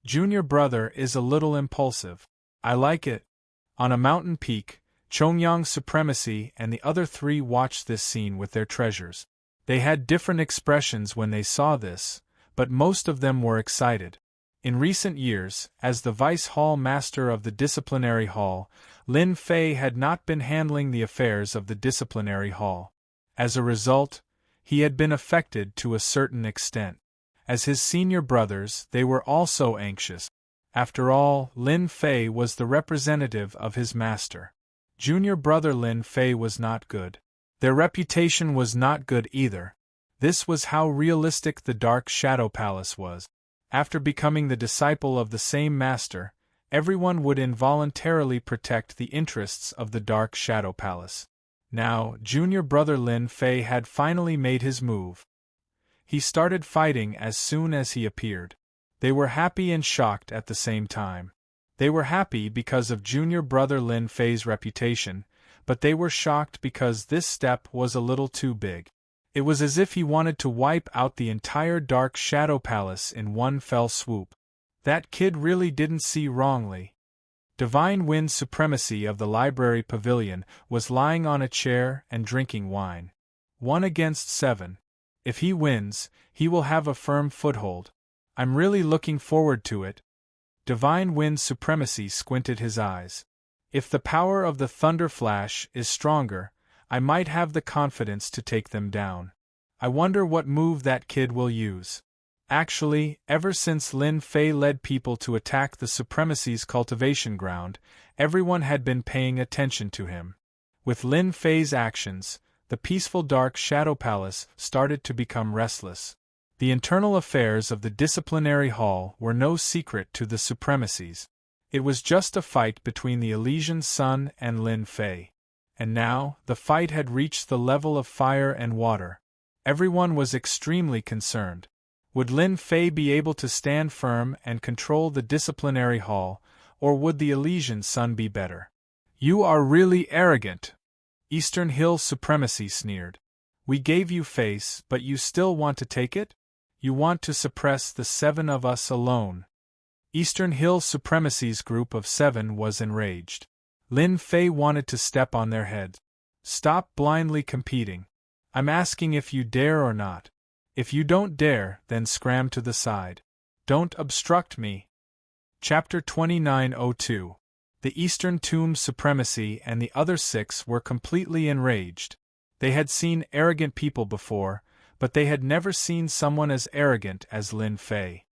Junior brother is a little impulsive. I like it. On a mountain peak, Chongyang's supremacy and the other 3 watched this scene with their treasures. They had different expressions when they saw this, but most of them were excited. In recent years, as the Vice Hall Master of the Disciplinary Hall, Lin Fei had not been handling the affairs of the Disciplinary Hall. As a result, he had been affected to a certain extent. As his senior brothers, they were also anxious. After all, Lin Fei was the representative of his master. Junior brother Lin Fei was not good. Their reputation was not good either. This was how realistic the Dark Shadow Palace was. After becoming the disciple of the same master, everyone would involuntarily protect the interests of the Dark Shadow Palace. Now, junior brother Lin Fei had finally made his move. He started fighting as soon as he appeared. They were happy and shocked at the same time. They were happy because of junior brother Lin Fei's reputation, but they were shocked because this step was a little too big. It was as if he wanted to wipe out the entire Dark Shadow Palace in one fell swoop. That kid really didn't see wrongly. Divine Wind's supremacy of the library pavilion was lying on a chair and drinking wine. 1 against 7. If he wins, he will have a firm foothold. I'm really looking forward to it. Divine Wind's supremacy squinted his eyes. If the power of the Thunder Flash is stronger, I might have the confidence to take them down. I wonder what move that kid will use. Actually, ever since Lin Fei led people to attack the supremacy's cultivation ground, everyone had been paying attention to him. With Lin Fei's actions, the peaceful Dark Shadow Palace started to become restless. The internal affairs of the Disciplinary Hall were no secret to the supremacies. It was just a fight between the Elysian Sun and Lin Fei. And now, the fight had reached the level of fire and water. Everyone was extremely concerned. Would Lin Fei be able to stand firm and control the Disciplinary Hall, or would the Elysian Sun be better? You are really arrogant. Eastern Hill Supremacy sneered. We gave you face, but you still want to take it? You want to suppress the 7 of us alone. Eastern Hill Supremacy's group of 7 was enraged. Lin Fei wanted to step on their heads. Stop blindly competing. I'm asking if you dare or not. If you don't dare, then scram to the side. Don't obstruct me. Chapter 2902. The Eastern Tomb Supremacy and the other 6 were completely enraged. They had seen arrogant people before, but they had never seen someone as arrogant as Lin Fei.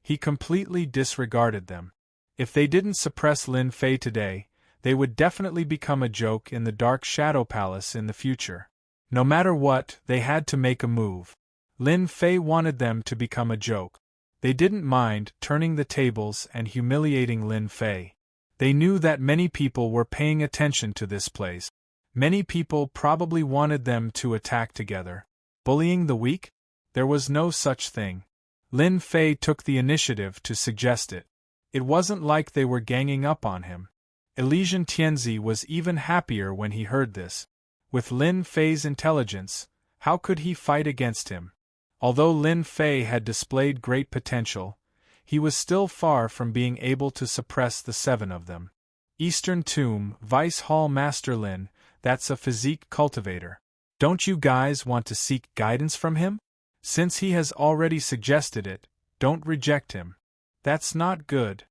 He completely disregarded them. If they didn't suppress Lin Fei today, They would definitely become a joke in the Dark Shadow Palace in the future. No matter what, they had to make a move. Lin Fei wanted them to become a joke. They didn't mind turning the tables and humiliating Lin Fei. They knew that many people were paying attention to this place. Many people probably wanted them to attack together. Bullying the weak? There was no such thing. Lin Fei took the initiative to suggest it. It wasn't like they were ganging up on him. Elysian Tianzi was even happier when he heard this. With Lin Fei's intelligence, how could he fight against him? Although Lin Fei had displayed great potential, he was still far from being able to suppress the 7 of them. Eastern Tomb, Vice Hall Master Lin, that's a physique cultivator. Don't you guys want to seek guidance from him? Since he has already suggested it, don't reject him. That's not good.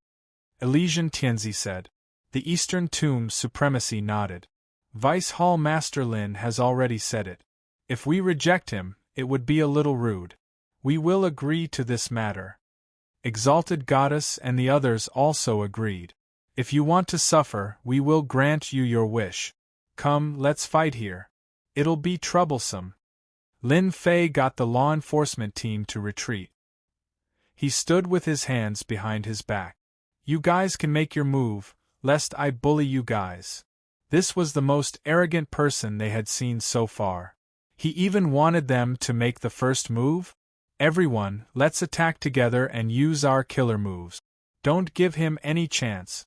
Elysian Tianzi said. The Eastern Tomb Supremacy nodded. Vice Hall Master Lin has already said it. If we reject him, it would be a little rude. We will agree to this matter. Exalted Goddess and the others also agreed. If you want to suffer, we will grant you your wish. Come, let's fight here. It'll be troublesome. Lin Fei got the law enforcement team to retreat. He stood with his hands behind his back. You guys can make your move, lest I bully you guys. This was the most arrogant person they had seen so far. He even wanted them to make the first move? Everyone, let's attack together and use our killer moves. Don't give him any chance.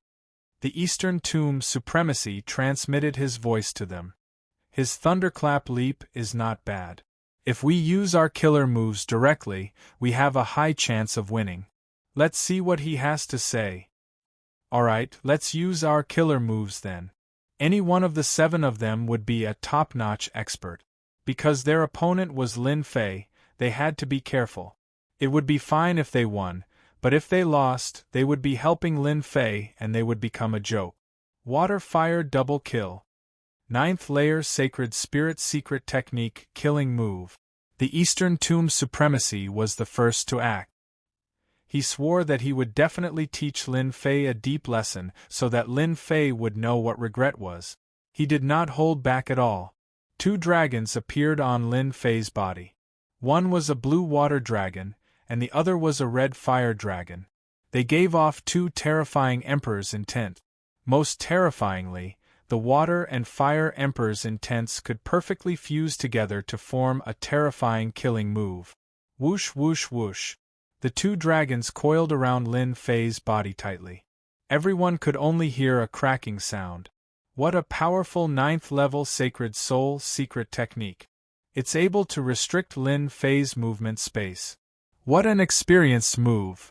The Eastern Tomb Supremacy transmitted his voice to them. His thunderclap leap is not bad. If we use our killer moves directly, we have a high chance of winning. Let's see what he has to say. Alright, let's use our killer moves then. Any one of the 7 of them would be a top-notch expert. Because their opponent was Lin Fei, they had to be careful. It would be fine if they won, but if they lost, they would be helping Lin Fei and they would become a joke. Water-fire double kill. 9th layer Sacred Spirit secret technique killing move. The Eastern Tomb Supremacy was the first to act. He swore that he would definitely teach Lin Fei a deep lesson so that Lin Fei would know what regret was. He did not hold back at all. 2 dragons appeared on Lin Fei's body. One was a blue water dragon, and the other was a red fire dragon. They gave off 2 terrifying emperors' intent. Most terrifyingly, the water and fire emperors' intents could perfectly fuse together to form a terrifying killing move. Whoosh whoosh whoosh. The 2 dragons coiled around Lin Fei's body tightly. Everyone could only hear a cracking sound. What a powerful 9th-level Sacred Soul secret technique. It's able to restrict Lin Fei's movement space. What an experienced move.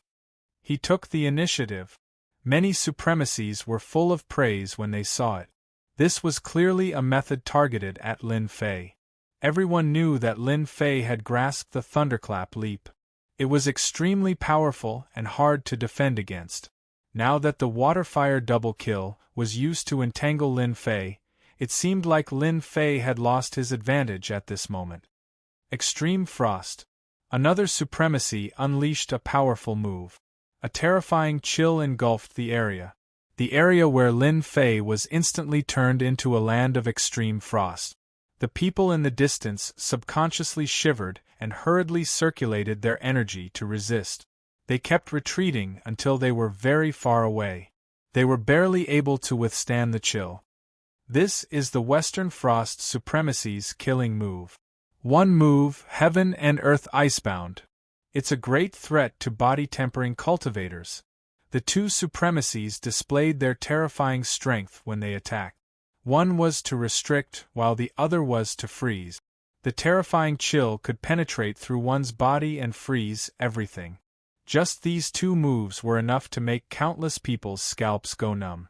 He took the initiative. Many supremacies were full of praise when they saw it. This was clearly a method targeted at Lin Fei. Everyone knew that Lin Fei had grasped the thunderclap leap. It was extremely powerful and hard to defend against. Now that the water-fire double kill was used to entangle Lin Fei, it seemed like Lin Fei had lost his advantage at this moment. Extreme Frost. Another supremacy unleashed a powerful move. A terrifying chill engulfed the area. The area where Lin Fei was instantly turned into a land of extreme frost. The people in the distance subconsciously shivered and hurriedly circulated their energy to resist. They kept retreating until they were very far away. They were barely able to withstand the chill. This is the Western Frost Supremacy's killing move. One move, Heaven and Earth Icebound. It's a great threat to body-tempering cultivators. The 2 supremacies displayed their terrifying strength when they attacked. One was to restrict, while the other was to freeze. The terrifying chill could penetrate through one's body and freeze everything. Just these 2 moves were enough to make countless people's scalps go numb.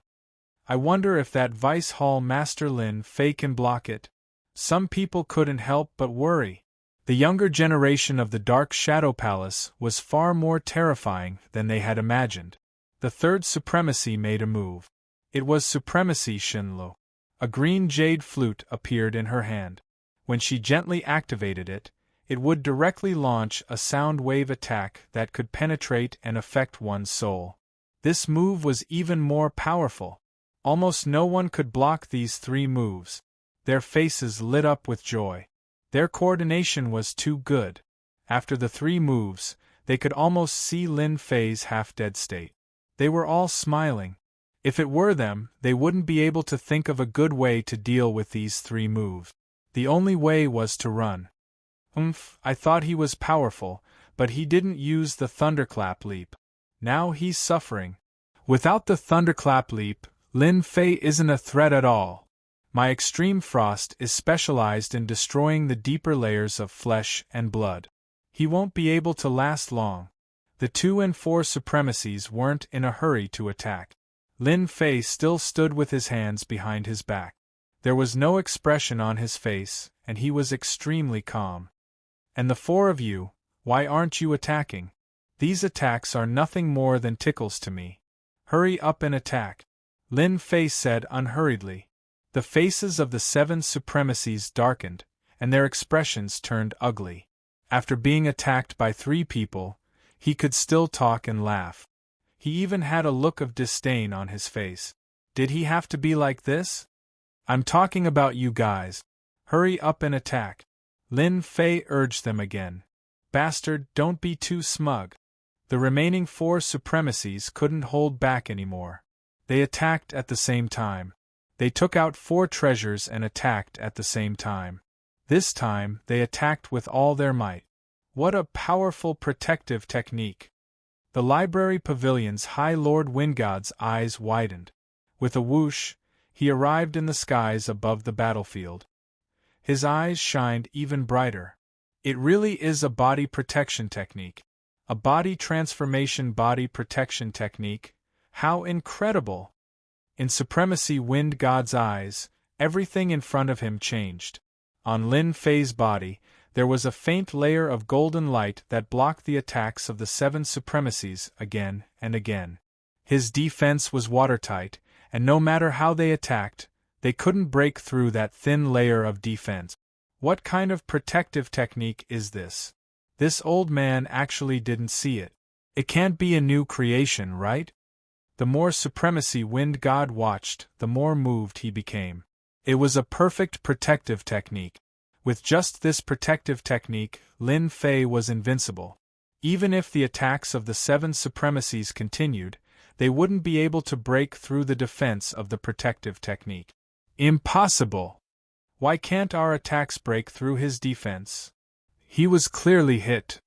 I wonder if that Vice Hall Master Lin Fei can block it. Some people couldn't help but worry. The younger generation of the Dark Shadow Palace was far more terrifying than they had imagined. The 3rd supremacy made a move. It was Supremacy Shinlo. A green jade flute appeared in her hand. When she gently activated it, it would directly launch a sound wave attack that could penetrate and affect one's soul. This move was even more powerful. Almost no one could block these 3 moves. Their faces lit up with joy. Their coordination was too good. After the 3 moves, they could almost see Lin Fei's half-dead state. They were all smiling. If it were them, they wouldn't be able to think of a good way to deal with these 3 moves. The only way was to run. I thought he was powerful, but he didn't use the thunderclap leap. Now he's suffering. Without the thunderclap leap, Lin Fei isn't a threat at all. My extreme frost is specialized in destroying the deeper layers of flesh and blood. He won't be able to last long. The 2 and 4 supremacies weren't in a hurry to attack. Lin Fei still stood with his hands behind his back. There was no expression on his face, and he was extremely calm. And the 4 of you, why aren't you attacking? These attacks are nothing more than tickles to me. Hurry up and attack, Lin Fei said unhurriedly. The faces of the 7 supremacies darkened, and their expressions turned ugly. After being attacked by 3 people, he could still talk and laugh. He even had a look of disdain on his face. Did he have to be like this? I'm talking about you guys. Hurry up and attack. Lin Fei urged them again. Bastard, don't be too smug. The remaining 4 supremacies couldn't hold back anymore. They attacked at the same time. They took out 4 treasures and attacked at the same time. This time, they attacked with all their might. What a powerful protective technique! The library pavilion's High Lord Windgod's eyes widened. With a whoosh, he arrived in the skies above the battlefield. His eyes shined even brighter. It really is a body protection technique. A body transformation body protection technique. How incredible! In Supremacy Wind God's eyes, everything in front of him changed. On Lin Fei's body, there was a faint layer of golden light that blocked the attacks of the 7 supremacies again and again. His defense was watertight, and no matter how they attacked, they couldn't break through that thin layer of defense. What kind of protective technique is this? This old man actually didn't see it. It can't be a new creation, right? The more Supremacy Wind God watched, the more moved he became. It was a perfect protective technique. With just this protective technique, Lin Fei was invincible. Even if the attacks of the 7 supremacies continued, they wouldn't be able to break through the defense of the protective technique. Impossible! Why can't our attacks break through his defense? He was clearly hit.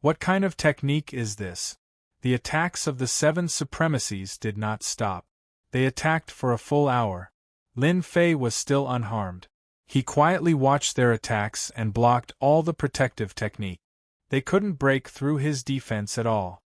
What kind of technique is this? The attacks of the 7 supremacies did not stop. They attacked for a full hour. Lin Fei was still unharmed. He quietly watched their attacks and blocked all the protective technique. They couldn't break through his defense at all.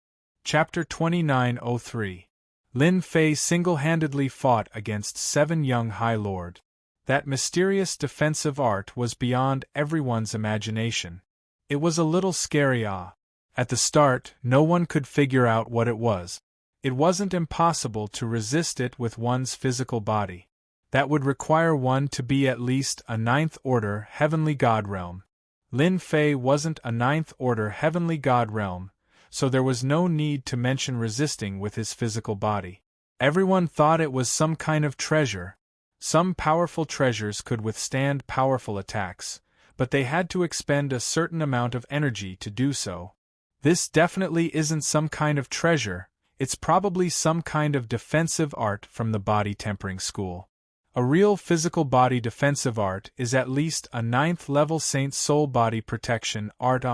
Chapter 2903. Lin Fei single-handedly fought against 7 young High Lord. That mysterious defensive art was beyond everyone's imagination. It was a little scary. At the start, no one could figure out what it was. It wasn't impossible to resist it with one's physical body. That would require one to be at least a 9th-order Heavenly God realm. Lin Fei wasn't a 9th-order Heavenly God realm, so there was no need to mention resisting with his physical body. Everyone thought it was some kind of treasure. Some powerful treasures could withstand powerful attacks, but they had to expend a certain amount of energy to do so. This definitely isn't some kind of treasure, it's probably some kind of defensive art from the body tempering school. A real physical body defensive art is at least a 9th-level Saint Soul body protection art.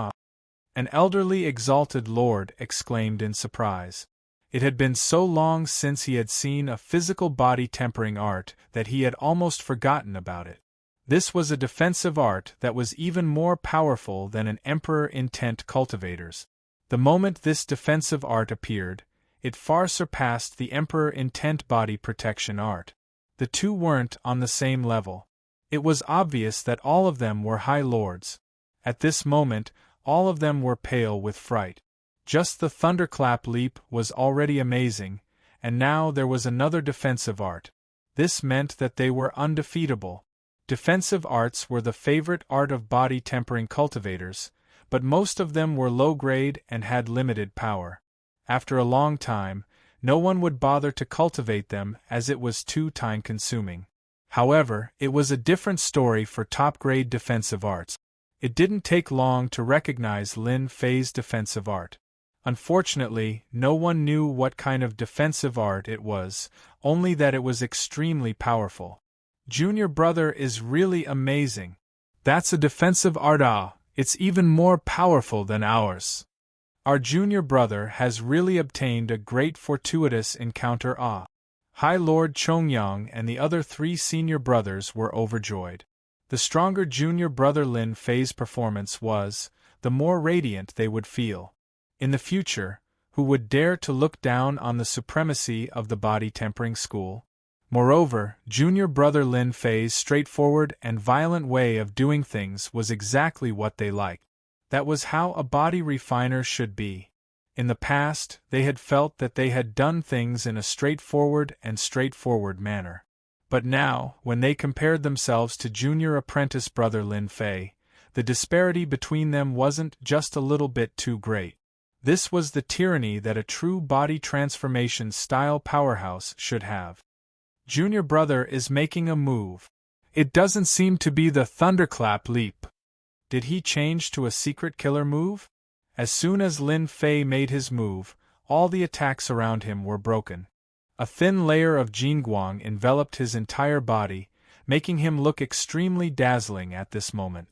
An elderly exalted lord exclaimed in surprise. It had been so long since he had seen a physical body tempering art that he had almost forgotten about it. This was a defensive art that was even more powerful than an Emperor Intent cultivator's. The moment this defensive art appeared, it far surpassed the Emperor Intent body protection art. The two weren't on the same level. It was obvious that all of them were High Lords. At this moment, all of them were pale with fright. Just the thunderclap leap was already amazing, and now there was another defensive art. This meant that they were undefeatable. Defensive arts were the favorite art of body tempering cultivators, but most of them were low-grade and had limited power. After a long time, No one would bother to cultivate them as it was too time-consuming. However, it was a different story for top-grade defensive arts. It didn't take long to recognize Lin Fei's defensive art. Unfortunately, no one knew what kind of defensive art it was, only that it was extremely powerful. Junior brother is really amazing. That's a defensive art. It's even more powerful than ours. Our junior brother has really obtained a great fortuitous encounter. High Lord Chongyang and the other 3 senior brothers were overjoyed. The stronger junior brother Lin Fei's performance was, the more radiant they would feel. In the future, who would dare to look down on the supremacy of the body tempering school? Moreover, junior brother Lin Fei's straightforward and violent way of doing things was exactly what they liked. That was how a body refiner should be. In the past, they had felt that they had done things in a straightforward manner. But now, when they compared themselves to junior apprentice brother Lin Fei, the disparity between them wasn't just a little bit too great. This was the tyranny that a true body transformation style powerhouse should have. Junior brother is making a move. It doesn't seem to be the thunderclap leap. Did he change to a secret killer move? As soon as Lin Fei made his move, all the attacks around him were broken. A thin layer of Jingguang enveloped his entire body, making him look extremely dazzling at this moment.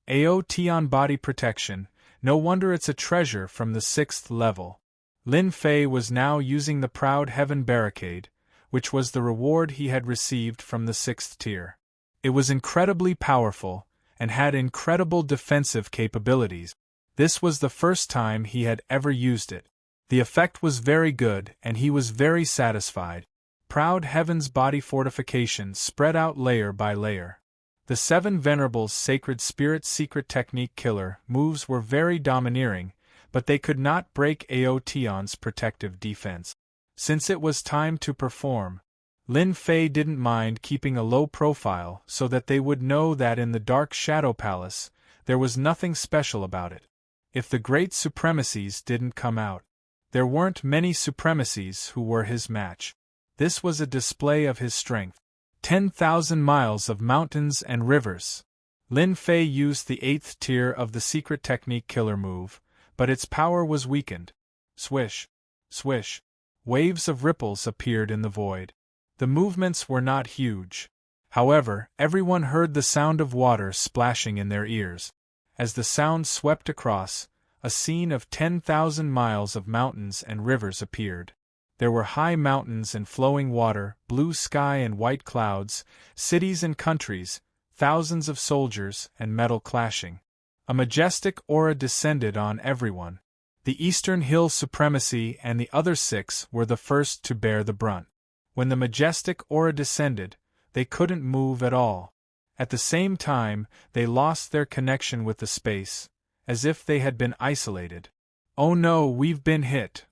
Tian body protection, no wonder it's a treasure from the 6th level. Lin Fei was now using the Proud Heaven Barricade, which was the reward he had received from the 6th tier. It was incredibly powerful, and had incredible defensive capabilities. This was the first time he had ever used it. The effect was very good, and he was very satisfied. Proud Heaven's body fortification spread out layer by layer. The 7 Venerables' Sacred Spirit secret technique killer moves were very domineering, but they could not break Tian's protective defense. Since it was time to perform, Lin Fei didn't mind keeping a low profile so that they would know that in the Dark Shadow Palace, there was nothing special about it. If the great supremacies didn't come out, there weren't many supremacies who were his match. This was a display of his strength. 10,000 miles of mountains and rivers. Lin Fei used the 8th tier of the secret technique killer move, but its power was weakened. Swish, swish. Waves of ripples appeared in the void. The movements were not huge. However, everyone heard the sound of water splashing in their ears. As the sound swept across, a scene of 10,000 miles of mountains and rivers appeared. There were high mountains and flowing water, blue sky and white clouds, cities and countries, thousands of soldiers and metal clashing. A majestic aura descended on everyone. The Eastern Hill Supremacy and the other 6 were the first to bear the brunt. When the majestic aura descended, they couldn't move at all. At the same time, they lost their connection with the space, as if they had been isolated. Oh no, we've been hit.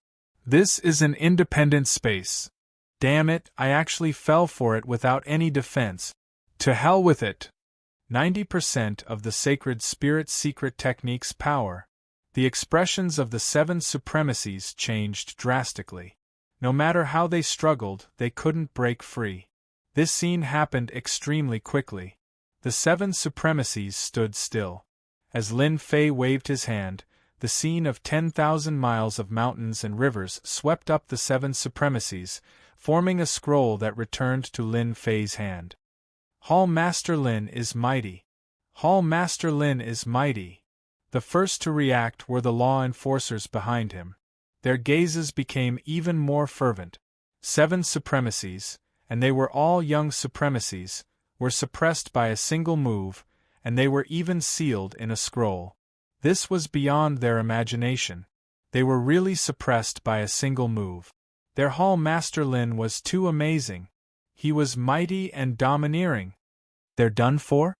This is an independent space. Damn it, I actually fell for it without any defense. To hell with it. 90% of the Sacred Spirit secret technique's power. The expressions of the 7 supremacies changed drastically. No matter how they struggled, they couldn't break free. This scene happened extremely quickly. The 7 supremacies stood still. As Lin Fei waved his hand, the scene of 10,000 miles of mountains and rivers swept up the 7 supremacies, forming a scroll that returned to Lin Fei's hand. Hall Master Lin is mighty. Hall Master Lin is mighty. The first to react were the law enforcers behind him. Their gazes became even more fervent. 7 supremacies, and they were all young supremacies, were suppressed by a single move, and they were even sealed in a scroll. This was beyond their imagination. They were really suppressed by a single move. Their Hall Master Lin was too amazing. He was mighty and domineering. They're done for?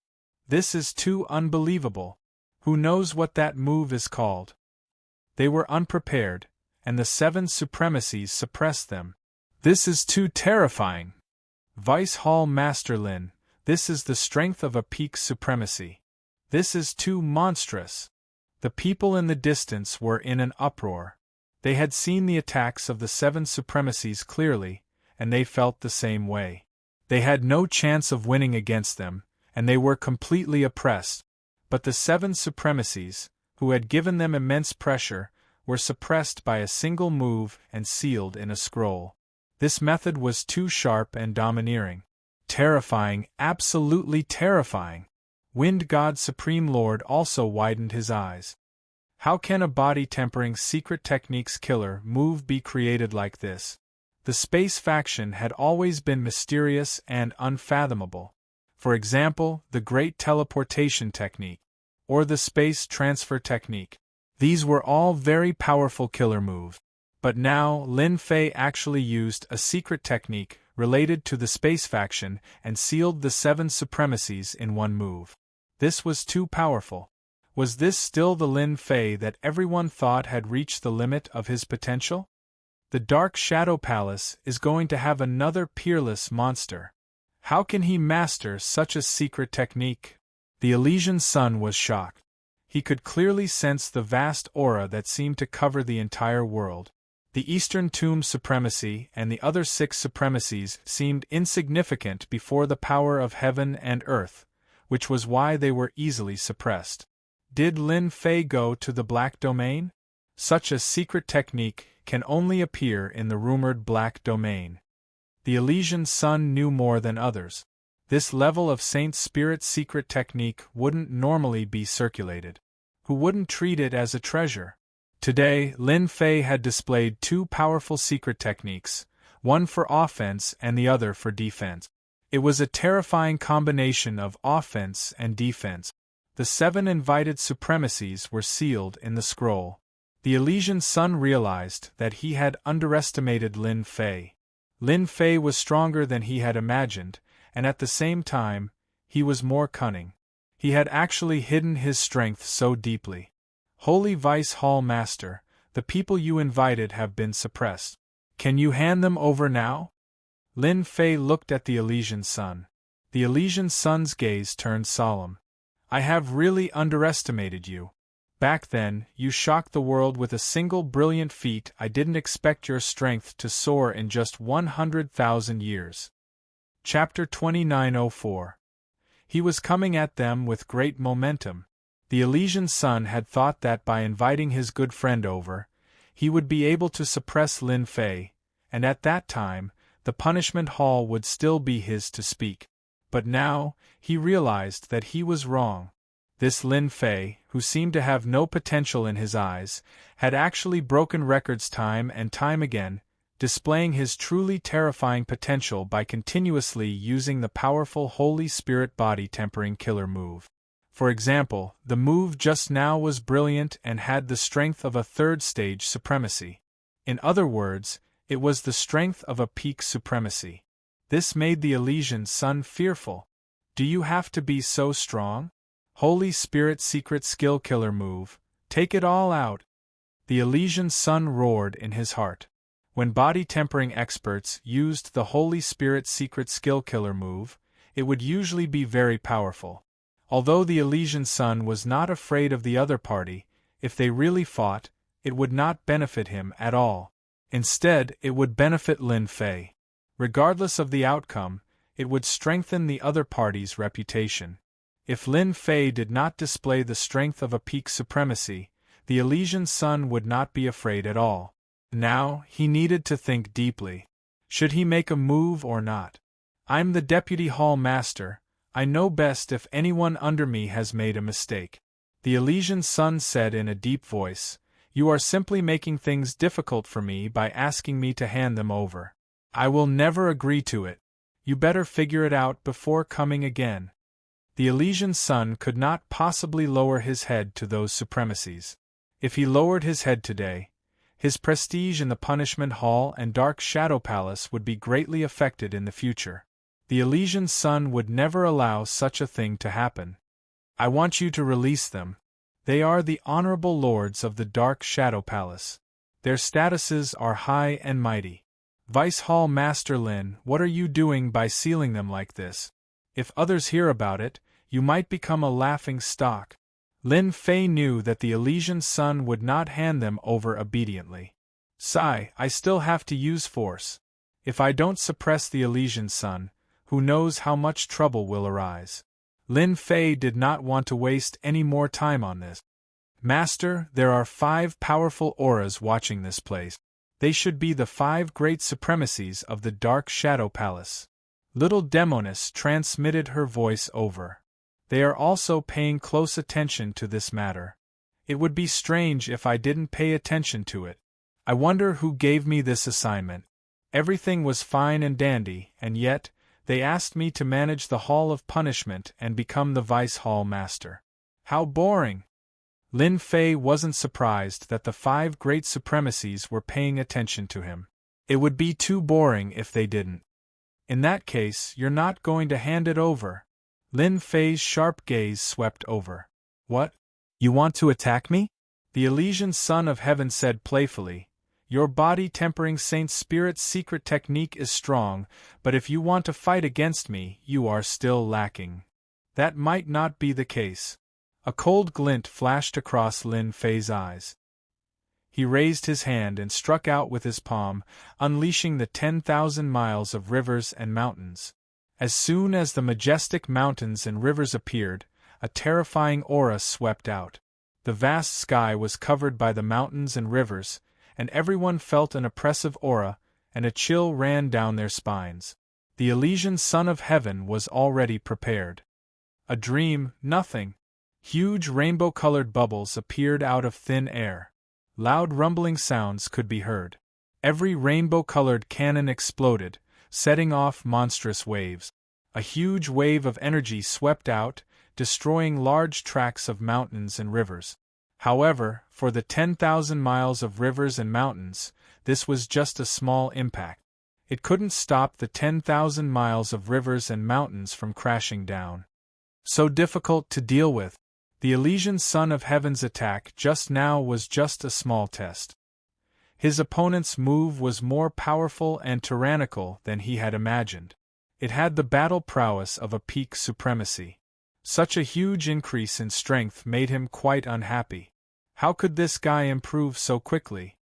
This is too unbelievable. Who knows what that move is called? They were unprepared, and the 7 supremacies suppressed them. This is too terrifying. Vice Hall Master Lin, this is the strength of a peak supremacy. This is too monstrous. The people in the distance were in an uproar. They had seen the attacks of the 7 supremacies clearly, and they felt the same way. They had no chance of winning against them, and they were completely oppressed. But the 7 supremacies, who had given them immense pressure, were suppressed by a single move and sealed in a scroll. This method was too sharp and domineering. Terrifying, absolutely terrifying. Wind God Supreme Lord also widened his eyes. How can a body-tempering secret techniques killer move be created like this? The space faction had always been mysterious and unfathomable. For example, the Great Teleportation Technique, or the Space Transfer Technique. These were all very powerful killer moves. But now, Lin Fei actually used a secret technique related to the space faction and sealed the 7 supremacies in one move. This was too powerful. Was this still the Lin Fei that everyone thought had reached the limit of his potential? The Dark Shadow Palace is going to have another peerless monster. How can he master such a secret technique? The Elysian Sun was shocked. He could clearly sense the vast aura that seemed to cover the entire world. The Eastern Tomb Supremacy and the other 6 supremacies seemed insignificant before the power of heaven and earth, which was why they were easily suppressed. Did Lin Fei go to the Black Domain? Such a secret technique can only appear in the rumored Black Domain. The Elysian Sun knew more than others. This level of Saint Spirit secret technique wouldn't normally be circulated. Who wouldn't treat it as a treasure? Today, Lin Fei had displayed 2 powerful secret techniques, one for offense and the other for defense. It was a terrifying combination of offense and defense. The 7 invited supremacies were sealed in the scroll. The Elysian Sun realized that he had underestimated Lin Fei. Lin Fei was stronger than he had imagined, and at the same time, he was more cunning. He had actually hidden his strength so deeply. Holy Vice Hall Master, the people you invited have been suppressed. Can you hand them over now? Lin Fei looked at the Elysian Sun. The Elysian Sun's gaze turned solemn. I have really underestimated you. Back then, you shocked the world with a single brilliant feat. I didn't expect your strength to soar in just 100,000 years. Chapter 2904. He was coming at them with great momentum. The Elysian Sun had thought that by inviting his good friend over, he would be able to suppress Lin Fei, and at that time, the punishment hall would still be his to speak. But now, he realized that he was wrong. This Lin Fei, who seemed to have no potential in his eyes, had actually broken records time and time again, displaying his truly terrifying potential by continuously using the powerful Holy Spirit body-tempering killer move. For example, the move just now was brilliant and had the strength of a 3rd-stage supremacy. In other words, it was the strength of a peak supremacy. This made the Elysian Sun fearful. Do you have to be so strong? Holy Spirit secret skill killer move, take it all out. The Elysian Sun roared in his heart. When body-tempering experts used the Holy Spirit secret skill killer move, it would usually be very powerful. Although the Elysian Sun was not afraid of the other party, if they really fought, it would not benefit him at all. Instead, it would benefit Lin Fei. Regardless of the outcome, it would strengthen the other party's reputation. If Lin Fei did not display the strength of a peak supremacy, the Elysian Sun would not be afraid at all. Now, he needed to think deeply. Should he make a move or not? I'm the Deputy Hall Master. I know best if anyone under me has made a mistake. The Elysian Sun said in a deep voice, You are simply making things difficult for me by asking me to hand them over. I will never agree to it. You better figure it out before coming again. The Elysian Sun could not possibly lower his head to those supremacies. If he lowered his head today, his prestige in the Punishment Hall and Dark Shadow Palace would be greatly affected in the future. The Elysian Sun would never allow such a thing to happen. I want you to release them. They are the honorable lords of the Dark Shadow Palace. Their statuses are high and mighty. Vice Hall Master Lin, what are you doing by sealing them like this? If others hear about it, you might become a laughing stock. Lin Fei knew that the Elysian Sun would not hand them over obediently. Sigh, I still have to use force. If I don't suppress the Elysian sun, who knows how much trouble will arise. Lin Fei did not want to waste any more time on this. Master, there are 5 powerful auras watching this place. They should be the 5 great supremacies of the Dark Shadow Palace. Little Demonis transmitted her voice over. They are also paying close attention to this matter. It would be strange if I didn't pay attention to it. I wonder who gave me this assignment. Everything was fine and dandy, and yet, they asked me to manage the Hall of Punishment and become the Vice Hall Master. How boring! Lin Fei wasn't surprised that the 5 great supremacies were paying attention to him. It would be too boring if they didn't. In that case, you're not going to hand it over. Lin Fei's sharp gaze swept over. What? You want to attack me? The Elysian Son of Heaven said playfully. Your body-tempering Saint Spirit's secret technique is strong, but if you want to fight against me, you are still lacking. That might not be the case. A cold glint flashed across Lin Fei's eyes. He raised his hand and struck out with his palm, unleashing the 10,000 miles of rivers and mountains. As soon as the majestic mountains and rivers appeared, a terrifying aura swept out. The vast sky was covered by the mountains and rivers, and everyone felt an oppressive aura, and a chill ran down their spines. The Elysian Son of Heaven was already prepared. A dream, nothing. Huge rainbow-colored bubbles appeared out of thin air. Loud rumbling sounds could be heard. Every rainbow-colored cannon exploded, setting off monstrous waves. A huge wave of energy swept out, destroying large tracts of mountains and rivers. However, for the 10,000 miles of rivers and mountains, this was just a small impact. It couldn't stop the 10,000 miles of rivers and mountains from crashing down. So difficult to deal with. The Elysian Son of Heaven's attack just now was just a small test. His opponent's move was more powerful and tyrannical than he had imagined. It had the battle prowess of a peak supremacy. Such a huge increase in strength made him quite unhappy. How could this guy improve so quickly?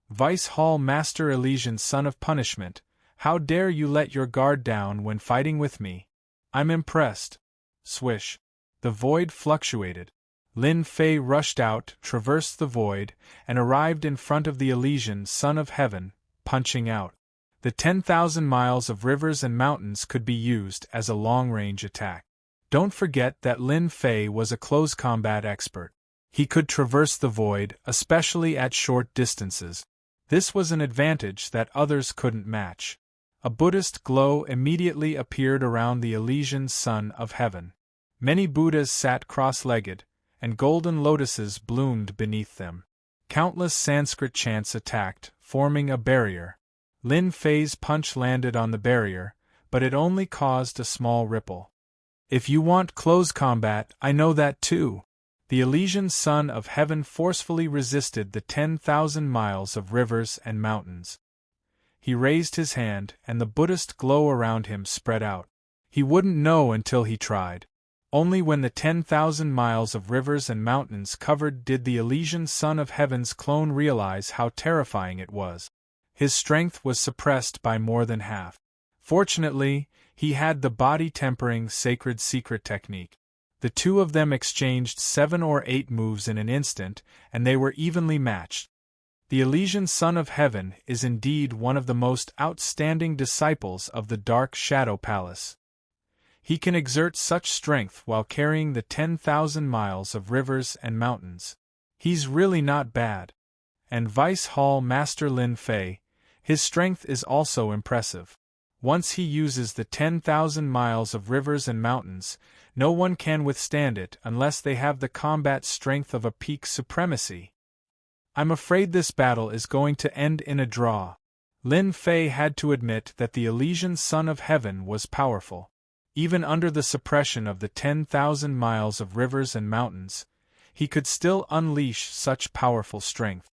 Vice Hall Master Elysian Son of Punishment, how dare you let your guard down when fighting with me? I'm impressed. Swish. The void fluctuated. Lin Fei rushed out, traversed the void, and arrived in front of the Elysian Son of Heaven, punching out. The 10,000 miles of rivers and mountains could be used as a long-range attack. Don't forget that Lin Fei was a close combat expert. He could traverse the void, especially at short distances. This was an advantage that others couldn't match. A Buddhist glow immediately appeared around the Elysian Son of Heaven. Many Buddhas sat cross-legged, and golden lotuses bloomed beneath them. Countless Sanskrit chants attacked, forming a barrier. Lin Fei's punch landed on the barrier, but it only caused a small ripple. If you want close combat, I know that too. The Elysian Son of Heaven forcefully resisted the 10,000 miles of rivers and mountains. He raised his hand, and the Buddhist glow around him spread out. He wouldn't know until he tried. Only when the 10,000 miles of rivers and mountains covered did the Elysian Son of Heaven's clone realize how terrifying it was. His strength was suppressed by more than half. Fortunately, he had the body-tempering sacred secret technique. The two of them exchanged 7 or 8 moves in an instant, and they were evenly matched. The Elysian Son of Heaven is indeed one of the most outstanding disciples of the Dark Shadow Palace. He can exert such strength while carrying the 10,000 miles of rivers and mountains. He's really not bad. And Vice Hall Master Lin Fei, his strength is also impressive. Once he uses the 10,000 miles of rivers and mountains, no one can withstand it unless they have the combat strength of a peak supremacy. I'm afraid this battle is going to end in a draw. Lin Fei had to admit that the Elysian Son of Heaven was powerful. Even under the suppression of the 10,000 miles of rivers and mountains, he could still unleash such powerful strength.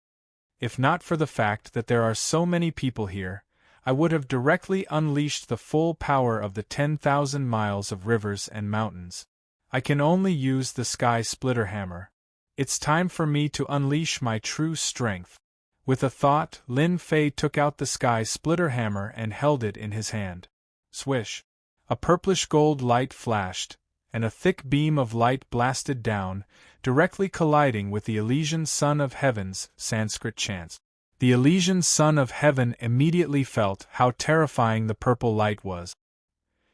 If not for the fact that there are so many people here, I would have directly unleashed the full power of the 10,000 miles of rivers and mountains. I can only use the Sky Splitter Hammer. It's time for me to unleash my true strength. With a thought, Lin Fei took out the sky splitter hammer and held it in his hand. Swish! A purplish gold light flashed, and a thick beam of light blasted down, directly colliding with the Elysian Son of Heaven's Sanskrit chants. The Elysian Son of Heaven immediately felt how terrifying the purple light was.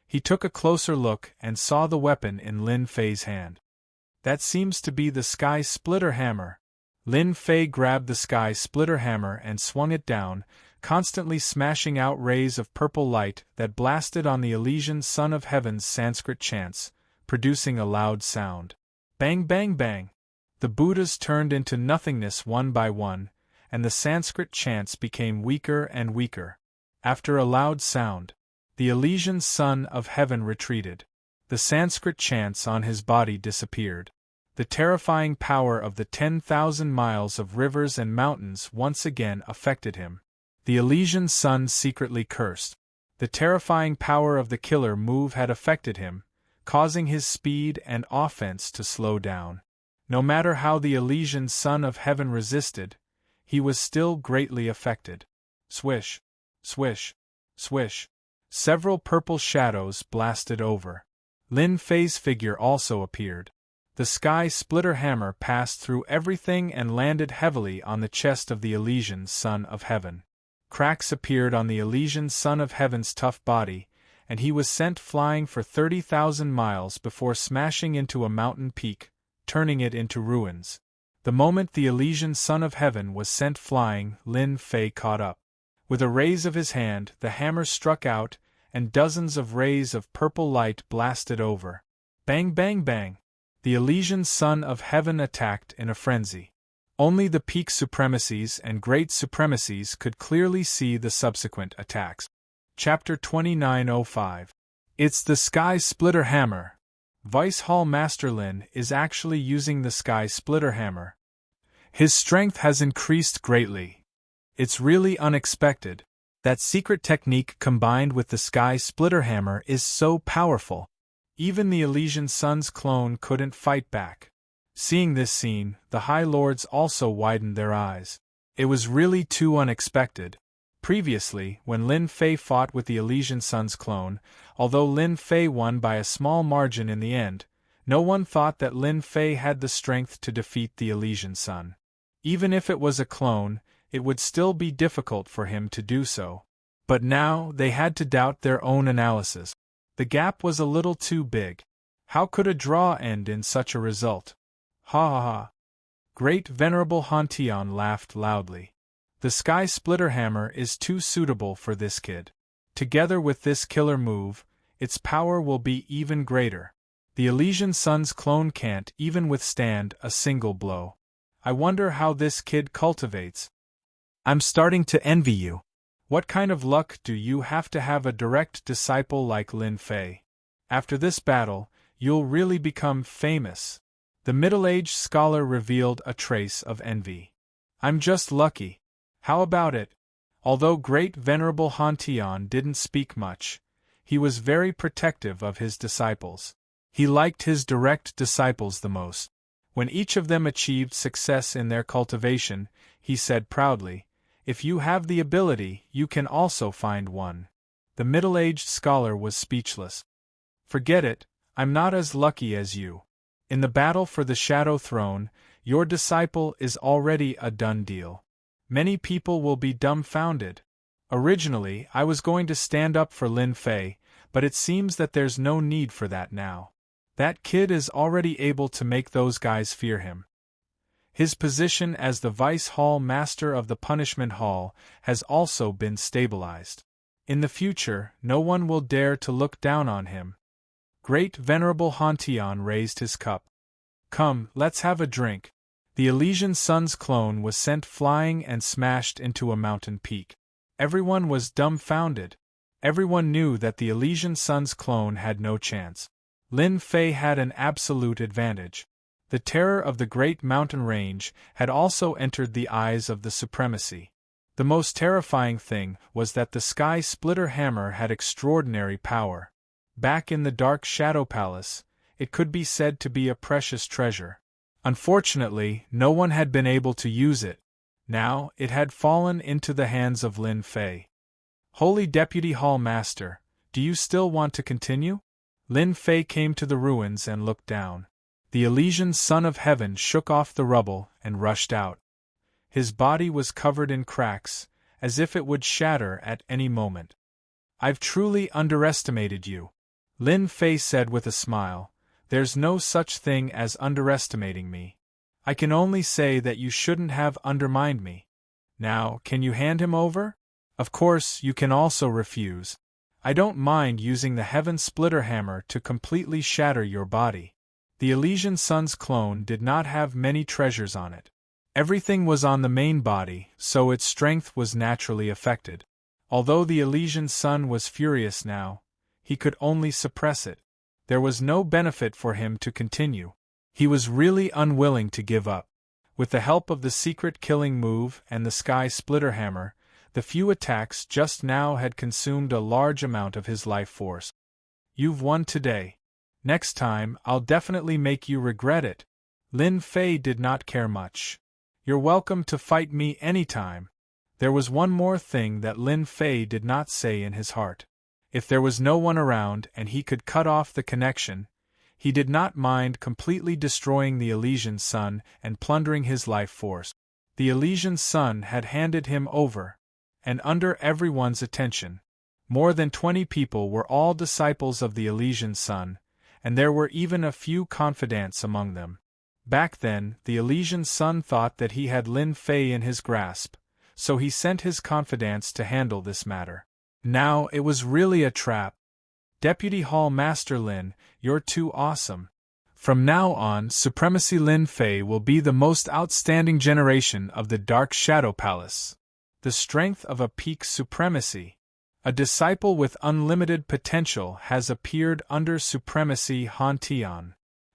He took a closer look and saw the weapon in Lin Fei's hand. That seems to be the sky splitter hammer. Lin Fei grabbed the sky splitter hammer and swung it down, constantly smashing out rays of purple light that blasted on the Elysian Son of Heaven's Sanskrit chants, producing a loud sound. Bang bang bang! The Buddhas turned into nothingness one by one, and the Sanskrit chants became weaker and weaker. After a loud sound, the Elysian Son of Heaven retreated. The Sanskrit chants on his body disappeared. The terrifying power of the 10,000 miles of rivers and mountains once again affected him. The Elysian Son secretly cursed. The terrifying power of the killer move had affected him, causing his speed and offense to slow down. No matter how the Elysian Son of Heaven resisted, he was still greatly affected. Swish! Swish! Swish! Several purple shadows blasted over. Lin Fei's figure also appeared. The sky splitter hammer passed through everything and landed heavily on the chest of the Elysian Son of Heaven. Cracks appeared on the Elysian Son of Heaven's tough body, and he was sent flying for 30,000 miles before smashing into a mountain peak, turning it into ruins. The moment the Elysian Son of Heaven was sent flying, Lin Fei caught up. With a raise of his hand, the hammer struck out, and dozens of rays of purple light blasted over. Bang bang bang! The Elysian Son of Heaven attacked in a frenzy. Only the peak supremacies and great supremacies could clearly see the subsequent attacks. Chapter 2905. It's the Sky Splitter Hammer. Vice Hall Master Lin is actually using the Sky Splitter Hammer. His strength has increased greatly. It's really unexpected. That secret technique combined with the Sky Splitter Hammer is so powerful. Even the Elysian Son's clone couldn't fight back. Seeing this scene, the High Lords also widened their eyes. It was really too unexpected. Previously, when Lin Fei fought with the Elysian Son's clone, although Lin Fei won by a small margin in the end, no one thought that Lin Fei had the strength to defeat the Elysian Son. Even if it was a clone, it would still be difficult for him to do so. But now they had to doubt their own analysis. The gap was a little too big. How could a draw end in such a result? Ha ha ha! Great Venerable Hantian laughed loudly. The Sky Splitter Hammer is too suitable for this kid. Together with this killer move, its power will be even greater. The Elysian Son's clone can't even withstand a single blow. I wonder how this kid cultivates. I'm starting to envy you. What kind of luck do you have to have a direct disciple like Lin Fei? After this battle, you'll really become famous. The middle-aged scholar revealed a trace of envy. I'm just lucky. How about it? Although Great Venerable Hantian didn't speak much, he was very protective of his disciples. He liked his direct disciples the most. When each of them achieved success in their cultivation, he said proudly, "If you have the ability, you can also find one." The middle-aged scholar was speechless. "Forget it, I'm not as lucky as you. In the battle for the Shadow Throne, your disciple is already a done deal. Many people will be dumbfounded. Originally, I was going to stand up for Lin Fei, but it seems that there's no need for that now. That kid is already able to make those guys fear him. His position as the Vice Hall Master of the Punishment Hall has also been stabilized. In the future, no one will dare to look down on him." Great Venerable Hantian raised his cup. "Come, let's have a drink." The Elysian Son's clone was sent flying and smashed into a mountain peak. Everyone was dumbfounded. Everyone knew that the Elysian Son's clone had no chance. Lin Fei had an absolute advantage. The terror of the great mountain range had also entered the eyes of the supremacy. The most terrifying thing was that the Sky Splitter Hammer had extraordinary power. Back in the Dark Shadow Palace, it could be said to be a precious treasure. Unfortunately, no one had been able to use it. Now, it had fallen into the hands of Lin Fei. Holy Deputy Hall Master, do you still want to continue? Lin Fei came to the ruins and looked down. The Elysian Son of Heaven shook off the rubble and rushed out. His body was covered in cracks, as if it would shatter at any moment. I've truly underestimated you, Lin Fei said with a smile. There's no such thing as underestimating me. I can only say that you shouldn't have undermined me. Now, can you hand him over? Of course, you can also refuse. I don't mind using the Heaven Splitter Hammer to completely shatter your body. The Elysian Sun's clone did not have many treasures on it. Everything was on the main body, so its strength was naturally affected. Although the Elysian Sun was furious now, he could only suppress it. There was no benefit for him to continue. He was really unwilling to give up. With the help of the secret killing move and the Sky Splitter Hammer, the few attacks just now had consumed a large amount of his life force. You've won today. Next time, I'll definitely make you regret it. Lin Fei did not care much. You're welcome to fight me anytime. There was one more thing that Lin Fei did not say in his heart. If there was no one around and he could cut off the connection, he did not mind completely destroying the Elysian Sun and plundering his life force. The Elysian Sun had handed him over, and under everyone's attention. More than 20 people were all disciples of the Elysian Sun, and there were even a few confidants among them. Back then, the Elysian Sun thought that he had Lin Fei in his grasp, so he sent his confidants to handle this matter. Now it was really a trap. Deputy Hall Master Lin, you're too awesome. From now on, Supremacy Lin Fei will be the most outstanding generation of the Dark Shadow Palace. The strength of a peak supremacy. A disciple with unlimited potential has appeared under Supremacy Han Tian.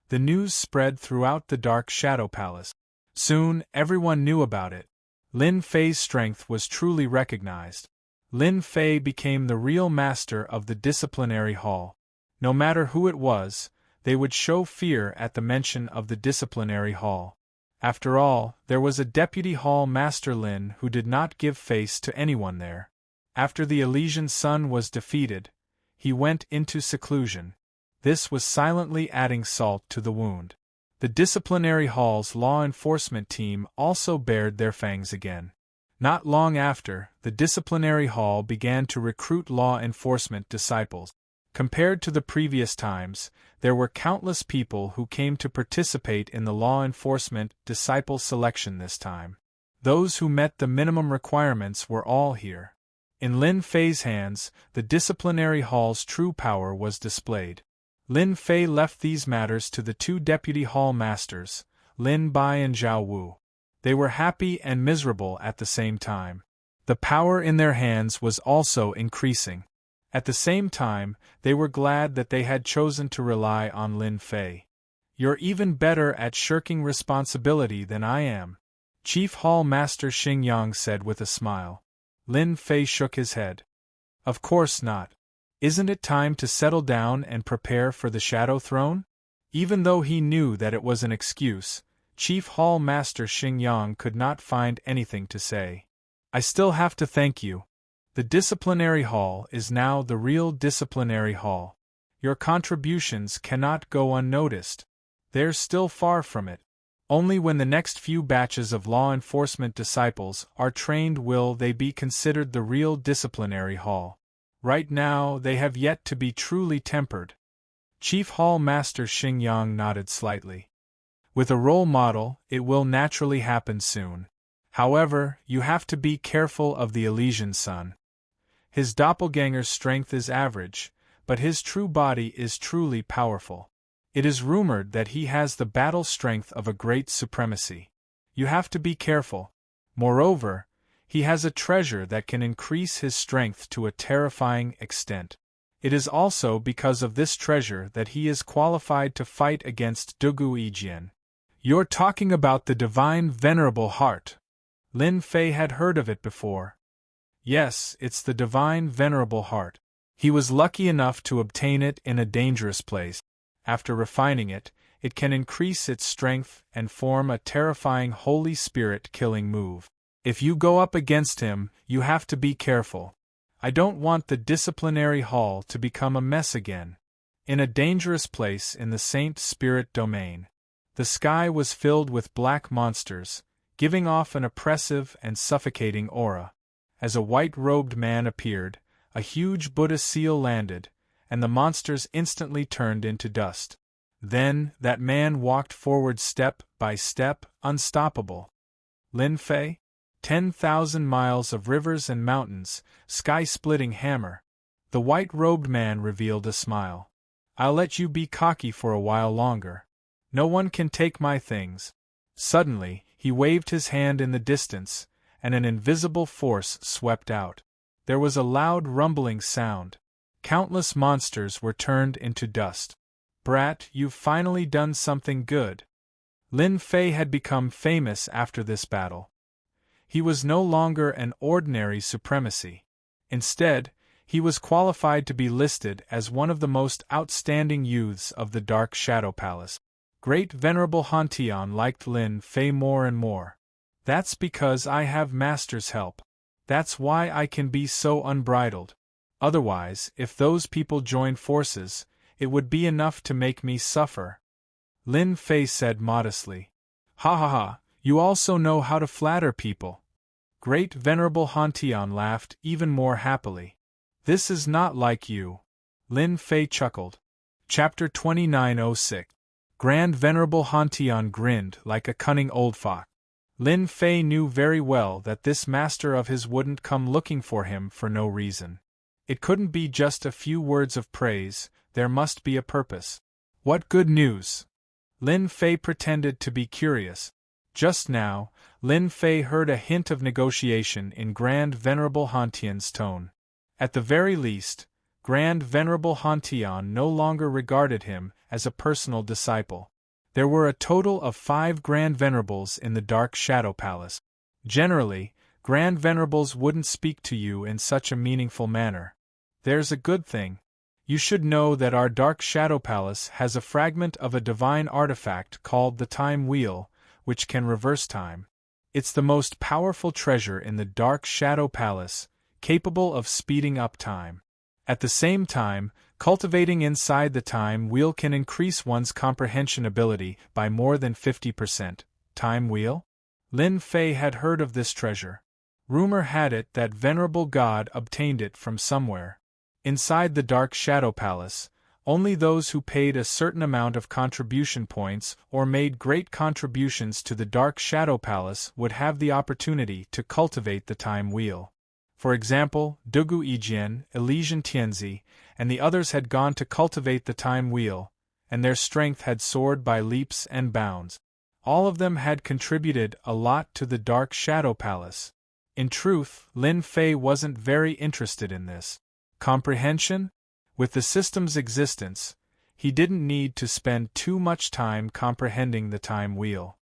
The news spread throughout the Dark Shadow Palace. Soon, everyone knew about it. Lin Fei's strength was truly recognized. Lin Fei became the real master of the disciplinary hall. No matter who it was, they would show fear at the mention of the disciplinary hall. After all, there was a Deputy Hall Master Lin who did not give face to anyone there. After the Elysian Sun was defeated, he went into seclusion. This was silently adding salt to the wound. The disciplinary hall's law enforcement team also bared their fangs again. Not long after, the disciplinary hall began to recruit law enforcement disciples. Compared to the previous times, there were countless people who came to participate in the law enforcement disciple selection this time. Those who met the minimum requirements were all here. In Lin Fei's hands, the disciplinary hall's true power was displayed. Lin Fei left these matters to the two deputy hall masters, Lin Bai and Zhao Wu. They were happy and miserable at the same time. The power in their hands was also increasing. At the same time, they were glad that they had chosen to rely on Lin Fei. You're even better at shirking responsibility than I am, Chief Hall Master Xing Yang said with a smile. Lin Fei shook his head. Of course not. Isn't it time to settle down and prepare for the Shadow Throne? Even though he knew that it was an excuse, Chief Hall Master Xing Yang could not find anything to say. I still have to thank you. The disciplinary hall is now the real disciplinary hall. Your contributions cannot go unnoticed. They're still far from it. Only when the next few batches of law enforcement disciples are trained will they be considered the real disciplinary hall. Right now, they have yet to be truly tempered. Chief Hall Master Xing Yang nodded slightly. With a role model, it will naturally happen soon. However, you have to be careful of the Elysian Sun. His doppelganger's strength is average, but his true body is truly powerful. It is rumored that he has the battle strength of a great supremacy. You have to be careful. Moreover, he has a treasure that can increase his strength to a terrifying extent. It is also because of this treasure that he is qualified to fight against Dugu Yijian. You're talking about the Divine Venerable Heart. Lin Fei had heard of it before. Yes, it's the Divine Venerable Heart. He was lucky enough to obtain it in a dangerous place. After refining it, it can increase its strength and form a terrifying Holy Spirit killing move. If you go up against him, you have to be careful. I don't want the disciplinary hall to become a mess again. In a dangerous place in the Saint Spirit domain. The sky was filled with black monsters, giving off an oppressive and suffocating aura. As a white-robed man appeared, a huge Buddha seal landed, and the monsters instantly turned into dust. Then, that man walked forward step by step, unstoppable. Lin Fei? 10,000 miles of rivers and mountains, sky-splitting hammer. The white-robed man revealed a smile. I'll let you be cocky for a while longer. No one can take my things. Suddenly, he waved his hand in the distance, and an invisible force swept out. There was a loud rumbling sound. Countless monsters were turned into dust. Brat, you've finally done something good. Lin Fei had become famous after this battle. He was no longer an ordinary supremacy. Instead, he was qualified to be listed as one of the most outstanding youths of the Dark Shadow Palace. Great Venerable Hantian liked Lin Fei more and more. That's because I have Master's help. That's why I can be so unbridled. Otherwise, if those people joined forces, it would be enough to make me suffer. Lin Fei said modestly. Ha ha ha, you also know how to flatter people. Great Venerable Hantian laughed even more happily. This is not like you. Lin Fei chuckled. Chapter 2906. Grand Venerable Hantian grinned like a cunning old fox. Lin Fei knew very well that this master of his wouldn't come looking for him for no reason. It couldn't be just a few words of praise, there must be a purpose. What good news? Lin Fei pretended to be curious. Just now, Lin Fei heard a hint of negotiation in Grand Venerable Hantian's tone. At the very least, Grand Venerable Hantian no longer regarded him as a personal disciple. There were a total of 5 Grand Venerables in the Dark Shadow Palace. Generally, Grand Venerables wouldn't speak to you in such a meaningful manner. There's a good thing. You should know that our Dark Shadow Palace has a fragment of a divine artifact called the Time Wheel, which can reverse time. It's the most powerful treasure in the Dark Shadow Palace, capable of speeding up time. At the same time, cultivating inside the Time Wheel can increase one's comprehension ability by more than 50%. Time Wheel? Lin Fei had heard of this treasure. Rumor had it that Venerable God obtained it from somewhere. Inside the Dark Shadow Palace, only those who paid a certain amount of contribution points or made great contributions to the Dark Shadow Palace would have the opportunity to cultivate the Time Wheel. For example, Dugu Yijian, Elysian Tianzi, and the others had gone to cultivate the Time Wheel, and their strength had soared by leaps and bounds. All of them had contributed a lot to the Dark Shadow Palace. In truth, Lin Fei wasn't very interested in this. Comprehension? With the system's existence, he didn't need to spend too much time comprehending the Time Wheel.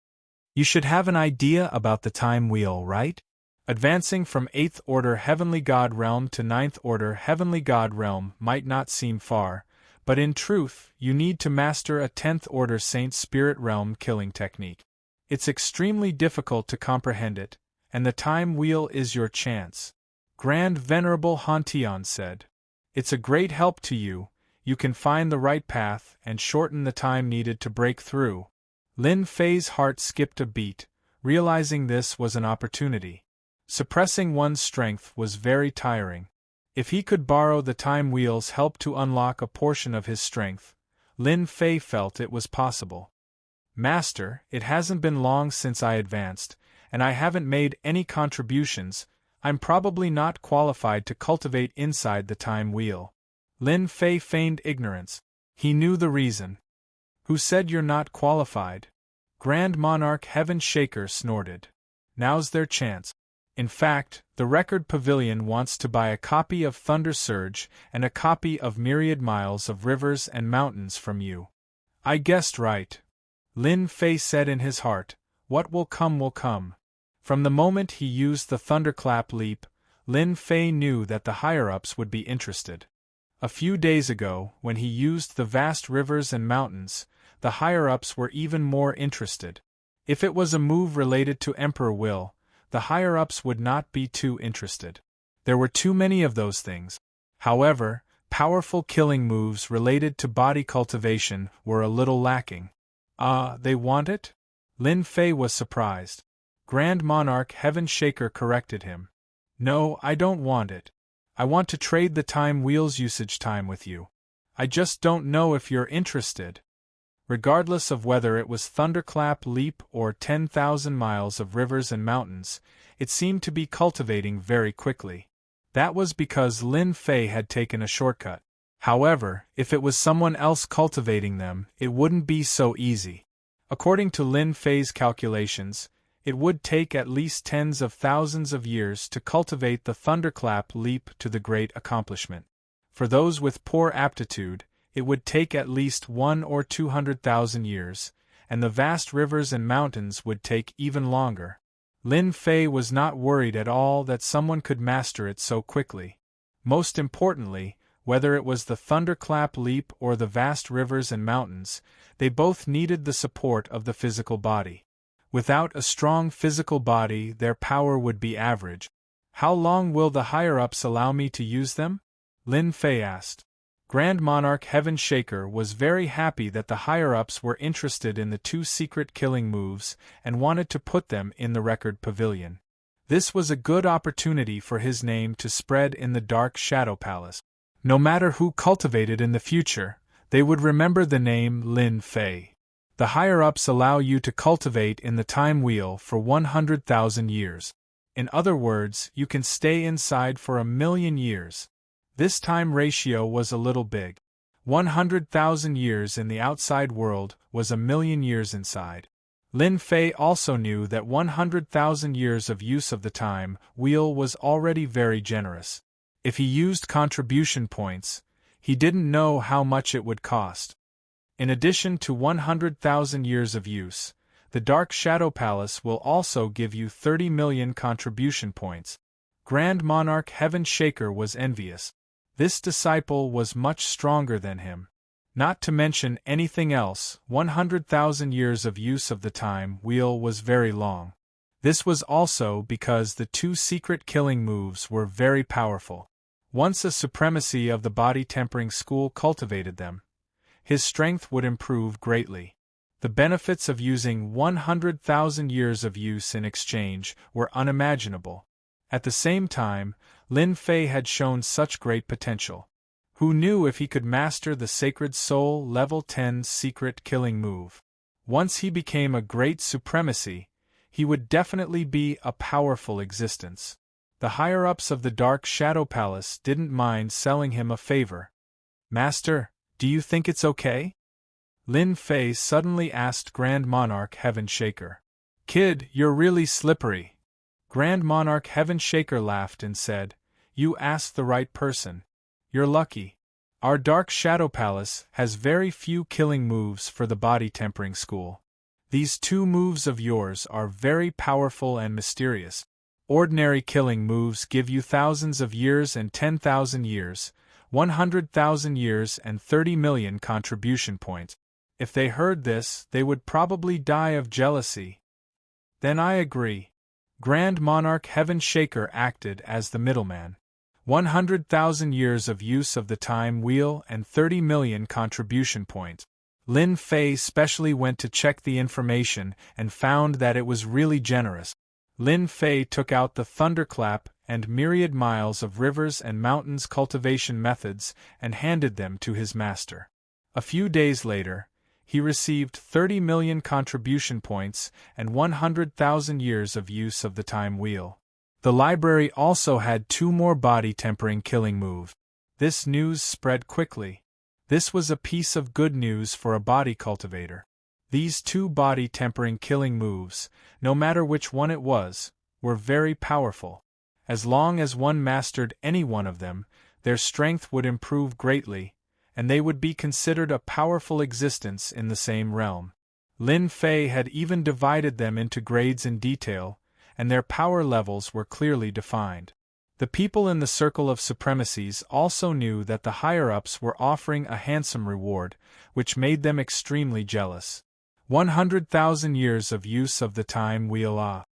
You should have an idea about the Time Wheel, right? Advancing from 8th Order Heavenly God Realm to 9th Order Heavenly God Realm might not seem far, but in truth, you need to master a 10th Order Saint Spirit Realm killing technique. It's extremely difficult to comprehend it, and the Time Wheel is your chance. Grand Venerable Hantian said. It's a great help to you, you can find the right path and shorten the time needed to break through. Lin Fei's heart skipped a beat, realizing this was an opportunity. Suppressing one's strength was very tiring. If he could borrow the Time Wheel's help to unlock a portion of his strength, Lin Fei felt it was possible. Master, it hasn't been long since I advanced, and I haven't made any contributions. I'm probably not qualified to cultivate inside the Time Wheel. Lin Fei feigned ignorance. He knew the reason. Who said you're not qualified? Grand Monarch Heaven Shaker snorted. Now's their chance. In fact, the Record Pavilion wants to buy a copy of Thunder Surge and a copy of Myriad Miles of Rivers and Mountains from you. I guessed right. Lin Fei said in his heart, what will come will come. From the moment he used the Thunderclap leap, Lin Fei knew that the higher-ups would be interested. A few days ago, when he used the vast rivers and mountains, the higher-ups were even more interested. If it was a move related to Emperor Will, the higher-ups would not be too interested. There were too many of those things. However, powerful killing moves related to body cultivation were a little lacking. They want it? Lin Fei was surprised. Grand Monarch Heaven Shaker corrected him. No, I don't want it. I want to trade the time wheel's usage time with you. I just don't know if you're interested. Regardless of whether it was thunderclap leap or 10,000 miles of rivers and mountains, it seemed to be cultivating very quickly. That was because Lin Fei had taken a shortcut. However, if it was someone else cultivating them, it wouldn't be so easy. According to Lin Fei's calculations, it would take at least tens of thousands of years to cultivate the thunderclap leap to the great accomplishment. For those with poor aptitude, it would take at least 100,000 or 200,000 years, and the vast rivers and mountains would take even longer. Lin Fei was not worried at all that someone could master it so quickly. Most importantly, whether it was the thunderclap leap or the vast rivers and mountains, they both needed the support of the physical body. Without a strong physical body, their power would be average. How long will the higher-ups allow me to use them? Lin Fei asked. Grand Monarch Heaven Shaker was very happy that the higher-ups were interested in the two secret killing moves and wanted to put them in the record pavilion. This was a good opportunity for his name to spread in the Dark Shadow Palace. No matter who cultivated in the future, they would remember the name Lin Fei. The higher-ups allow you to cultivate in the time wheel for 100,000 years. In other words, you can stay inside for 1,000,000 years. This time ratio was a little big. 100,000 years in the outside world was 1,000,000 years inside. Lin Fei also knew that 100,000 years of use of the time wheel was already very generous. If he used contribution points, he didn't know how much it would cost. In addition to 100,000 years of use, the Dark Shadow Palace will also give you 30 million contribution points. Grand Monarch Heaven Shaker was envious. This disciple was much stronger than him. Not to mention anything else, 100,000 years of use of the time wheel was very long. This was also because the two secret killing moves were very powerful. Once a supremacy of the body tempering school cultivated them, his strength would improve greatly. The benefits of using 100,000 years of use in exchange were unimaginable. At the same time, Lin Fei had shown such great potential. Who knew if he could master the Sacred Soul Level 10 secret killing move? Once he became a great supremacy, he would definitely be a powerful existence. The higher-ups of the Dark Shadow Palace didn't mind selling him a favor. Master, do you think it's okay? Lin Fei suddenly asked Grand Monarch Heaven Shaker. Kid, you're really slippery. Grand Monarch Heaven Shaker laughed and said, You asked the right person. You're lucky. Our Dark Shadow Palace has very few killing moves for the body tempering school. These two moves of yours are very powerful and mysterious. Ordinary killing moves give you thousands of years and 10,000 years, 100,000 years and 30 million contribution points. If they heard this, they would probably die of jealousy. Then I agree. Grand Monarch Heaven Shaker acted as the middleman. 100,000 years of use of the time wheel and 30 million contribution points. Lin Fei specially went to check the information and found that it was really generous. Lin Fei took out the thunderclap and myriad miles of rivers and mountains cultivation methods and handed them to his master. A few days later, he received 30 million contribution points and 100,000 years of use of the time wheel. The library also had 2 more body tempering killing moves. This news spread quickly. This was a piece of good news for a body cultivator. These 2 body tempering killing moves, no matter which one it was, were very powerful. As long as one mastered any one of them, their strength would improve greatly, and they would be considered a powerful existence in the same realm. Lin Fei had even divided them into grades in detail, and their power levels were clearly defined. The people in the Circle of Supremacies also knew that the higher-ups were offering a handsome reward, which made them extremely jealous. 100,000 years of use of the time wheel.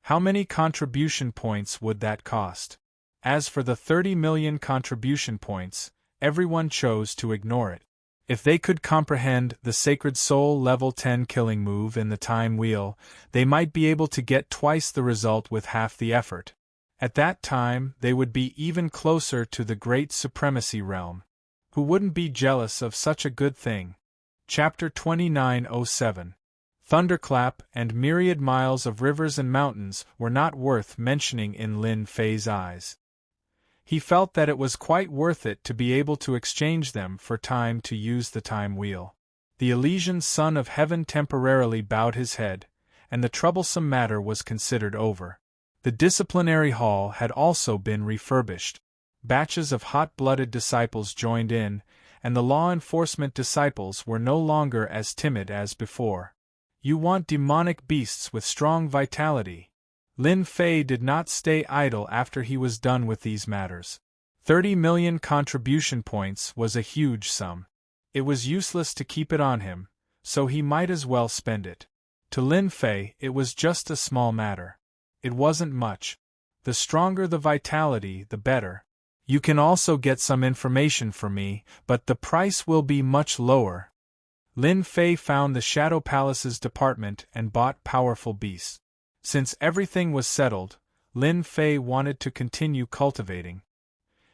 How many contribution points would that cost? As for the 30 million contribution points, everyone chose to ignore it. If they could comprehend the Sacred Soul level 10 killing move in the time wheel, they might be able to get twice the result with half the effort. At that time, they would be even closer to the Great Supremacy realm. Who wouldn't be jealous of such a good thing? Chapter 2907. Thunderclap and myriad miles of rivers and mountains were not worth mentioning in Lin Fei's eyes. He felt that it was quite worth it to be able to exchange them for time to use the time wheel. The Elysian Son of Heaven temporarily bowed his head, and the troublesome matter was considered over. The disciplinary hall had also been refurbished. Batches of hot-blooded disciples joined in, and the law enforcement disciples were no longer as timid as before. You want demonic beasts with strong vitality. Lin Fei did not stay idle after he was done with these matters. 30 million contribution points was a huge sum. It was useless to keep it on him, so he might as well spend it. To Lin Fei, it was just a small matter. It wasn't much. The stronger the vitality, the better. You can also get some information for me, but the price will be much lower. Lin Fei found the Shadow Palace's department and bought powerful beasts. Since everything was settled, Lin Fei wanted to continue cultivating.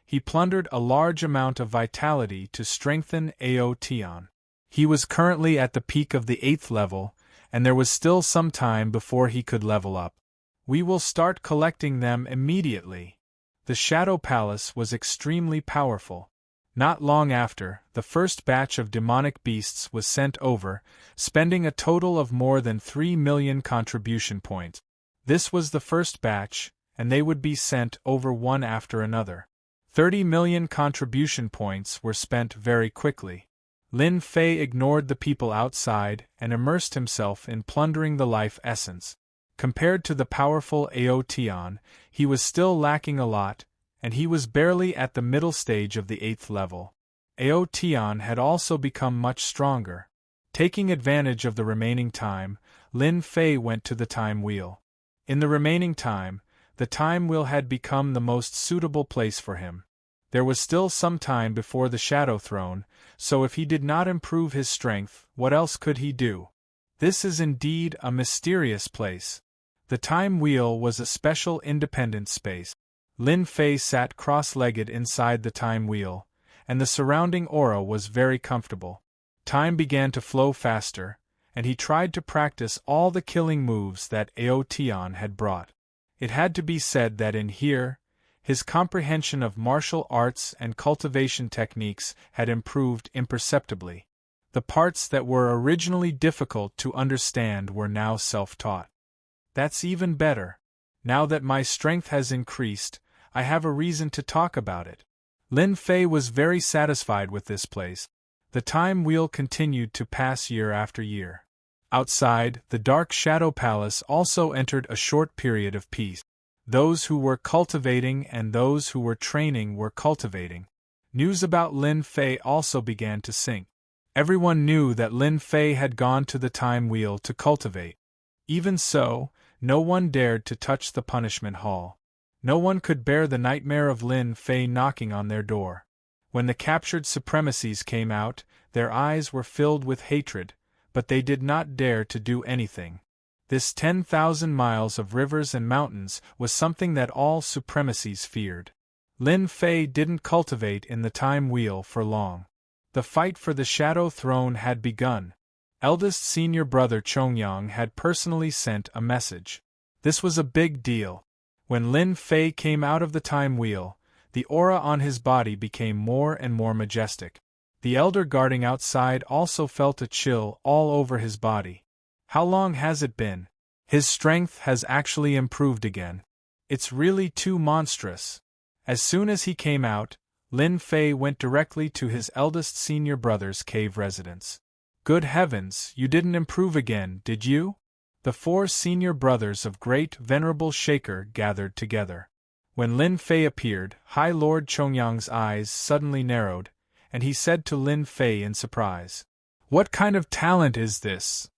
He plundered a large amount of vitality to strengthen Aotion. He was currently at the peak of the 8th level, and there was still some time before he could level up. We will start collecting them immediately. The Shadow Palace was extremely powerful. Not long after, the first batch of demonic beasts was sent over, spending a total of more than 3 million contribution points. This was the first batch, and they would be sent over one after another. 30 million contribution points were spent very quickly. Lin Fei ignored the people outside and immersed himself in plundering the life essence. Compared to the powerful Aotion, he was still lacking a lot, and he was barely at the middle stage of the 8th level. Aotion had also become much stronger. Taking advantage of the remaining time, Lin Fei went to the time wheel. In the remaining time, the time wheel had become the most suitable place for him. There was still some time before the Shadow Throne, so if he did not improve his strength, what else could he do? This is indeed a mysterious place. The time wheel was a special independent space. Lin Fei sat cross-legged inside the time wheel, and the surrounding aura was very comfortable. Time began to flow faster, and he tried to practice all the killing moves that Aotion had brought. It had to be said that in here, his comprehension of martial arts and cultivation techniques had improved imperceptibly. The parts that were originally difficult to understand were now self-taught. That's even better. Now that my strength has increased, I have a reason to talk about it. Lin Fei was very satisfied with this place. The time wheel continued to pass year after year. Outside, the Dark Shadow Palace also entered a short period of peace. Those who were cultivating and those who were training were cultivating. News about Lin Fei also began to sink. Everyone knew that Lin Fei had gone to the time wheel to cultivate. Even so, no one dared to touch the punishment hall. No one could bear the nightmare of Lin Fei knocking on their door. When the captured supremacies came out, their eyes were filled with hatred, but they did not dare to do anything. This 10,000 miles of rivers and mountains was something that all supremacies feared. Lin Fei didn't cultivate in the time wheel for long. The fight for the Shadow Throne had begun. Eldest senior brother Chongyang had personally sent a message. This was a big deal. When Lin Fei came out of the time wheel, the aura on his body became more and more majestic. The elder guarding outside also felt a chill all over his body. How long has it been? His strength has actually improved again. It's really too monstrous. As soon as he came out, Lin Fei went directly to his eldest senior brother's cave residence. Good heavens, you didn't improve again, did you? The 4 senior brothers of Great Venerable Shaker gathered together. When Lin Fei appeared, High Lord Chongyang's eyes suddenly narrowed, and he said to Lin Fei in surprise, "What kind of talent is this?"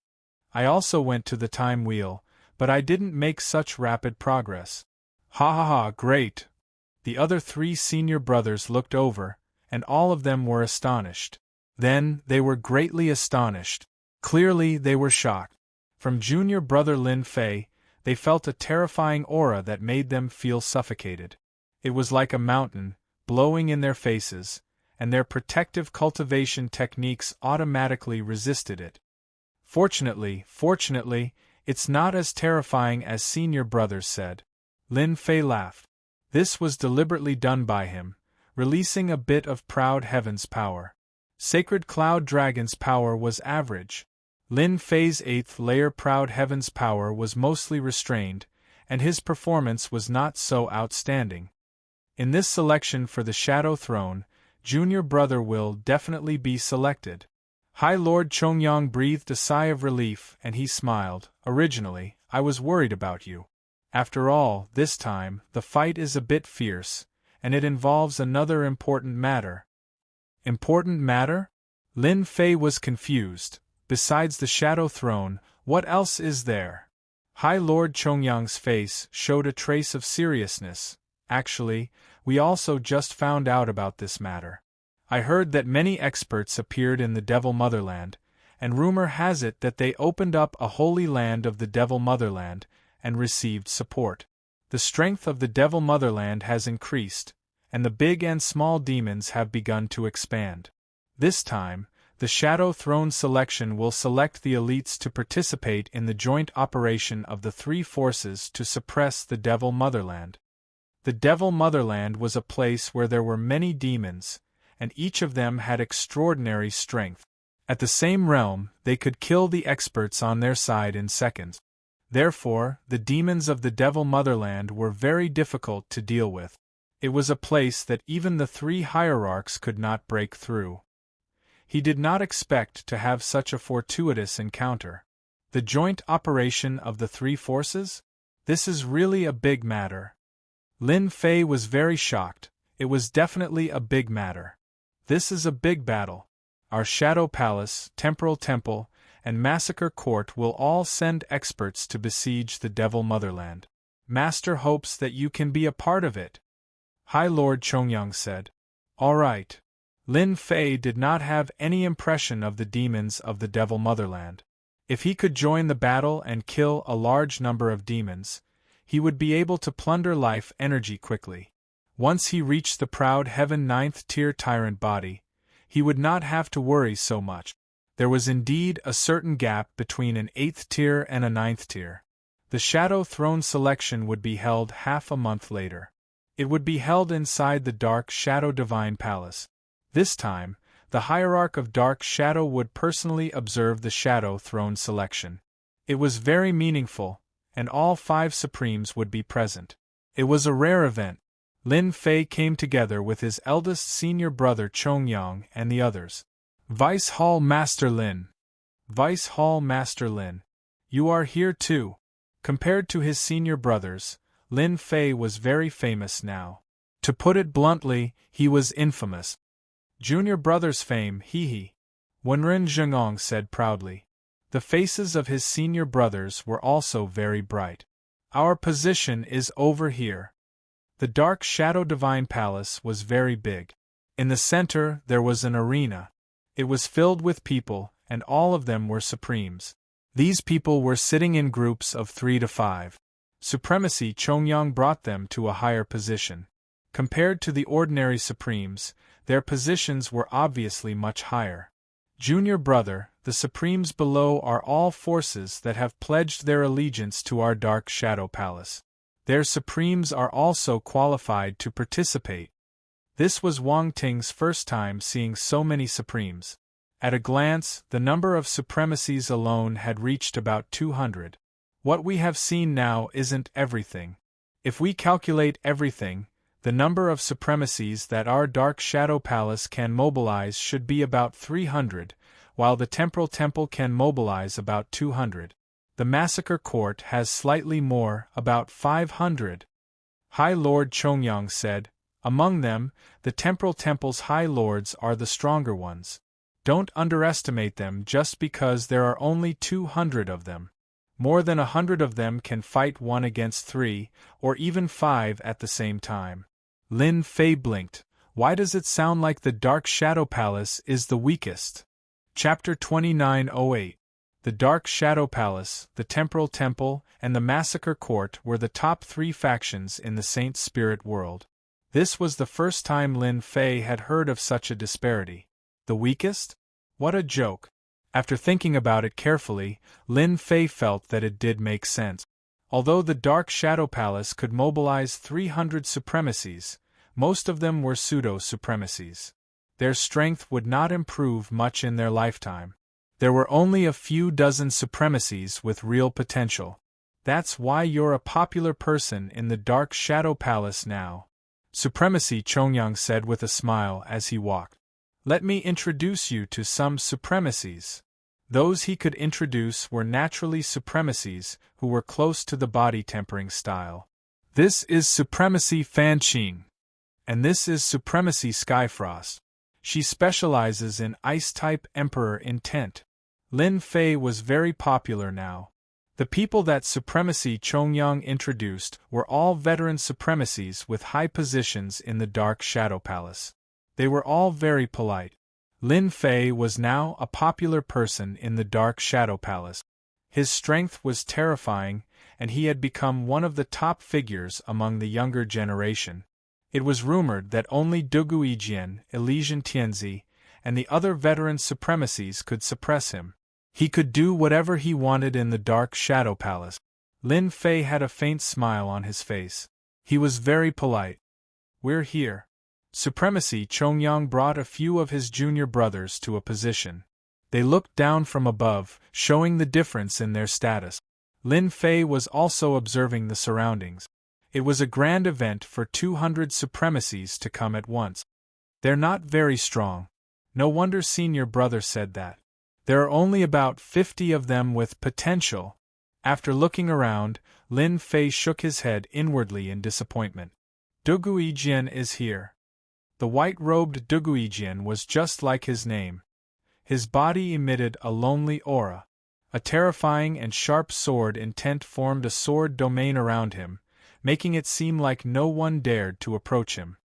I also went to the time wheel, but I didn't make such rapid progress. Ha ha ha, great! The other 3 senior brothers looked over, and all of them were astonished. Then, they were greatly astonished. Clearly, they were shocked. From junior brother Lin Fei, they felt a terrifying aura that made them feel suffocated. It was like a mountain, blowing in their faces, and their protective cultivation techniques automatically resisted it. Fortunately, it's not as terrifying as senior brothers said. Lin Fei laughed. This was deliberately done by him, releasing a bit of proud heaven's power. Sacred Cloud Dragon's power was average. Lin Fei's 8th layer Proud Heaven's power was mostly restrained, and his performance was not so outstanding. In this selection for the Shadow Throne, junior brother will definitely be selected. High Lord Chongyang breathed a sigh of relief and he smiled. Originally, I was worried about you. After all, this time, the fight is a bit fierce, and it involves another important matter. Important matter? Lin Fei was confused. Besides the Shadow Throne, what else is there? High Lord Chongyang's face showed a trace of seriousness. Actually, we also just found out about this matter. I heard that many experts appeared in the Devil Motherland, and rumor has it that they opened up a holy land of the Devil Motherland and received support. The strength of the Devil Motherland has increased, and the big and small demons have begun to expand. This time, the Shadow Throne selection will select the elites to participate in the joint operation of the 3 forces to suppress the Devil Motherland. The Devil Motherland was a place where there were many demons, and each of them had extraordinary strength. At the same realm, they could kill the experts on their side in seconds. Therefore, the demons of the Devil Motherland were very difficult to deal with. It was a place that even the 3 hierarchs could not break through. He did not expect to have such a fortuitous encounter. The joint operation of the 3 forces? This is really a big matter. Lin Fei was very shocked. It was definitely a big matter. This is a big battle. Our Shadow Palace, Temporal Temple, and Massacre Court will all send experts to besiege the Devil Motherland. Master hopes that you can be a part of it. High Lord Chongyang said. All right. Lin Fei did not have any impression of the demons of the Devil Motherland. If he could join the battle and kill a large number of demons, he would be able to plunder life energy quickly. Once he reached the Proud Heaven 9th tier tyrant body, he would not have to worry so much. There was indeed a certain gap between an 8th tier and a 9th tier. The Shadow Throne selection would be held half a month later. It would be held inside the Dark Shadow Divine Palace. This time, the Hierarch of Dark Shadow would personally observe the Shadow Throne selection. It was very meaningful, and all 5 Supremes would be present. It was a rare event. Lin Fei came together with his eldest senior brother Chongyang and the others. Vice Hall Master Lin. Vice Hall Master Lin. You are here too. Compared to his senior brothers, Lin Fei was very famous now. To put it bluntly, he was infamous. Junior brother's fame, hee. Wenren Zhengong said proudly. The faces of his senior brothers were also very bright. Our position is over here. The Dark Shadow Divine Palace was very big. In the center there was an arena. It was filled with people, and all of them were Supremes. These people were sitting in groups of 3 to 5. Supremacy Chongyang brought them to a higher position. Compared to the ordinary Supremes, their positions were obviously much higher. Junior brother, the Supremes below are all forces that have pledged their allegiance to our Dark Shadow Palace. Their Supremes are also qualified to participate. This was Wang Ting's first time seeing so many Supremes. At a glance, the number of supremacies alone had reached about 200. What we have seen now isn't everything. If we calculate everything, the number of supremacies that our Dark Shadow Palace can mobilize should be about 300, while the Temporal Temple can mobilize about 200. The Massacre Court has slightly more, about 500. High Lord Chongyang said. Among them, the Temporal Temple's High Lords are the stronger ones. Don't underestimate them just because there are only 200 of them. More than 100 of them can fight 1 against 3, or even 5 at the same time. Lin Fei blinked. Why does it sound like the Dark Shadow Palace is the weakest? Chapter 2908. The Dark Shadow Palace, the Temporal Temple, and the Massacre Court were the top 3 factions in the Saint Spirit world. This was the first time Lin Fei had heard of such a disparity. The weakest? What a joke. After thinking about it carefully, Lin Fei felt that it did make sense. Although the Dark Shadow Palace could mobilize 300 supremacies, most of them were pseudo-supremacies. Their strength would not improve much in their lifetime. There were only a few dozen supremacies with real potential. That's why you're a popular person in the Dark Shadow Palace now. Supremacy, Chongyang said with a smile as he walked. Let me introduce you to some supremacies. Those he could introduce were naturally supremacies who were close to the body tempering style. This is Supremacy Fanqing. And this is Supremacy Skyfrost. She specializes in Ice-type Emperor intent. Lin Fei was very popular now. The people that Supremacy Chongyang introduced were all veteran supremacies with high positions in the Dark Shadow Palace. They were all very polite. Lin Fei was now a popular person in the Dark Shadow Palace. His strength was terrifying, and he had become one of the top figures among the younger generation. It was rumored that only Duguijian, Elysian Tianzi, and the other veteran supremacies could suppress him. He could do whatever he wanted in the Dark Shadow Palace. Lin Fei had a faint smile on his face. He was very polite. We're here. Supremacy Chongyang brought a few of his junior brothers to a position. They looked down from above, showing the difference in their status. Lin Fei was also observing the surroundings. It was a grand event for 200 supremacies to come at once. They're not very strong. No wonder senior brother said that. There are only about 50 of them with potential. After looking around, Lin Fei shook his head inwardly in disappointment. Duguijian is here. The white-robed Duguijian was just like his name. His body emitted a lonely aura. A terrifying and sharp sword intent formed a sword domain around him, making it seem like no one dared to approach him.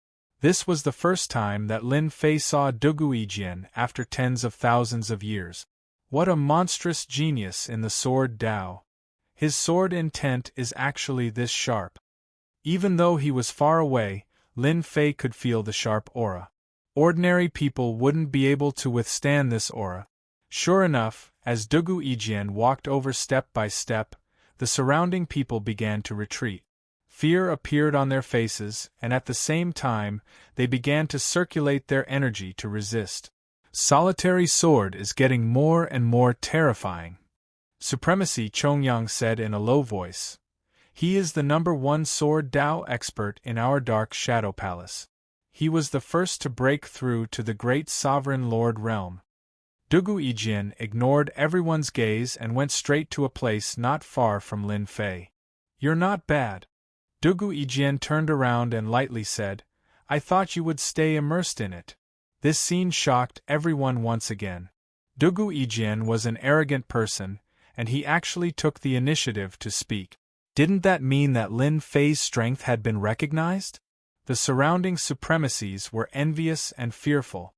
This was the first time that Lin Fei saw Duguijian after tens of thousands of years. What a monstrous genius in the sword Dao. His sword intent is actually this sharp. Even though he was far away, Lin Fei could feel the sharp aura. Ordinary people wouldn't be able to withstand this aura. Sure enough, as Duguijian walked over step by step, the surrounding people began to retreat. Fear appeared on their faces, and at the same time, they began to circulate their energy to resist. Solitary sword is getting more and more terrifying. Supremacy Chongyang said in a low voice. He is the #1 sword Dao expert in our Dark Shadow Palace. He was the first to break through to the great Sovereign Lord realm. Duguijian ignored everyone's gaze and went straight to a place not far from Lin Fei. You're not bad. Duguijian turned around and lightly said, I thought you would stay immersed in it. This scene shocked everyone once again. Duguijian was an arrogant person, and he actually took the initiative to speak. Didn't that mean that Lin Fei's strength had been recognized? The surrounding supremacies were envious and fearful.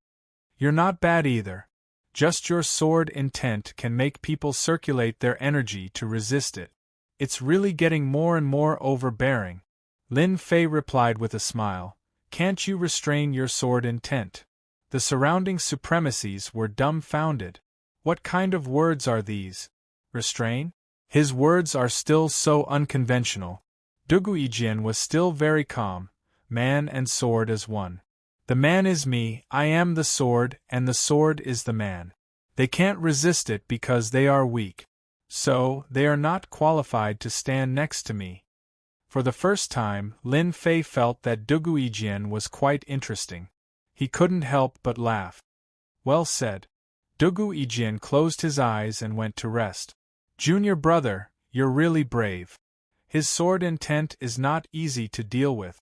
You're not bad either. Just your sword intent can make people circulate their energy to resist it. It's really getting more and more overbearing. Lin Fei replied with a smile. Can't you restrain your sword intent? The surrounding supremacies were dumbfounded. What kind of words are these? Restrain? His words are still so unconventional. Duguijian was still very calm. Man and sword as one. The man is me, I am the sword, and the sword is the man. They can't resist it because they are weak. So, they are not qualified to stand next to me. For the first time, Lin Fei felt that Duguijian was quite interesting. He couldn't help but laugh. Well said. Duguijian closed his eyes and went to rest. Junior brother, you're really brave. His sword intent is not easy to deal with.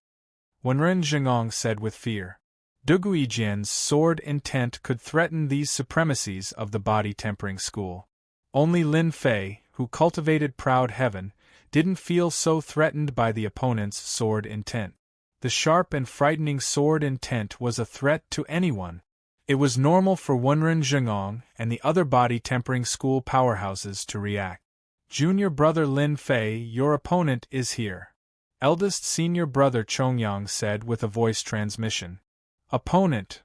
Wenren Zhengong said with fear. Duguijian's sword intent could threaten these supremacies of the body tempering school. Only Lin Fei, who cultivated proud heaven, didn't feel so threatened by the opponent's sword intent. The sharp and frightening sword intent was a threat to anyone. It was normal for Wenren Zhengong and the other body-tempering school powerhouses to react. Junior brother Lin Fei, your opponent is here. Eldest senior brother Chongyang said with a voice transmission. Opponent.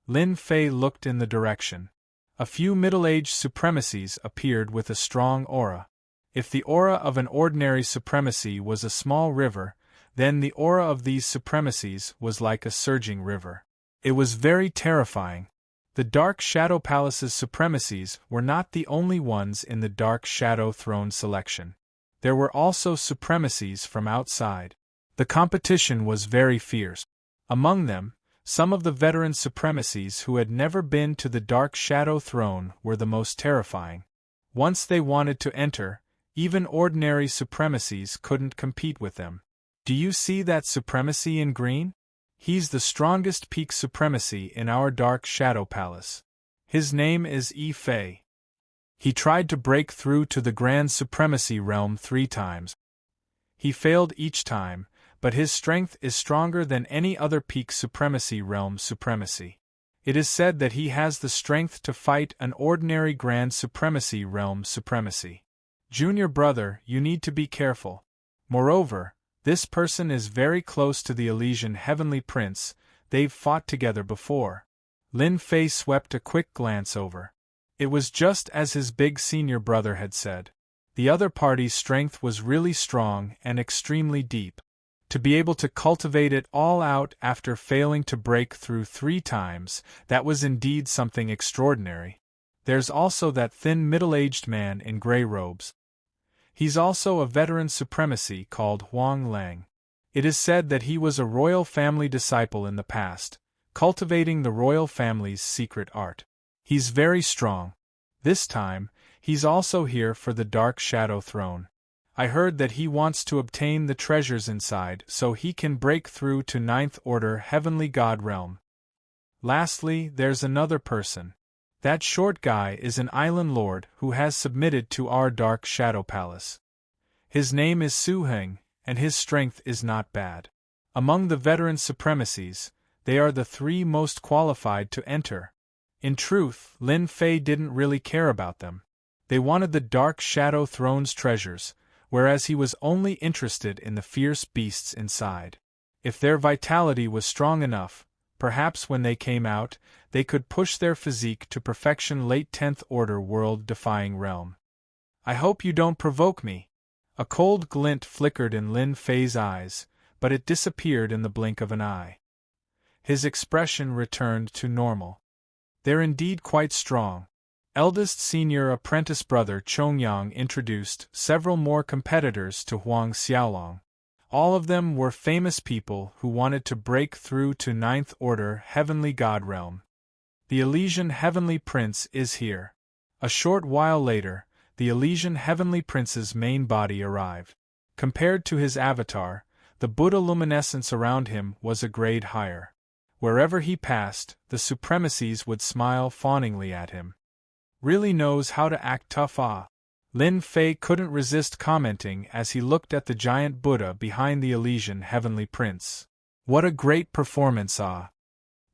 Lin Fei looked in the direction. A few middle-aged supremacies appeared with a strong aura. If the aura of an ordinary supremacy was a small river, then the aura of these supremacies was like a surging river. It was very terrifying. The Dark Shadow Palace's supremacies were not the only ones in the Dark Shadow Throne selection. There were also supremacies from outside. The competition was very fierce. Among them, some of the veteran supremacies who had never been to the Dark Shadow Throne were the most terrifying. Once they wanted to enter, even ordinary supremacies couldn't compete with them. Do you see that supremacy in green? He's the strongest peak supremacy in our Dark Shadow Palace. His name is Yi Fei. He tried to break through to the Grand Supremacy Realm 3 times. He failed each time, but his strength is stronger than any other peak supremacy realm supremacy. It is said that he has the strength to fight an ordinary Grand Supremacy Realm supremacy. Junior brother, you need to be careful. Moreover, this person is very close to the Elysian Heavenly Prince, they've fought together before. Lin Fei swept a quick glance over. It was just as his big senior brother had said. The other party's strength was really strong and extremely deep. To be able to cultivate it all out after failing to break through 3 times, that was indeed something extraordinary. There's also that thin middle-aged man in gray robes. He's also a veteran supremacy called Huang Lang. It is said that he was a royal family disciple in the past, cultivating the royal family's secret art. He's very strong. This time, he's also here for the Dark Shadow Throne. I heard that he wants to obtain the treasures inside so he can break through to 9th Order Heavenly God Realm. Lastly, there's another person. That short guy is an island lord who has submitted to our Dark Shadow Palace. His name is Su Heng, and his strength is not bad. Among the veteran supremacies, they are the 3 most qualified to enter. In truth, Lin Fei didn't really care about them. They wanted the Dark Shadow Throne's treasures, whereas he was only interested in the fierce beasts inside. If their vitality was strong enough, perhaps when they came out, they could push their physique to perfection late 10th Order world-defying realm. I hope you don't provoke me. A cold glint flickered in Lin Fei's eyes, but it disappeared in the blink of an eye. His expression returned to normal. They're indeed quite strong. Eldest senior apprentice brother Chongyang introduced several more competitors to Huang Xiaolong. All of them were famous people who wanted to break through to 9th Order Heavenly God Realm. The Elysian Heavenly Prince is here. A short while later, the Elysian Heavenly Prince's main body arrived. Compared to his avatar, the Buddha luminescence around him was a grade higher. Wherever he passed, the supremacies would smile fawningly at him. Really knows how to act tough, ah. Lin Fei couldn't resist commenting as he looked at the giant Buddha behind the Elysian Heavenly Prince. What a great performance, ah.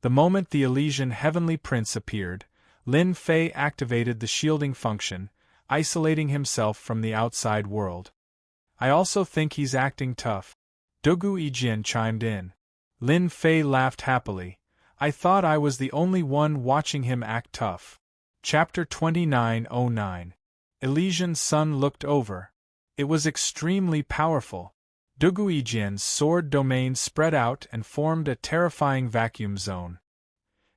The moment the Elysian Heavenly Prince appeared, Lin Fei activated the shielding function, isolating himself from the outside world. I also think he's acting tough. Dugu Yijian chimed in. Lin Fei laughed happily. I thought I was the only one watching him act tough. Chapter 2909. Elysian Sun looked over. It was extremely powerful. Dugu Yijian's sword domain spread out and formed a terrifying vacuum zone.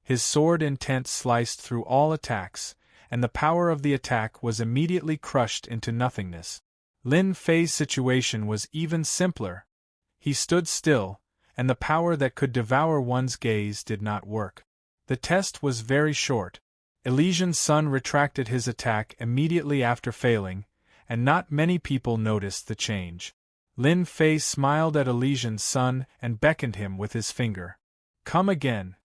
His sword intent sliced through all attacks, and the power of the attack was immediately crushed into nothingness. Lin Fei's situation was even simpler. He stood still, and the power that could devour one's gaze did not work. The test was very short. Elysian Sun retracted his attack immediately after failing, and not many people noticed the change. Lin Fei smiled at Elysian Sun and beckoned him with his finger. Come again.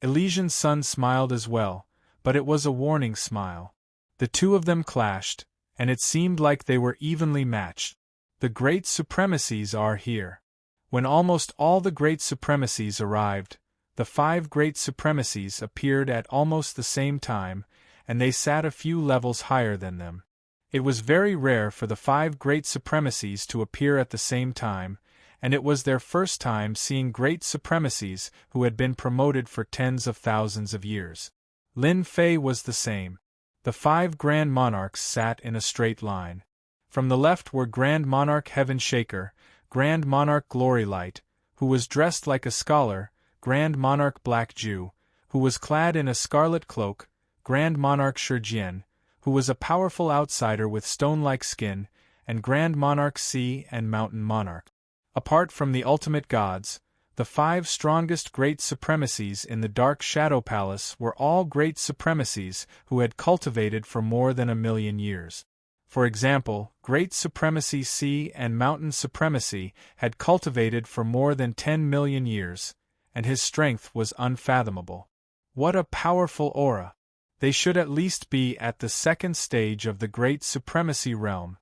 Elysian Sun smiled as well, but it was a warning smile. The two of them clashed, and it seemed like they were evenly matched. The great supremacies are here. When almost all the great supremacies arrived, the 5 great supremacies appeared at almost the same time, and they sat a few levels higher than them. It was very rare for the 5 great supremacies to appear at the same time, and it was their first time seeing great supremacies who had been promoted for tens of thousands of years. Lin Fei was the same. The 5 Grand Monarchs sat in a straight line. From the left were Grand Monarch Heaven Shaker, Grand Monarch Glory Light, who was dressed like a scholar, Grand Monarch Black Jew, who was clad in a scarlet cloak, Grand Monarch Shijian, who was a powerful outsider with stone-like skin, and Grand Monarch Sea and Mountain Monarch. Apart from the ultimate gods, the 5 strongest great supremacies in the Dark Shadow Palace were all great supremacies who had cultivated for more than 1,000,000 years. For example, Great Supremacy Sea and Mountain Supremacy had cultivated for more than 10,000,000 years, and his strength was unfathomable. What a powerful aura! They should at least be at the 2nd stage of the Great Supremacy realm.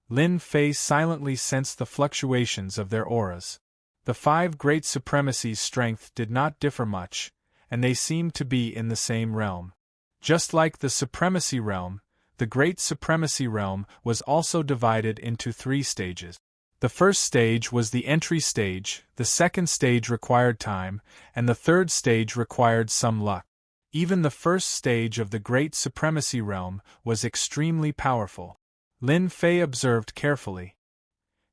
Lin Fei silently sensed the fluctuations of their auras. The 5 great supremacies' strength did not differ much, and they seemed to be in the same realm. Just like the Supremacy realm, the Great Supremacy realm was also divided into 3 stages. The first stage was the entry stage, the second stage required time, and the third stage required some luck. Even the first stage of the Great Supremacy realm was extremely powerful. Lin Fei observed carefully.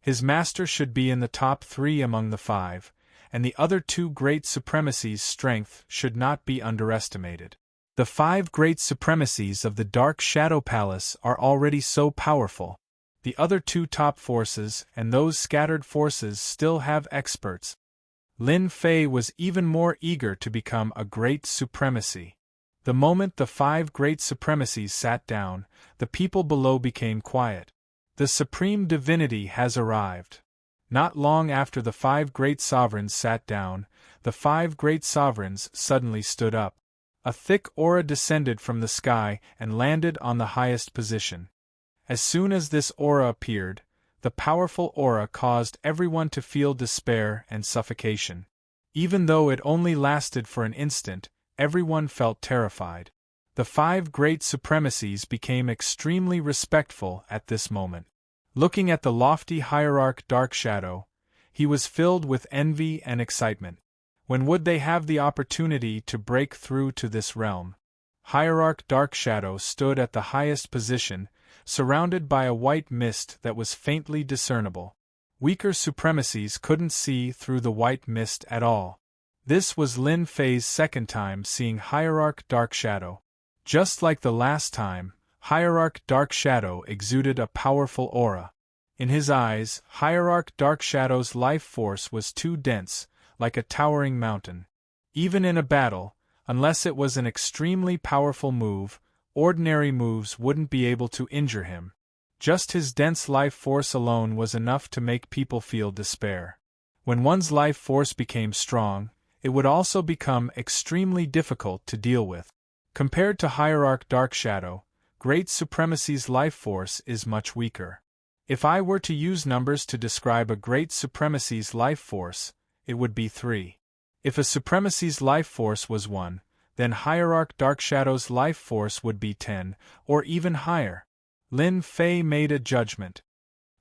His master should be in the top 3 among the 5, and the other 2 great supremacies' strength should not be underestimated. The 5 great supremacies of the Dark Shadow Palace are already so powerful. The other 2 top forces and those scattered forces still have experts. Lin Fei was even more eager to become a great supremacy. The moment the 5 great supremacies sat down, the people below became quiet. The supreme divinity has arrived. Not long after the 5 great sovereigns sat down, the 5 great sovereigns suddenly stood up. A thick aura descended from the sky and landed on the highest position. As soon as this aura appeared, the powerful aura caused everyone to feel despair and suffocation. Even though it only lasted for an instant, everyone felt terrified. The 5 great supremacies became extremely respectful at this moment. Looking at the lofty hierarch Dark Shadow, he was filled with envy and excitement. When would they have the opportunity to break through to this realm? Hierarch Dark Shadow stood at the highest position, surrounded by a white mist that was faintly discernible. Weaker supremacies couldn't see through the white mist at all. This was Lin Fei's second time seeing Hierarch Dark Shadow. Just like the last time, Hierarch Dark Shadow exuded a powerful aura. In his eyes, Hierarch Dark Shadow's life force was too dense, like a towering mountain. Even in a battle, unless it was an extremely powerful move, ordinary moves wouldn't be able to injure him. Just his dense life force alone was enough to make people feel despair. When one's life force became strong, it would also become extremely difficult to deal with. Compared to Hierarch Dark Shadow, Great Supremacy's life force is much weaker. If I were to use numbers to describe a Great Supremacy's life force, it would be 3. If a Supremacy's life force was 1, then Hierarch Dark Shadow's life force would be 10, or even higher. Lin Fei made a judgment.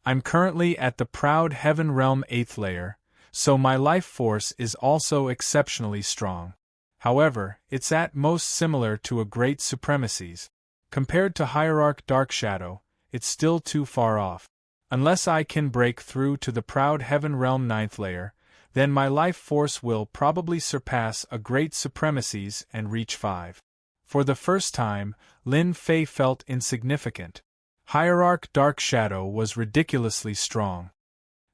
I'm currently at the Proud Heaven Realm 8th layer, so my life force is also exceptionally strong. However, it's at most similar to a Great Supremacy's. Compared to Hierarch Dark Shadow, it's still too far off. Unless I can break through to the Proud Heaven Realm 9th layer, then my life force will probably surpass a Great Supremacy's and reach 5. For the first time, Lin Fei felt insignificant. Hierarch Dark Shadow was ridiculously strong.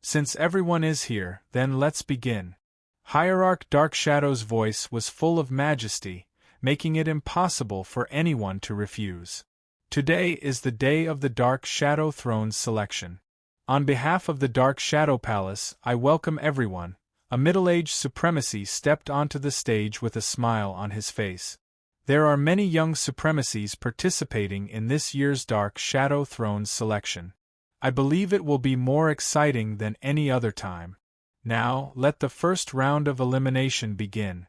Since everyone is here, then let's begin. Hierarch Dark Shadow's voice was full of majesty, making it impossible for anyone to refuse. Today is the day of the Dark Shadow Throne's selection. On behalf of the Dark Shadow Palace, I welcome everyone. A middle-aged supremacy stepped onto the stage with a smile on his face. There are many young supremacies participating in this year's Dark Shadow Thrones selection. I believe it will be more exciting than any other time. Now, let the first round of elimination begin.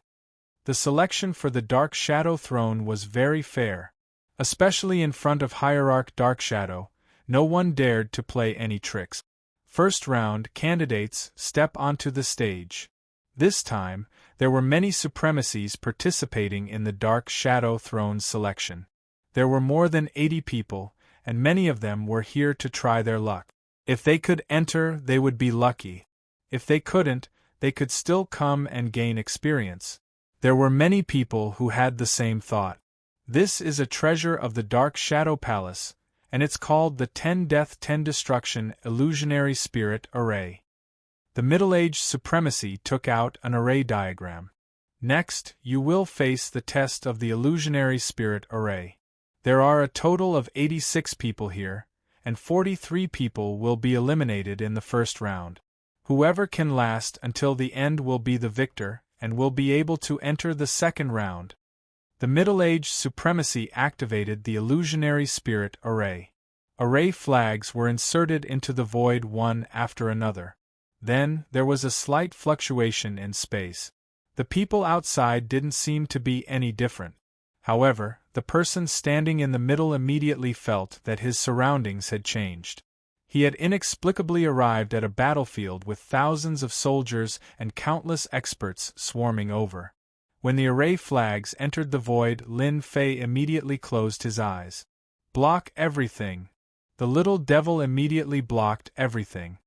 The selection for the Dark Shadow Throne was very fair. Especially in front of Hierarch Dark Shadow, no one dared to play any tricks. First round, candidates step onto the stage. This time, there were many supremacies participating in the Dark Shadow Throne selection. There were more than 80 people, and many of them were here to try their luck. If they could enter, they would be lucky. If they couldn't, they could still come and gain experience. There were many people who had the same thought. This is a treasure of the Dark Shadow Palace, and it's called the 10 Death 10 Destruction Illusionary Spirit Array. The middle-aged supremacy took out an array diagram. Next, you will face the test of the illusionary spirit array. There are a total of 86 people here, and 43 people will be eliminated in the first round. Whoever can last until the end will be the victor, and will be able to enter the second round. The middle-aged supremacy activated the illusionary spirit array. Array flags were inserted into the void one after another. Then, there was a slight fluctuation in space. The people outside didn't seem to be any different. However, the person standing in the middle immediately felt that his surroundings had changed. He had inexplicably arrived at a battlefield with thousands of soldiers and countless experts swarming over. When the array flags entered the void, Lin Fei immediately closed his eyes. Block everything. The little devil immediately blocked everything.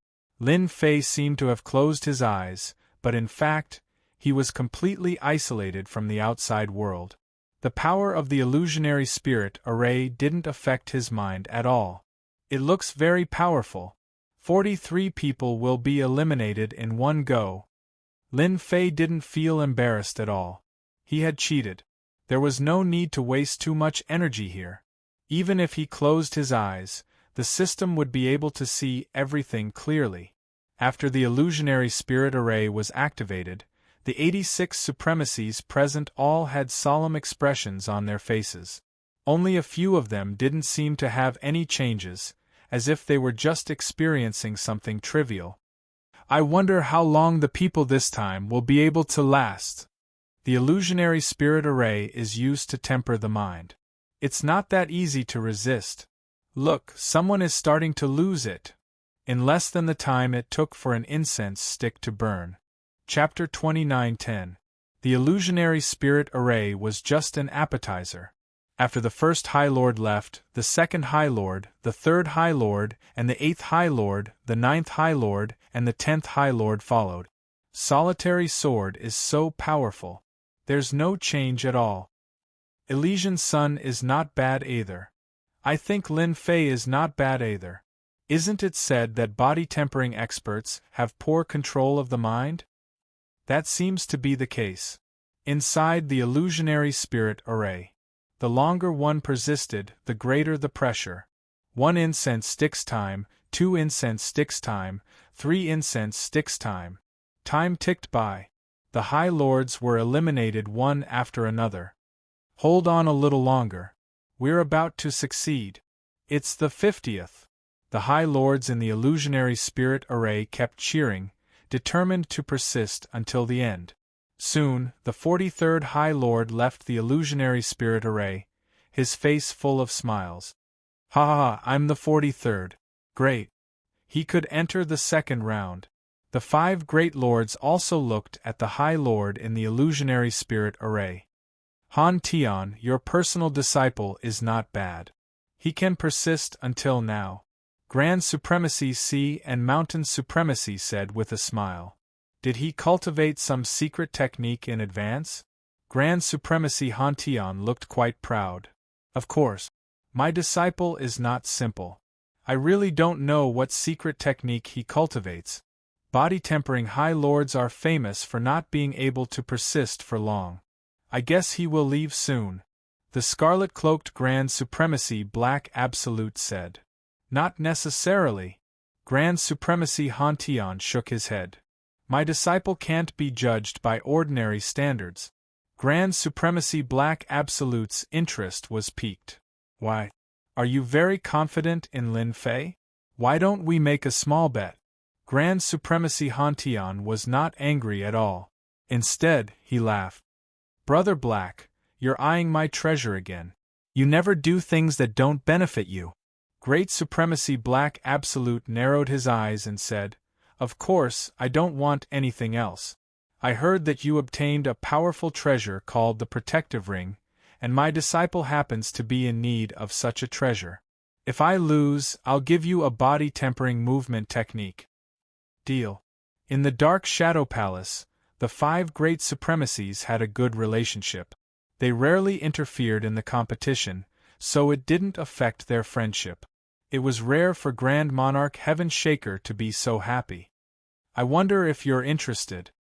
Lin Fei seemed to have closed his eyes, but in fact, he was completely isolated from the outside world. The power of the illusionary spirit array didn't affect his mind at all. It looks very powerful. 43 people will be eliminated in one go. Lin Fei didn't feel embarrassed at all. He had cheated. There was no need to waste too much energy here. Even if he closed his eyes, the system would be able to see everything clearly. After the illusionary spirit array was activated, the 86 supremacies present all had solemn expressions on their faces. Only a few of them didn't seem to have any changes, as if they were just experiencing something trivial. I wonder how long the people this time will be able to last. The illusionary spirit array is used to temper the mind. It's not that easy to resist. Look, someone is starting to lose it. In less than the time it took for an incense stick to burn. Chapter 29:10. The illusionary spirit array was just an appetizer. After the first High Lord left, the second High Lord, the third High Lord, and the 8th High Lord, the 9th High Lord, and the 10th High Lord followed. Solitary sword is so powerful. There's no change at all. Elysian Sun is not bad either. I think Lin Fei is not bad either. Isn't it said that body-tempering experts have poor control of the mind? That seems to be the case. Inside the illusionary spirit array, the longer one persisted, the greater the pressure. 1 incense sticks time, 2 incense sticks time, 3 incense sticks time. Time ticked by. The High Lords were eliminated one after another. Hold on a little longer. We're about to succeed. It's the 50th. The High Lords in the illusionary spirit array kept cheering, determined to persist until the end. Soon, the 43rd High Lord left the illusionary spirit array, his face full of smiles. Ha ha, I'm the 43rd. Great. He could enter the second round. The 5 Great Lords also looked at the High Lord in the illusionary spirit array. Han Tian, your personal disciple, is not bad. He can persist until now. Grand Supremacy Sea and Mountain Supremacy said with a smile. Did he cultivate some secret technique in advance? Grand Supremacy Han Tian looked quite proud. Of course. My disciple is not simple. I really don't know what secret technique he cultivates. Body-tempering High Lords are famous for not being able to persist for long. I guess he will leave soon. The scarlet-cloaked Grand Supremacy Black Absolute said. Not necessarily. Grand Supremacy Han Tian shook his head. My disciple can't be judged by ordinary standards. Grand Supremacy Black Absolute's interest was piqued. Why? Are you very confident in Lin Fei? Why don't we make a small bet? Grand Supremacy Hantian was not angry at all. Instead, he laughed. Brother Black, you're eyeing my treasure again. You never do things that don't benefit you. Great Supremacy Black Absolute narrowed his eyes and said, Of course, I don't want anything else. I heard that you obtained a powerful treasure called the Protective Ring, and my disciple happens to be in need of such a treasure. If I lose, I'll give you a body-tempering movement technique. Deal. In the Dark Shadow Palace, the 5 great supremacies had a good relationship. They rarely interfered in the competition, so it didn't affect their friendship. It was rare for Grand Monarch Heaven Shaker to be so happy. I wonder if you're interested.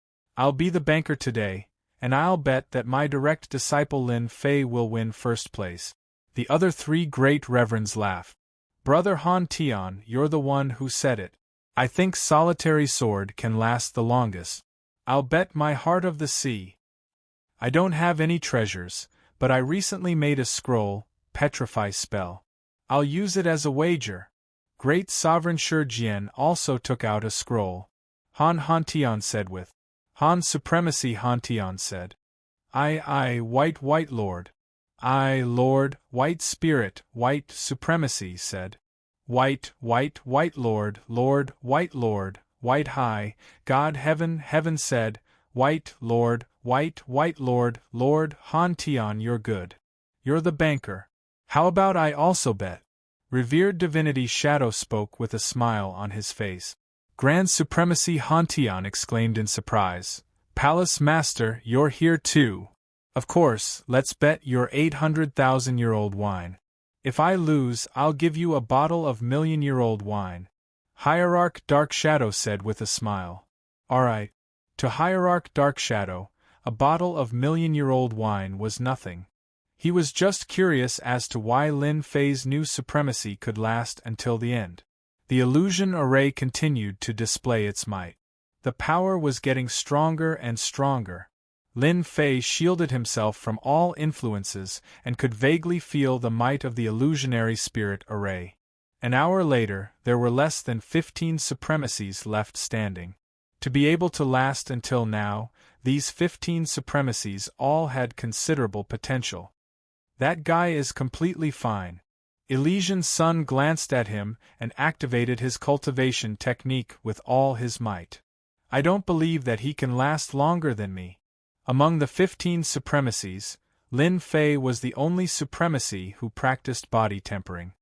I'll be the banker today, and I'll bet that my direct disciple Lin Fei will win first place. The other 3 great reverends laughed. Brother Han Tian, you're the one who said it. I think solitary sword can last the longest. I'll bet my heart of the sea. I don't have any treasures, but I recently made a scroll, Petrify spell. I'll use it as a wager. Great Sovereign Shijian also took out a scroll. Han Tian said with. Han Supremacy Hantian said. I, White Lord. I, Lord, White Spirit, White Supremacy said. White Lord, White High, God Heaven said. White Lord, White Lord, Lord Hantian, you're good. You're the banker. How about I also bet? Revered Divinity Shadow spoke with a smile on his face. Grand Supremacy Hantian exclaimed in surprise. Palace Master, you're here too. Of course, let's bet your 800,000-year-old wine. If I lose, I'll give you a bottle of million-year-old wine. Hierarch Dark Shadow said with a smile. All right. To Hierarch Dark Shadow, a bottle of million-year-old wine was nothing. He was just curious as to why Lin Fei's new supremacy could last until the end. The illusion array continued to display its might. The power was getting stronger and stronger. Lin Fei shielded himself from all influences and could vaguely feel the might of the illusionary spirit array. An hour later, there were less than 15 supremacies left standing. To be able to last until now, these 15 supremacies all had considerable potential. That guy is completely fine. Elysian Sun glanced at him and activated his cultivation technique with all his might. I don't believe that he can last longer than me. Among the 15 supremacies, Lin Fei was the only supremacy who practiced body tempering.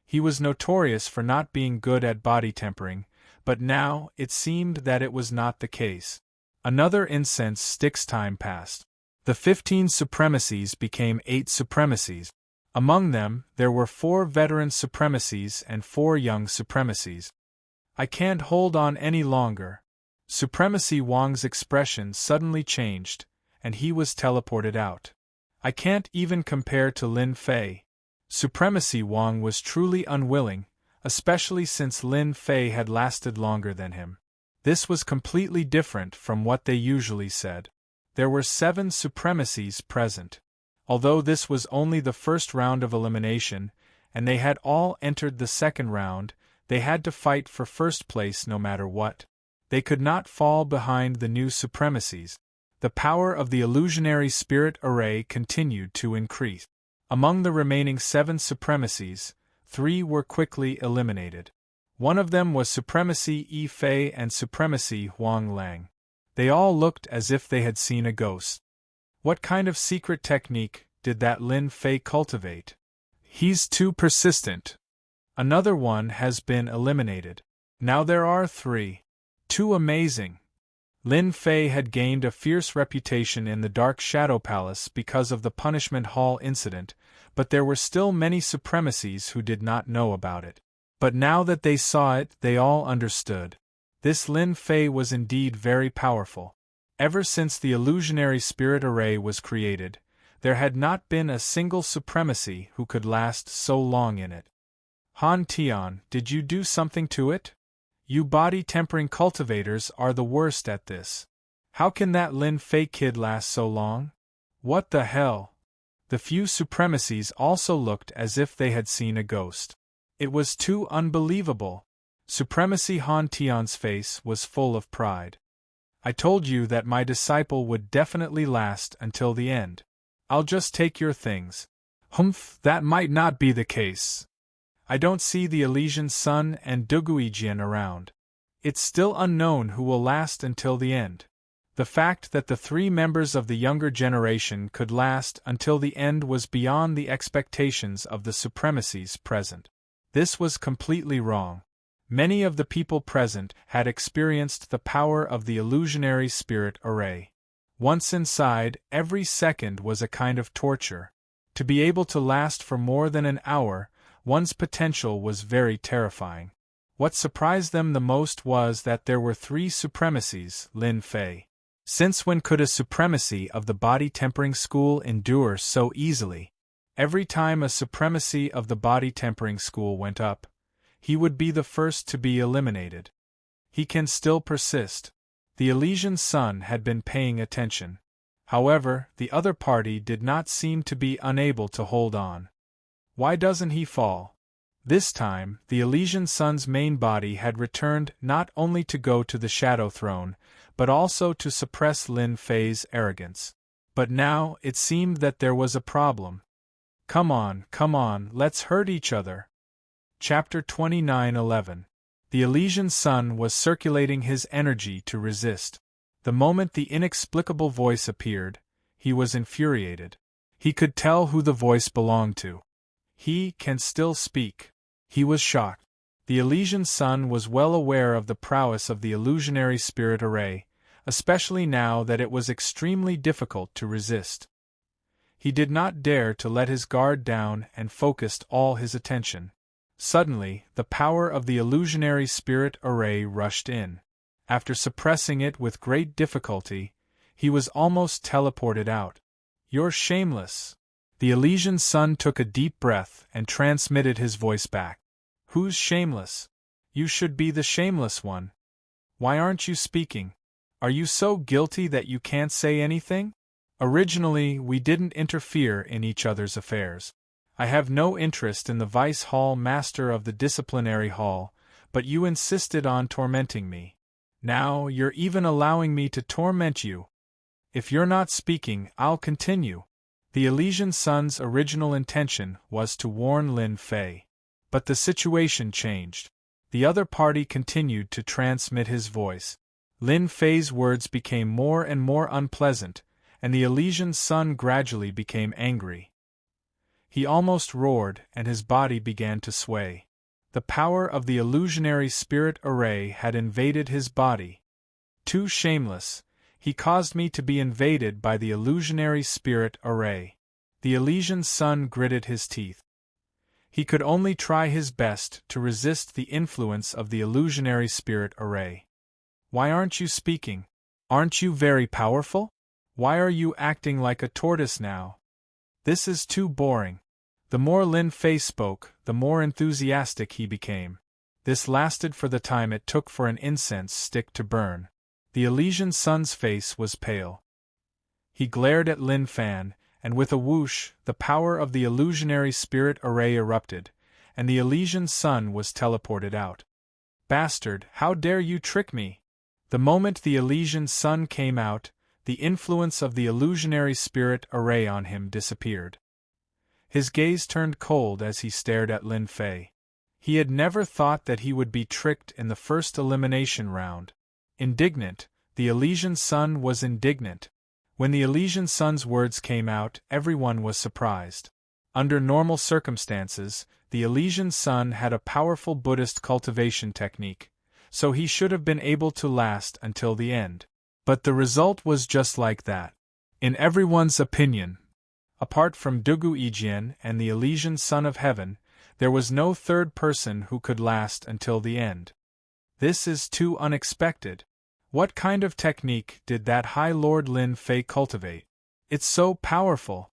He was notorious for not being good at body tempering, but now it seemed that it was not the case. Another incense stick's time passed. The 15 supremacies became 8 supremacies. Among them, there were 4 veteran supremacies and 4 young supremacies. I can't hold on any longer. Supremacy Wang's expression suddenly changed, and he was teleported out. I can't even compare to Lin Fei. Supremacy Wang was truly unwilling, especially since Lin Fei had lasted longer than him. This was completely different from what they usually said. There were 7 supremacies present. Although this was only the first round of elimination, and they had all entered the second round, they had to fight for first place no matter what. They could not fall behind the new supremacies. The power of the illusionary spirit array continued to increase. Among the remaining 7 supremacies, 3 were quickly eliminated. One of them was Supremacy Yi Fei and Supremacy Huang Lang. They all looked as if they had seen a ghost. What kind of secret technique did that Lin Fei cultivate? He's too persistent. Another one has been eliminated. Now there are 3. Too amazing. Lin Fei had gained a fierce reputation in the Dark Shadow Palace because of the Punishment Hall incident, but there were still many supremacies who did not know about it. But now that they saw it, they all understood. This Lin Fei was indeed very powerful. Ever since the illusionary spirit array was created, there had not been a single supremacy who could last so long in it. Han Tian, did you do something to it? You body-tempering cultivators are the worst at this. How can that Lin Fei kid last so long? What the hell? The few supremacies also looked as if they had seen a ghost. It was too unbelievable. Supremacy Han Tian's face was full of pride. I told you that my disciple would definitely last until the end. I'll just take your things. Humph, that might not be the case. I don't see the Elysian Sun and Duguijian around. It's still unknown who will last until the end. The fact that the 3 members of the younger generation could last until the end was beyond the expectations of the supremacies present. This was completely wrong. Many of the people present had experienced the power of the illusionary spirit array. Once inside, every second was a kind of torture. To be able to last for more than an hour, one's potential was very terrifying. What surprised them the most was that there were 3 supremacies, Lin Fei. Since when could a supremacy of the body tempering school endure so easily? Every time a supremacy of the body tempering school went up, he would be the first to be eliminated. He can still persist. The Elysian Sun had been paying attention. However, the other party did not seem to be unable to hold on. Why doesn't he fall? This time, the Elysian Sun's main body had returned not only to go to the Shadow Throne, but also to suppress Lin Fei's arrogance. But now, it seemed that there was a problem. Come on, let's hurt each other. Chapter 29:11. The Elysian Sun was circulating his energy to resist. The moment the inexplicable voice appeared, he was infuriated. He could tell who the voice belonged to. He can still speak. He was shocked. The Elysian Sun was well aware of the prowess of the illusionary spirit array, especially now that it was extremely difficult to resist. He did not dare to let his guard down and focused all his attention. Suddenly, the power of the illusionary spirit array rushed in. After suppressing it with great difficulty, he was almost teleported out. You're shameless. The Elysian Sun took a deep breath and transmitted his voice back. Who's shameless? You should be the shameless one. Why aren't you speaking? Are you so guilty that you can't say anything? Originally, we didn't interfere in each other's affairs. I have no interest in the Vice Hall Master of the Disciplinary Hall, but you insisted on tormenting me. Now, you're even allowing me to torment you. If you're not speaking, I'll continue. The Elysian Sun's original intention was to warn Lin Fei. But the situation changed. The other party continued to transmit his voice. Lin Fei's words became more and more unpleasant, and the Elysian Sun gradually became angry. He almost roared, and his body began to sway. The power of the illusionary spirit array had invaded his body. Too shameless, he caused me to be invaded by the illusionary spirit array. The Elysian Sun gritted his teeth. He could only try his best to resist the influence of the illusionary spirit array. Why aren't you speaking? Aren't you very powerful? Why are you acting like a tortoise now? This is too boring. The more Lin Fei spoke, the more enthusiastic he became. This lasted for the time it took for an incense stick to burn. The Elysian Sun's face was pale. He glared at Lin Fan, and with a whoosh, the power of the illusionary spirit array erupted, and the Elysian Sun was teleported out. Bastard, how dare you trick me? The moment the Elysian Sun came out, the influence of the illusionary spirit array on him disappeared. His gaze turned cold as he stared at Lin Fei. He had never thought that he would be tricked in the first elimination round. Indignant, the Elysian Sun was indignant. When the Elysian Sun's words came out, everyone was surprised. Under normal circumstances, the Elysian Sun had a powerful Buddhist cultivation technique, so he should have been able to last until the end. But the result was just like that. In everyone's opinion, apart from Dugu Ijian and the Elysian Son of Heaven, there was no third person who could last until the end. This is too unexpected. What kind of technique did that High Lord Lin Fei cultivate? It's so powerful.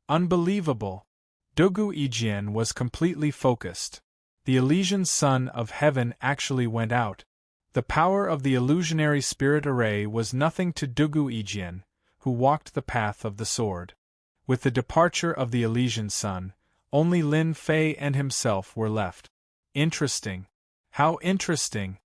Unbelievable. Dugu Ijian was completely focused. The Elysian Son of Heaven actually went out. The power of the illusionary spirit array was nothing to Dugu Ijian, who walked the path of the sword. With the departure of the Elysian sun, only Lin Fei and himself were left. Interesting. How interesting!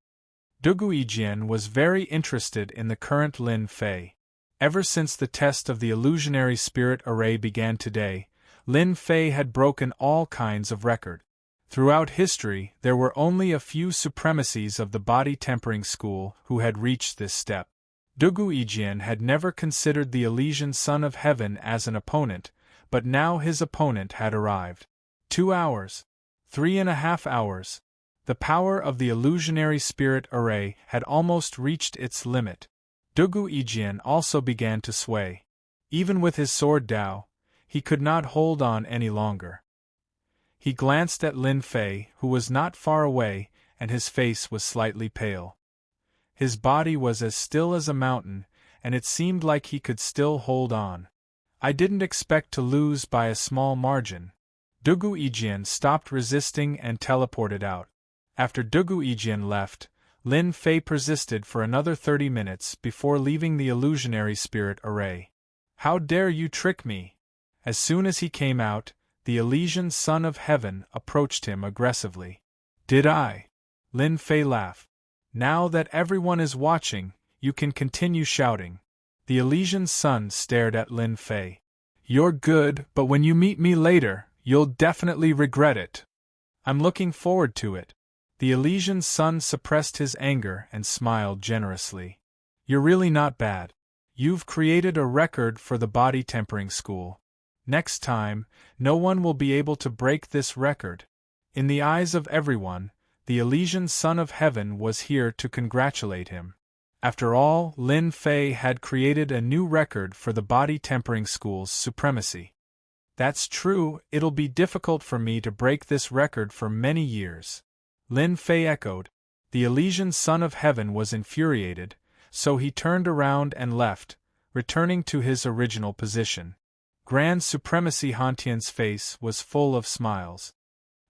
Duguijian was very interested in the current Lin Fei. Ever since the test of the illusionary spirit array began today, Lin Fei had broken all kinds of record. Throughout history, there were only a few supremacies of the body tempering school who had reached this step. Duguijian had never considered the Elysian Son of Heaven as an opponent, but now his opponent had arrived. 2 hours. 3.5 hours. The power of the illusionary spirit array had almost reached its limit. Duguijian also began to sway. Even with his sword Dao, he could not hold on any longer. He glanced at Lin Fei, who was not far away, and his face was slightly pale. His body was as still as a mountain, and it seemed like he could still hold on. I didn't expect to lose by a small margin. Duguijian stopped resisting and teleported out. After Duguijian left, Lin Fei persisted for another 30 minutes before leaving the illusionary spirit array. How dare you trick me? As soon as he came out, the Elysian Son of Heaven approached him aggressively. Did I? Lin Fei laughed. Now that everyone is watching, you can continue shouting. The Elysian Son stared at Lin Fei. You're good, but when you meet me later, you'll definitely regret it. I'm looking forward to it. The Elysian Son suppressed his anger and smiled generously. You're really not bad. You've created a record for the body tempering school. Next time, no one will be able to break this record. In the eyes of everyone, the Elysian Son of Heaven was here to congratulate him. After all, Lin Fei had created a new record for the body tempering school's supremacy. That's true, it'll be difficult for me to break this record for many years. Lin Fei echoed. The Elysian Son of Heaven was infuriated, so he turned around and left, returning to his original position. Grand Supremacy Hantian's face was full of smiles.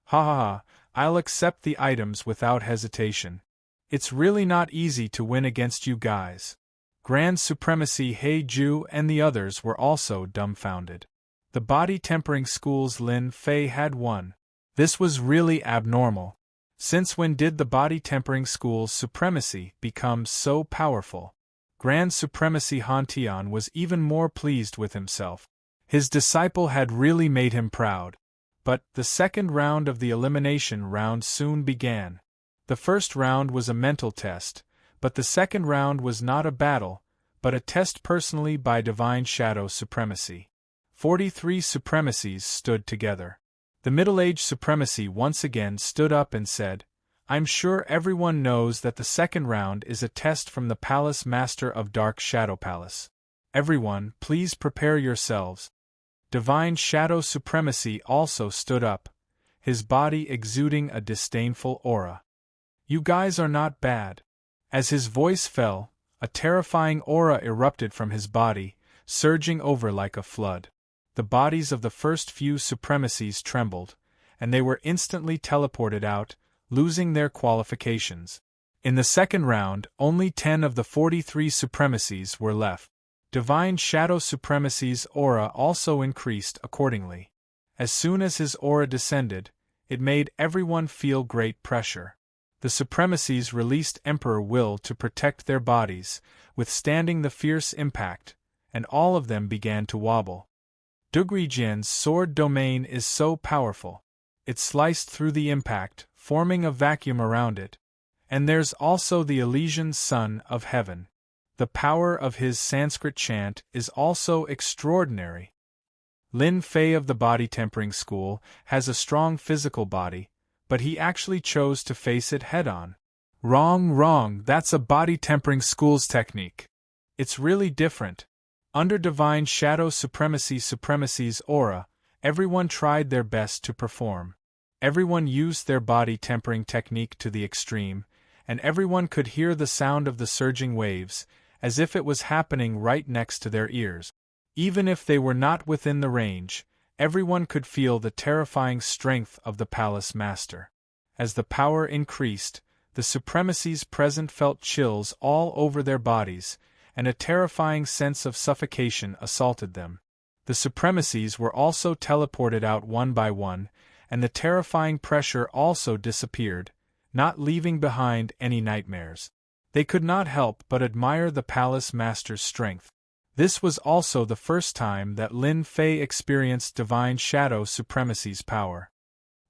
Ha ha ha, I'll accept the items without hesitation. It's really not easy to win against you guys. Grand Supremacy He Ju and the others were also dumbfounded. The body tempering school's Lin Fei had won. This was really abnormal. Since when did the body tempering school's supremacy become so powerful? Grand Supremacy Hantian was even more pleased with himself. His disciple had really made him proud. But the second round of the elimination round soon began. The first round was a mental test, but the second round was not a battle, but a test personally by Divine Shadow Supremacy. 43 supremacies stood together. The middle-aged supremacy once again stood up and said, I'm sure everyone knows that the second round is a test from the Palace Master of Dark Shadow Palace. Everyone, please prepare yourselves. Divine Shadow Supremacy also stood up, his body exuding a disdainful aura. You guys are not bad. As his voice fell, a terrifying aura erupted from his body, surging over like a flood. The bodies of the first few supremacies trembled, and they were instantly teleported out, losing their qualifications. In the second round, only 10 of the 43 supremacies were left. Divine Shadow Supremacy's aura also increased accordingly. As soon as his aura descended, it made everyone feel great pressure. The supremacies released Emperor Will to protect their bodies, withstanding the fierce impact, and all of them began to wobble. Duguijian's sword domain is so powerful. It sliced through the impact, forming a vacuum around it. And there's also the Elysian Son of Heaven. The power of his Sanskrit chant is also extraordinary. Lin Fei of the Body Tempering School has a strong physical body, but he actually chose to face it head-on. Wrong, that's a Body Tempering School's technique. It's really different. Under Divine Shadow Supremacy's aura, everyone tried their best to perform. Everyone used their body tempering technique to the extreme, and everyone could hear the sound of the surging waves, as if it was happening right next to their ears. Even if they were not within the range, everyone could feel the terrifying strength of the Palace Master. As the power increased, the supremacies present felt chills all over their bodies, and a terrifying sense of suffocation assaulted them. The supremacies were also teleported out one by one, and the terrifying pressure also disappeared, not leaving behind any nightmares. They could not help but admire the palace master's strength. This was also the first time that Lin Fei experienced Divine Shadow Supremacy's power.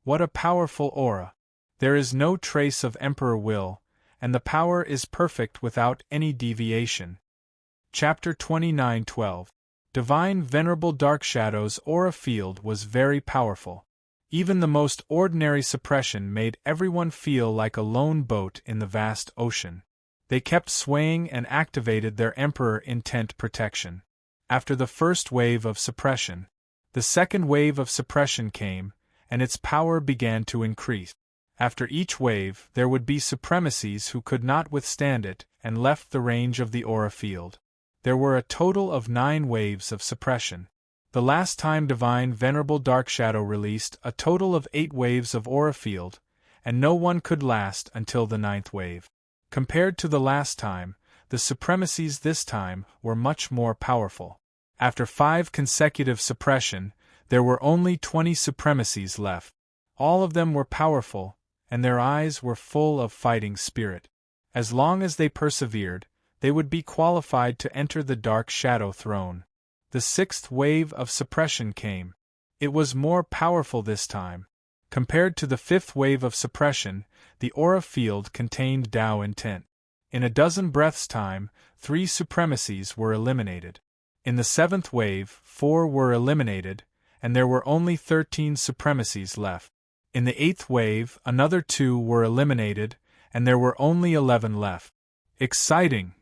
What a powerful aura! There is no trace of Emperor will, and the power is perfect without any deviation. Chapter 29:12 Divine Venerable Dark Shadow's aura field was very powerful. Even the most ordinary suppression made everyone feel like a lone boat in the vast ocean. They kept swaying and activated their Emperor Intent protection. After the first wave of suppression, the second wave of suppression came, and its power began to increase. After each wave, there would be supremacies who could not withstand it and left the range of the aura field. There were a total of 9 waves of suppression. The last time Divine Venerable Dark Shadow released a total of 8 waves of aura field, and no one could last until the 9th wave. Compared to the last time, the supremacies this time were much more powerful. After 5 consecutive suppression, there were only 20 supremacies left. All of them were powerful, and their eyes were full of fighting spirit. As long as they persevered, they would be qualified to enter the Dark Shadow Throne. The 6th wave of suppression came. It was more powerful this time. Compared to the 5th wave of suppression, the aura field contained Tao intent. In a dozen breaths' time, 3 supremacies were eliminated. In the 7th wave, 4 were eliminated, and there were only 13 supremacies left. In the 8th wave, another 2 were eliminated, and there were only 11 left. Exciting!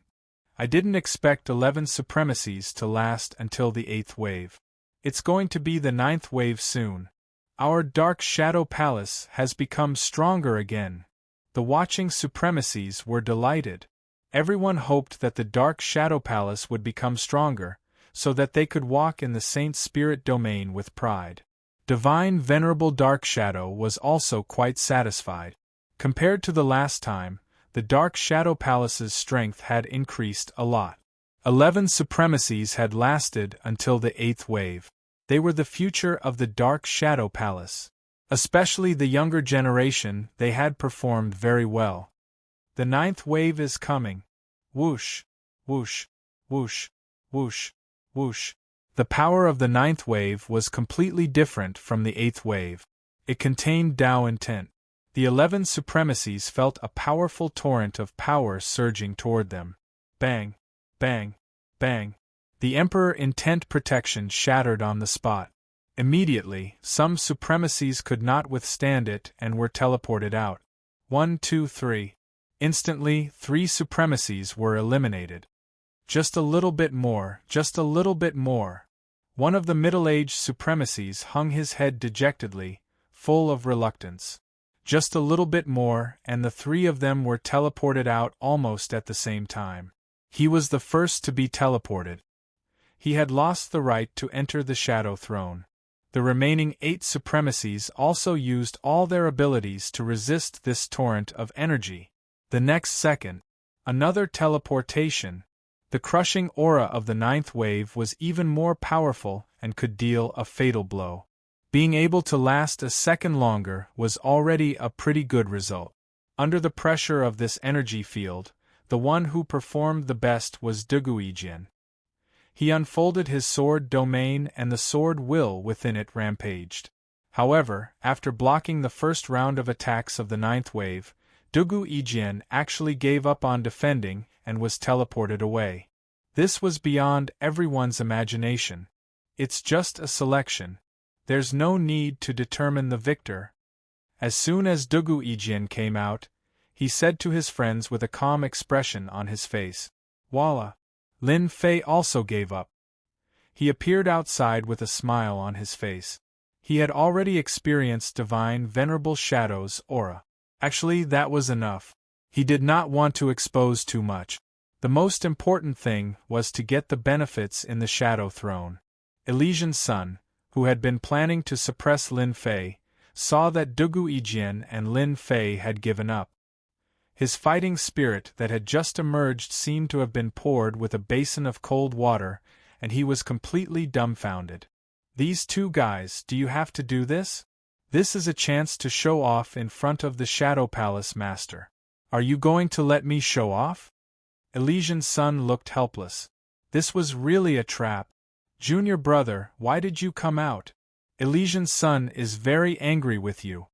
I didn't expect 11 supremacies to last until the 8th wave. It's going to be the 9th wave soon. Our Dark Shadow Palace has become stronger again. The watching supremacies were delighted. Everyone hoped that the Dark Shadow Palace would become stronger, so that they could walk in the Saint Spirit domain with pride. Divine Venerable Dark Shadow was also quite satisfied. Compared to the last time, the Dark Shadow Palace's strength had increased a lot. 11 supremacies had lasted until the 8th wave. They were the future of the Dark Shadow Palace. Especially the younger generation, they had performed very well. The 9th wave is coming. Whoosh, whoosh, whoosh, whoosh, whoosh. The power of the 9th wave was completely different from the 8th wave. It contained Tao intent. The 11 supremacies felt a powerful torrent of power surging toward them. Bang, bang, bang. The Emperor Intent protection shattered on the spot. Immediately, some supremacies could not withstand it and were teleported out. 1, 2, 3. Instantly, 3 supremacies were eliminated. Just a little bit more, just a little bit more. One of the middle-aged supremacies hung his head dejectedly, full of reluctance. Just a little bit more, and the 3 of them were teleported out almost at the same time. He was the first to be teleported. He had lost the right to enter the Shadow Throne. The remaining 8 supremacies also used all their abilities to resist this torrent of energy. The next second, another teleportation. The crushing aura of the 9th wave was even more powerful and could deal a fatal blow. Being able to last a second longer was already a pretty good result. Under the pressure of this energy field, the one who performed the best was Duguijian. He unfolded his sword domain and the sword will within it rampaged. However, after blocking the first round of attacks of the 9th wave, Duguijian actually gave up on defending and was teleported away. This was beyond everyone's imagination. It's just a selection. There's no need to determine the victor. As soon as Duguijian came out, he said to his friends with a calm expression on his face, "Voila." Lin Fei also gave up. He appeared outside with a smile on his face. He had already experienced Divine Venerable Shadow's aura. Actually, that was enough. He did not want to expose too much. The most important thing was to get the benefits in the Shadow Throne. Elysian Sun, who had been planning to suppress Lin Fei, saw that Duguijian and Lin Fei had given up. His fighting spirit that had just emerged seemed to have been poured with a basin of cold water, and he was completely dumbfounded. These two guys, do you have to do this? This is a chance to show off in front of the Shadow Palace Master. Are you going to let me show off? Elysian Sun looked helpless. This was really a trap. Junior brother, why did you come out? Elysian Sun is very angry with you.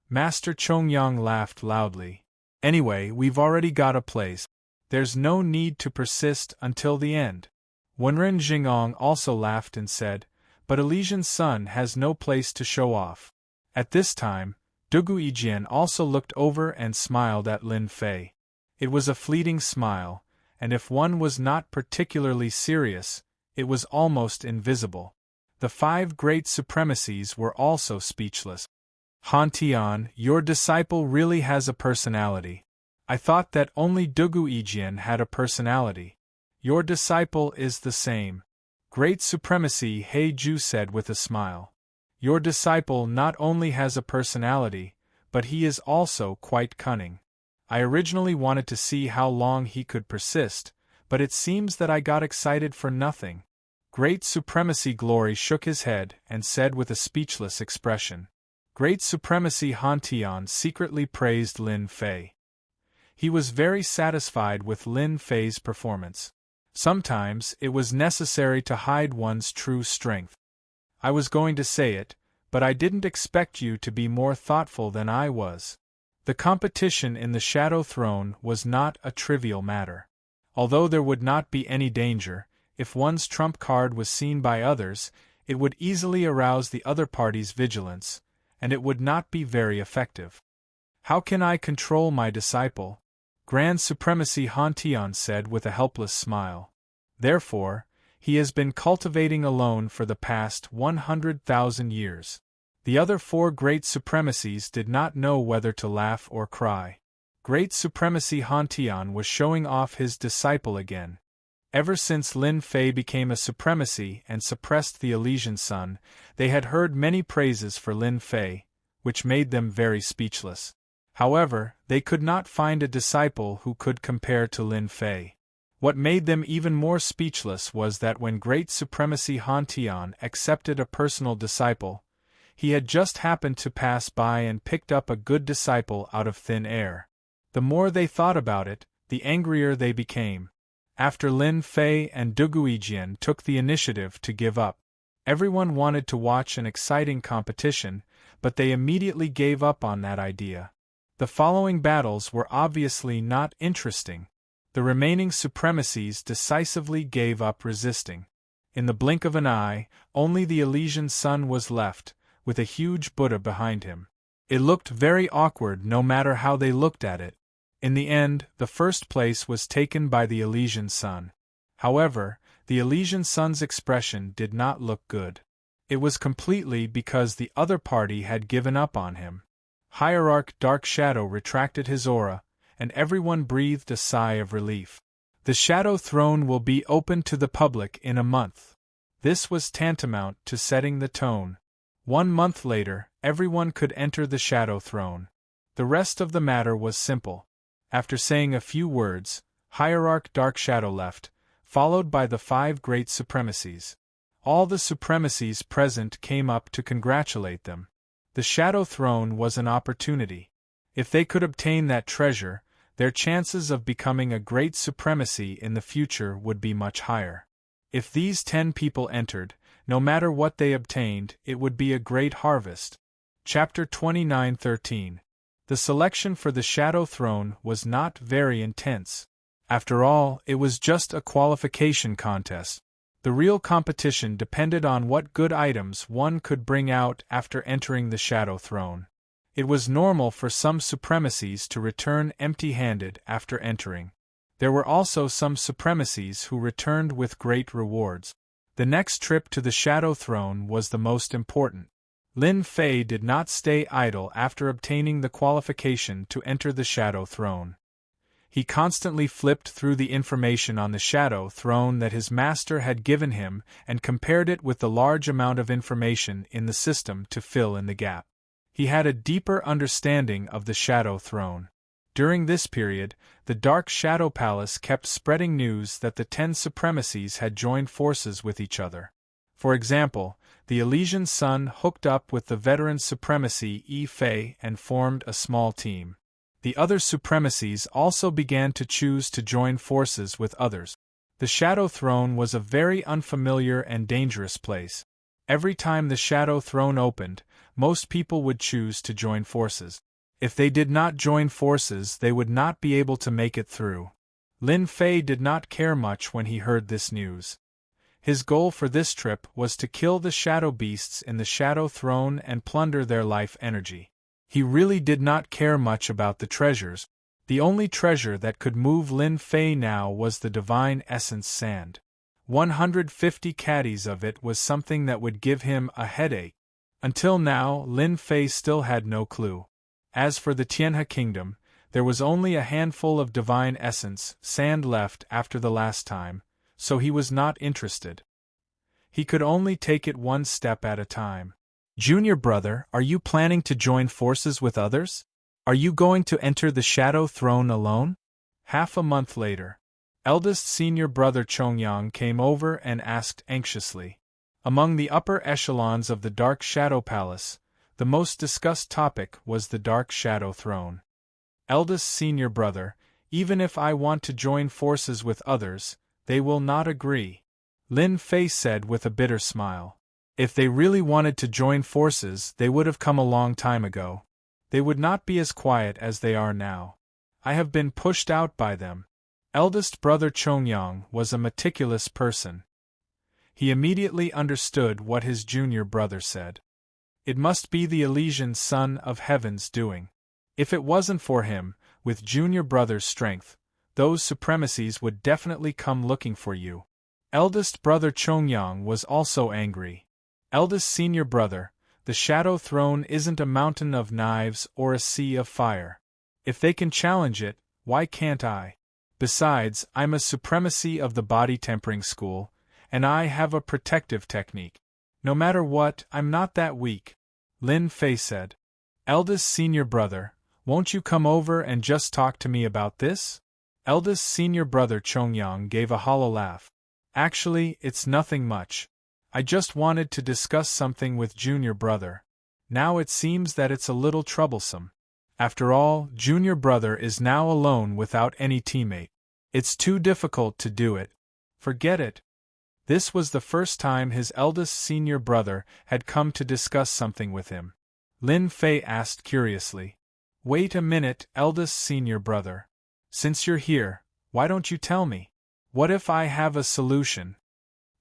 Master Chongyang laughed loudly. Anyway, we've already got a place. There's no need to persist until the end. Wenren Jingong also laughed and said, but Elysian Sun has no place to show off. At this time, Dugu Yijian also looked over and smiled at Lin Fei. It was a fleeting smile, and if one was not particularly serious, it was almost invisible. The 5 great supremacies were also speechless. Han Tian, your disciple really has a personality. I thought that only Dugu Yijian had a personality. Your disciple is the same. Great Supremacy He Ju said with a smile. Your disciple not only has a personality, but he is also quite cunning. I originally wanted to see how long he could persist, but it seems that I got excited for nothing. Great Supremacy Glory shook his head and said with a speechless expression. Great Supremacy Han Tian secretly praised Lin Fei. He was very satisfied with Lin Fei's performance. Sometimes it was necessary to hide one's true strength. I was going to say it, but I didn't expect you to be more thoughtful than I was. The competition in the Shadow Throne was not a trivial matter. Although there would not be any danger, if one's trump card was seen by others, it would easily arouse the other party's vigilance, and it would not be very effective. How can I control my disciple? Grand Supremacy Han Tian said with a helpless smile. Therefore, he has been cultivating alone for the past 100,000 years. The other 4 great supremacies did not know whether to laugh or cry. Great Supremacy Han Tian was showing off his disciple again. Ever since Lin Fei became a supremacy and suppressed the Elysian Sun, they had heard many praises for Lin Fei, which made them very speechless. However, they could not find a disciple who could compare to Lin Fei. What made them even more speechless was that when Great Supremacy Han Tian accepted a personal disciple, he had just happened to pass by and picked up a good disciple out of thin air. The more they thought about it, the angrier they became. After Lin Fei and Dugu Yijian took the initiative to give up, everyone wanted to watch an exciting competition, but they immediately gave up on that idea. The following battles were obviously not interesting. The remaining supremacies decisively gave up resisting. In the blink of an eye, only the Elysian Sun was left, with a huge Buddha behind him. It looked very awkward no matter how they looked at it. In the end, the first place was taken by the Elysian Sun. However, the Elysian Sun's expression did not look good. It was completely because the other party had given up on him. Hierarch Dark Shadow retracted his aura, and everyone breathed a sigh of relief. The Shadow Throne will be open to the public in a month. This was tantamount to setting the tone. 1 month later, everyone could enter the Shadow Throne. The rest of the matter was simple. After saying a few words, Hierarch Dark Shadow left, followed by the 5 great supremacies. All the supremacies present came up to congratulate them. The Shadow Throne was an opportunity. If they could obtain that treasure, their chances of becoming a great supremacy in the future would be much higher. If these 10 people entered, no matter what they obtained, it would be a great harvest. Chapter 29:13. The selection for the Shadow Throne was not very intense. After all, it was just a qualification contest. The real competition depended on what good items one could bring out after entering the Shadow Throne. It was normal for some supremacies to return empty-handed after entering. There were also some supremacies who returned with great rewards. The next trip to the Shadow Throne was the most important. Lin Fei did not stay idle after obtaining the qualification to enter the Shadow Throne. He constantly flipped through the information on the Shadow Throne that his master had given him and compared it with the large amount of information in the system to fill in the gap. He had a deeper understanding of the Shadow Throne. During this period, the Dark Shadow Palace kept spreading news that the 10 supremacies had joined forces with each other. For example, the Elysian Sun hooked up with the veteran supremacy Yi and formed a small team. The other supremacies also began to choose to join forces with others. The Shadow Throne was a very unfamiliar and dangerous place. Every time the Shadow Throne opened, most people would choose to join forces. If they did not join forces, they would not be able to make it through. Lin Fei did not care much when he heard this news. His goal for this trip was to kill the shadow beasts in the Shadow Throne and plunder their life energy. He really did not care much about the treasures. The only treasure that could move Lin Fei now was the divine essence sand. 150 caddies of it was something that would give him a headache. Until now, Lin Fei still had no clue. As for the Tianhe Kingdom, there was only a handful of divine essence sand left after the last time, so he was not interested. He could only take it one step at a time. Junior brother, are you planning to join forces with others? Are you going to enter the Shadow Throne alone? Half a month later, eldest senior brother Chongyang came over and asked anxiously. Among the upper echelons of the Dark Shadow Palace, the most discussed topic was the Dark Shadow Throne. Eldest senior brother, even if I want to join forces with others, they will not agree, Lin Fei said with a bitter smile. If they really wanted to join forces, they would have come a long time ago. They would not be as quiet as they are now. I have been pushed out by them. Eldest brother Chongyang was a meticulous person. He immediately understood what his junior brother said. It must be the Elysian Son of Heaven's doing. If it wasn't for him, with junior brother's strength, those supremacies would definitely come looking for you. Eldest brother Chongyang was also angry. Eldest senior brother, the Shadow Throne isn't a mountain of knives or a sea of fire. If they can challenge it, why can't I? Besides, I'm a supremacy of the body tempering school, and I have a protective technique. No matter what, I'm not that weak, Lin Fei said. Eldest senior brother, won't you come over and just talk to me about this? Eldest senior brother Chongyang gave a hollow laugh. Actually, it's nothing much. I just wanted to discuss something with junior brother. Now it seems that it's a little troublesome. After all, junior brother is now alone without any teammate. It's too difficult to do it. Forget it. This was the first time his eldest senior brother had come to discuss something with him. Lin Fei asked curiously. Wait a minute, eldest senior brother. Since you're here, why don't you tell me? What if I have a solution?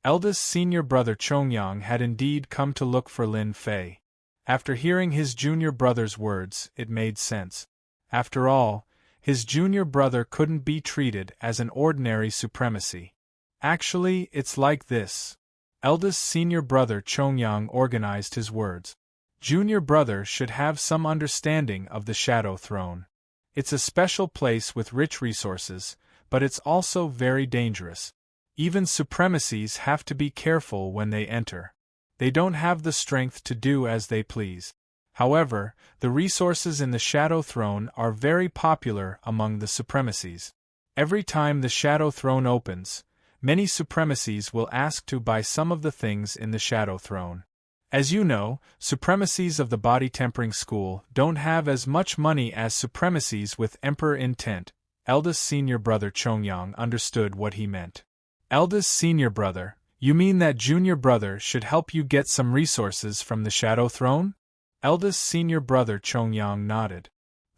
Eldest senior brother Chongyang had indeed come to look for Lin Fei. After hearing his junior brother's words, it made sense. After all, his junior brother couldn't be treated as an ordinary supremacy. Actually, it's like this. Eldest senior brother Chongyang organized his words. Junior brother should have some understanding of the Shadow Throne. It's a special place with rich resources, but it's also very dangerous. Even supremacies have to be careful when they enter. They don't have the strength to do as they please. However, the resources in the Shadow Throne are very popular among the supremacies. Every time the Shadow Throne opens, many supremacies will ask to buy some of the things in the Shadow Throne. As you know, supremacies of the body tempering school don't have as much money as supremacies with emperor intent. Eldest senior brother Chongyang understood what he meant. Eldest senior brother, you mean that junior brother should help you get some resources from the Shadow Throne? Eldest senior brother Chongyang nodded.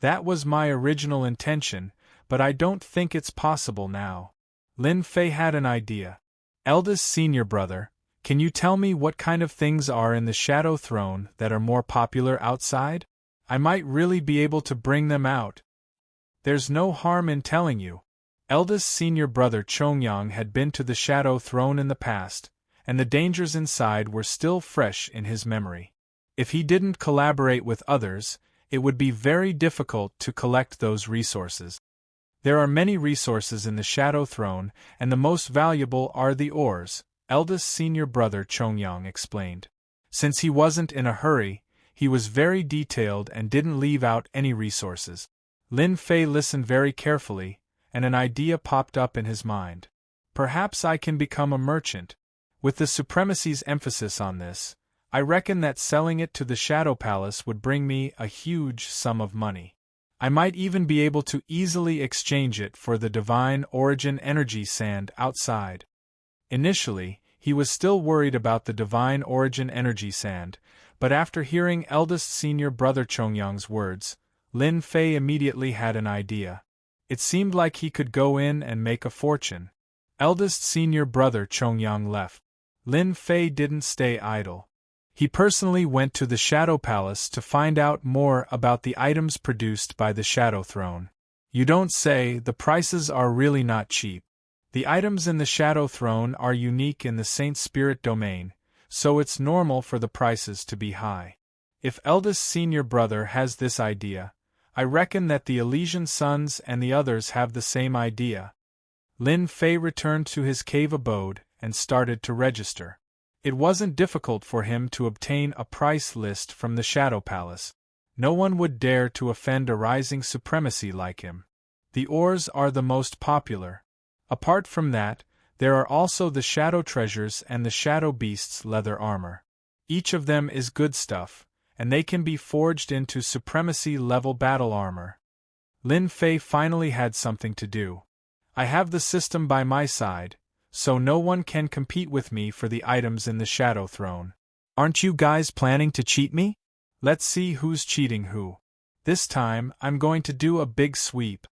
That was my original intention, but I don't think it's possible now. Lin Fei had an idea. Eldest senior brother, can you tell me what kind of things are in the Shadow Throne that are more popular outside? I might really be able to bring them out. There's no harm in telling you. Eldest senior brother Chongyang had been to the Shadow Throne in the past, and the dangers inside were still fresh in his memory. If he didn't collaborate with others, it would be very difficult to collect those resources. There are many resources in the Shadow Throne, and the most valuable are the ores, eldest senior brother Chongyang explained. Since he wasn't in a hurry, he was very detailed and didn't leave out any resources. Lin Fei listened very carefully, and an idea popped up in his mind. Perhaps I can become a merchant. With the Supremacy's emphasis on this, I reckon that selling it to the Shadow Palace would bring me a huge sum of money. I might even be able to easily exchange it for the Divine Origin Energy Sand outside. Initially, he was still worried about the Divine Origin Energy Sand, but after hearing eldest senior brother Chongyang's words, Lin Fei immediately had an idea. It seemed like he could go in and make a fortune. Eldest senior brother Chongyang left. Lin Fei didn't stay idle. He personally went to the Shadow Palace to find out more about the items produced by the Shadow Throne. You don't say, the prices are really not cheap. The items in the Shadow Throne are unique in the Saint Spirit domain, so it's normal for the prices to be high. If eldest senior brother has this idea, I reckon that the Elysian Sons and the others have the same idea. Lin Fei returned to his cave abode and started to register. It wasn't difficult for him to obtain a price list from the Shadow Palace. No one would dare to offend a rising supremacy like him. The ores are the most popular. Apart from that, there are also the Shadow Treasures and the Shadow Beast's leather armor. Each of them is good stuff, and they can be forged into supremacy-level battle armor. Lin Fei finally had something to do. I have the system by my side, so no one can compete with me for the items in the Shadow Throne. Aren't you guys planning to cheat me? Let's see who's cheating who. This time, I'm going to do a big sweep.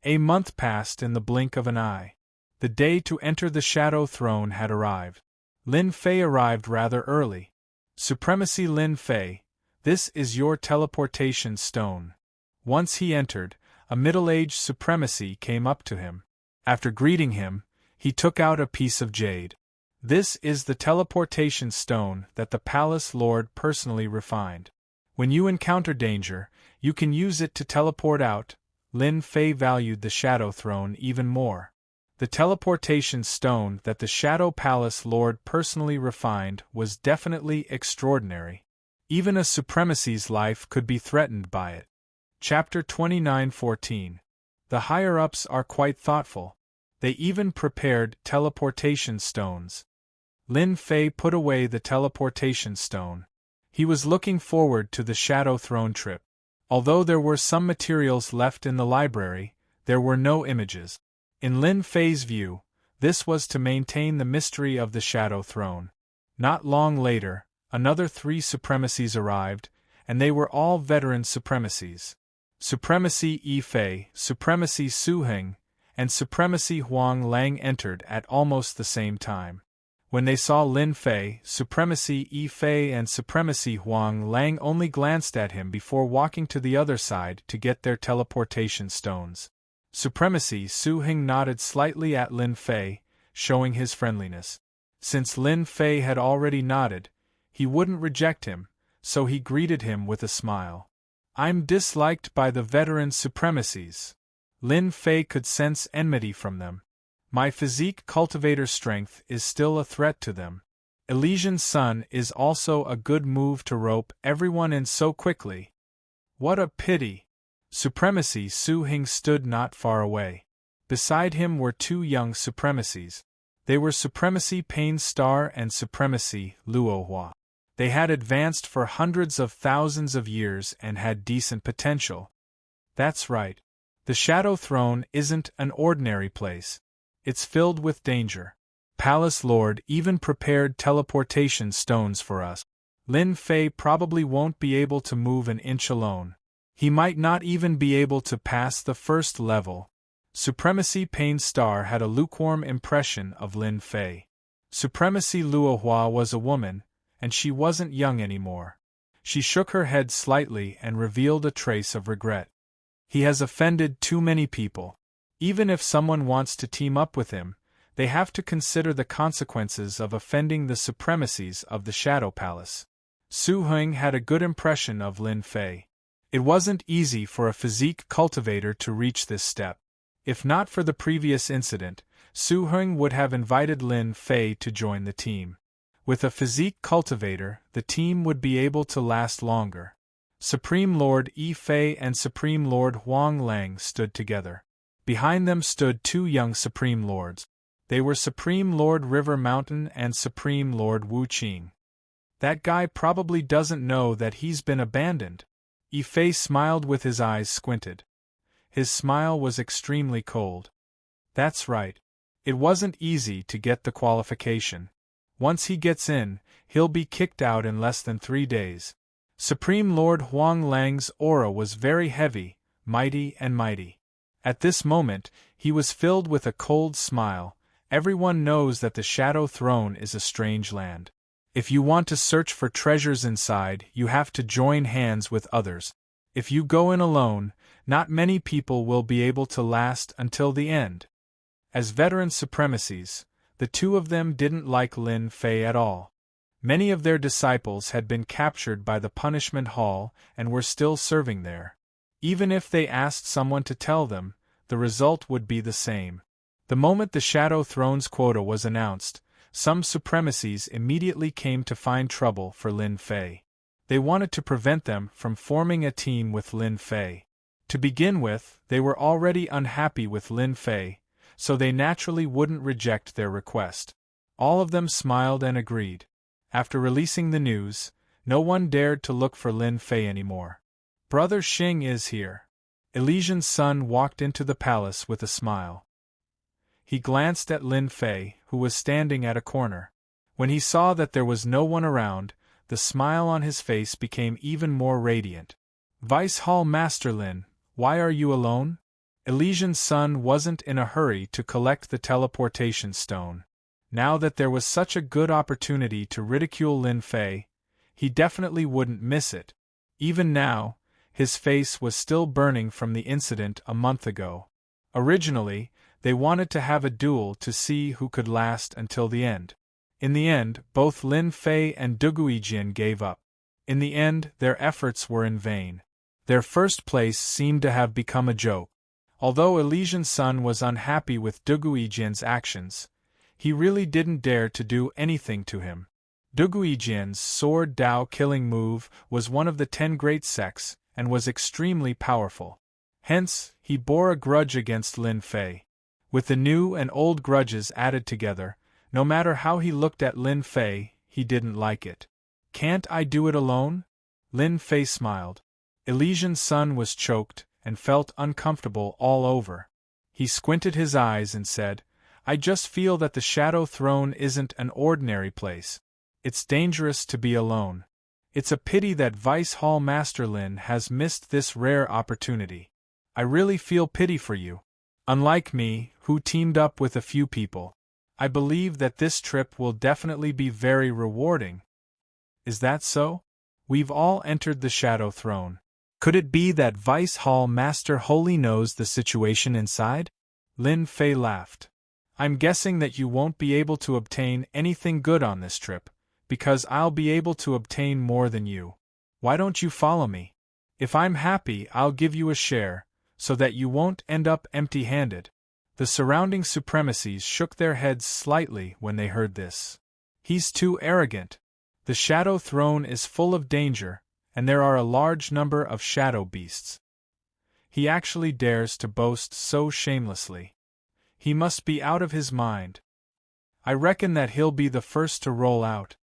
A month passed in the blink of an eye. The day to enter the Shadow Throne had arrived. Lin Fei arrived rather early. Supremacy Lin Fei, this is your teleportation stone. Once he entered, a middle-aged supremacy came up to him. After greeting him, he took out a piece of jade. This is the teleportation stone that the Palace Lord personally refined. When you encounter danger, you can use it to teleport out. Lin Fei valued the Shadow Throne even more. The teleportation stone that the Shadow Palace Lord personally refined was definitely extraordinary. Even a supremacy's life could be threatened by it. Chapter 29:14. The higher-ups are quite thoughtful. They even prepared teleportation stones. Lin Fei put away the teleportation stone. He was looking forward to the Shadow Throne trip. Although there were some materials left in the library, there were no images. In Lin Fei's view, this was to maintain the mystery of the Shadow Throne. Not long later, another 3 supremacies arrived, and they were all veteran supremacies. Supremacy Yi Fei, Supremacy Su Heng, and Supremacy Huang Lang entered at almost the same time. When they saw Lin Fei, Supremacy Yi Fei and Supremacy Huang Lang only glanced at him before walking to the other side to get their teleportation stones. Supremacy Su Heng nodded slightly at Lin Fei, showing his friendliness. Since Lin Fei had already nodded, he wouldn't reject him, so he greeted him with a smile. I'm disliked by the veteran supremacies. Lin Fei could sense enmity from them. My physique cultivator strength is still a threat to them. Elysian Sun is also a good move to rope everyone in so quickly. What a pity! Supremacy Su Heng stood not far away. Beside him were 2 young supremacies. They were Supremacy Pain Star and Supremacy Luo Hua. They had advanced for hundreds of thousands of years and had decent potential. That's right. The Shadow Throne isn't an ordinary place. It's filled with danger. Palace Lord even prepared teleportation stones for us. Lin Fei probably won't be able to move an inch alone. He might not even be able to pass the first level. Supremacy Pain Star had a lukewarm impression of Lin Fei. Supremacy Luo Hua was a woman, and she wasn't young anymore. She shook her head slightly and revealed a trace of regret. He has offended too many people. Even if someone wants to team up with him, they have to consider the consequences of offending the supremacies of the Shadow Palace. Su Heng had a good impression of Lin Fei. It wasn't easy for a physique cultivator to reach this step. If not for the previous incident, Su Heng would have invited Lin Fei to join the team. With a physique cultivator, the team would be able to last longer. Supreme Lord Yi Fei and Supreme Lord Huang Lang stood together. Behind them stood two young Supreme Lords. They were Supreme Lord River Mountain and Supreme Lord Wu Qing. That guy probably doesn't know that he's been abandoned. Yi Fei smiled with his eyes squinted. His smile was extremely cold. That's right. It wasn't easy to get the qualification. Once he gets in, he'll be kicked out in less than 3 days. Supreme Lord Huang Lang's aura was very heavy, mighty and mighty. At this moment, he was filled with a cold smile. Everyone knows that the Shadow Throne is a strange land. If you want to search for treasures inside, you have to join hands with others. If you go in alone, not many people will be able to last until the end. As veteran supremacies, the two of them didn't like Lin Fei at all. Many of their disciples had been captured by the punishment hall and were still serving there. Even if they asked someone to tell them, the result would be the same. The moment the Shadow Throne's quota was announced, some supremacies immediately came to find trouble for Lin Fei. They wanted to prevent them from forming a team with Lin Fei. To begin with, they were already unhappy with Lin Fei, so they naturally wouldn't reject their request. All of them smiled and agreed. After releasing the news, no one dared to look for Lin Fei anymore. Brother Xing is here. Elysian's son walked into the palace with a smile. He glanced at Lin Fei, who was standing at a corner. When he saw that there was no one around, the smile on his face became even more radiant. Vice Hall Master Lin, why are you alone? Elysian's son wasn't in a hurry to collect the teleportation stone. Now that there was such a good opportunity to ridicule Lin Fei, he definitely wouldn't miss it. Even now, his face was still burning from the incident a month ago. Originally, they wanted to have a duel to see who could last until the end. In the end, both Lin Fei and Duguijin gave up. In the end, their efforts were in vain. Their first place seemed to have become a joke. Although Elysian's son was unhappy with Duguijin's actions, he really didn't dare to do anything to him. Duguijin's sword Dao killing move was one of the 10 great sects and was extremely powerful. Hence, he bore a grudge against Lin Fei. With the new and old grudges added together, no matter how he looked at Lin Fei, he didn't like it. Can't I do it alone? Lin Fei smiled. Elysian's son was choked and felt uncomfortable all over. He squinted his eyes and said, I just feel that the Shadow Throne isn't an ordinary place. It's dangerous to be alone. It's a pity that Vice Hall Master Lin has missed this rare opportunity. I really feel pity for you. Unlike me, who teamed up with a few people, I believe that this trip will definitely be very rewarding. Is that so? We've all entered the Shadow Throne. Could it be that Vice Hall Master wholly knows the situation inside? Lin Fei laughed. I'm guessing that you won't be able to obtain anything good on this trip, because I'll be able to obtain more than you. Why don't you follow me? If I'm happy, I'll give you a share, so that you won't end up empty-handed. The surrounding supremacies shook their heads slightly when they heard this. He's too arrogant. The Shadow Throne is full of danger, and there are a large number of shadow beasts. He actually dares to boast so shamelessly. He must be out of his mind. I reckon that he'll be the first to roll out.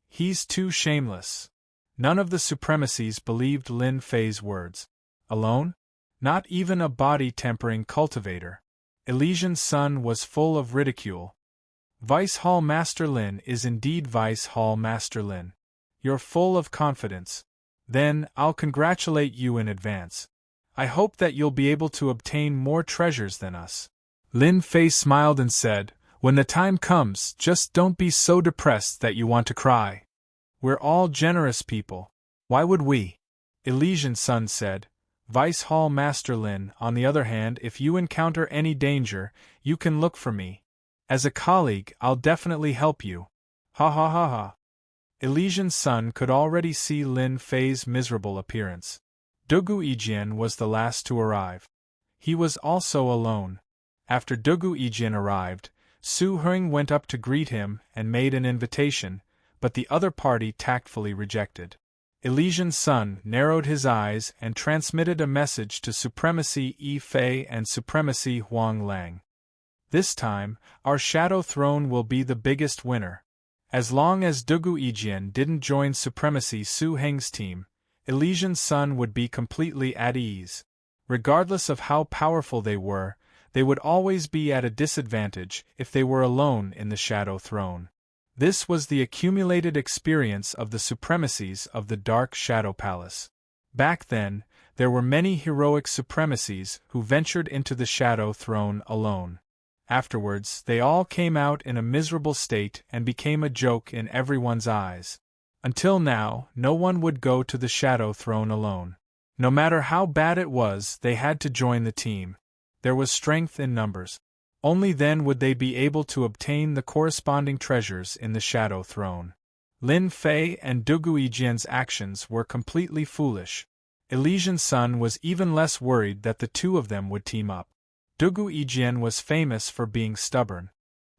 He's too shameless. None of the supremacies believed Lin Fei's words. Alone? Not even a body-tempering cultivator. Elysian's son was full of ridicule. Vice Hall Master Lin is indeed Vice Hall Master Lin. You're full of confidence. Then, I'll congratulate you in advance. I hope that you'll be able to obtain more treasures than us. Lin Fei smiled and said, when the time comes, just don't be so depressed that you want to cry. We're all generous people. Why would we? Elysian's son said. Vice Hall Master Lin, on the other hand, if you encounter any danger, you can look for me. As a colleague, I'll definitely help you. Ha ha ha ha. Elysian's son could already see Lin Fei's miserable appearance. Duguijin was the last to arrive. He was also alone. After Duguijin arrived, Su Heng went up to greet him and made an invitation, but the other party tactfully rejected. Elysian Sun narrowed his eyes and transmitted a message to Supremacy Yi Fei and Supremacy Huang Lang. This time, our Shadow Throne will be the biggest winner. As long as Dugu Yijian didn't join Supremacy Su Heng's team, Elysian Sun would be completely at ease. Regardless of how powerful they would always be at a disadvantage if they were alone in the Shadow Throne. This was the accumulated experience of the supremacies of the Dark Shadow Palace. Back then, there were many heroic supremacies who ventured into the Shadow Throne alone. Afterwards, they all came out in a miserable state and became a joke in everyone's eyes. Until now, no one would go to the Shadow Throne alone. No matter how bad it was, they had to join the team. There was strength in numbers. Only then would they be able to obtain the corresponding treasures in the Shadow Throne. Lin Fei and Dugu Yijian's actions were completely foolish. Elysian Sun was even less worried that the two of them would team up. Dugu Yijian was famous for being stubborn.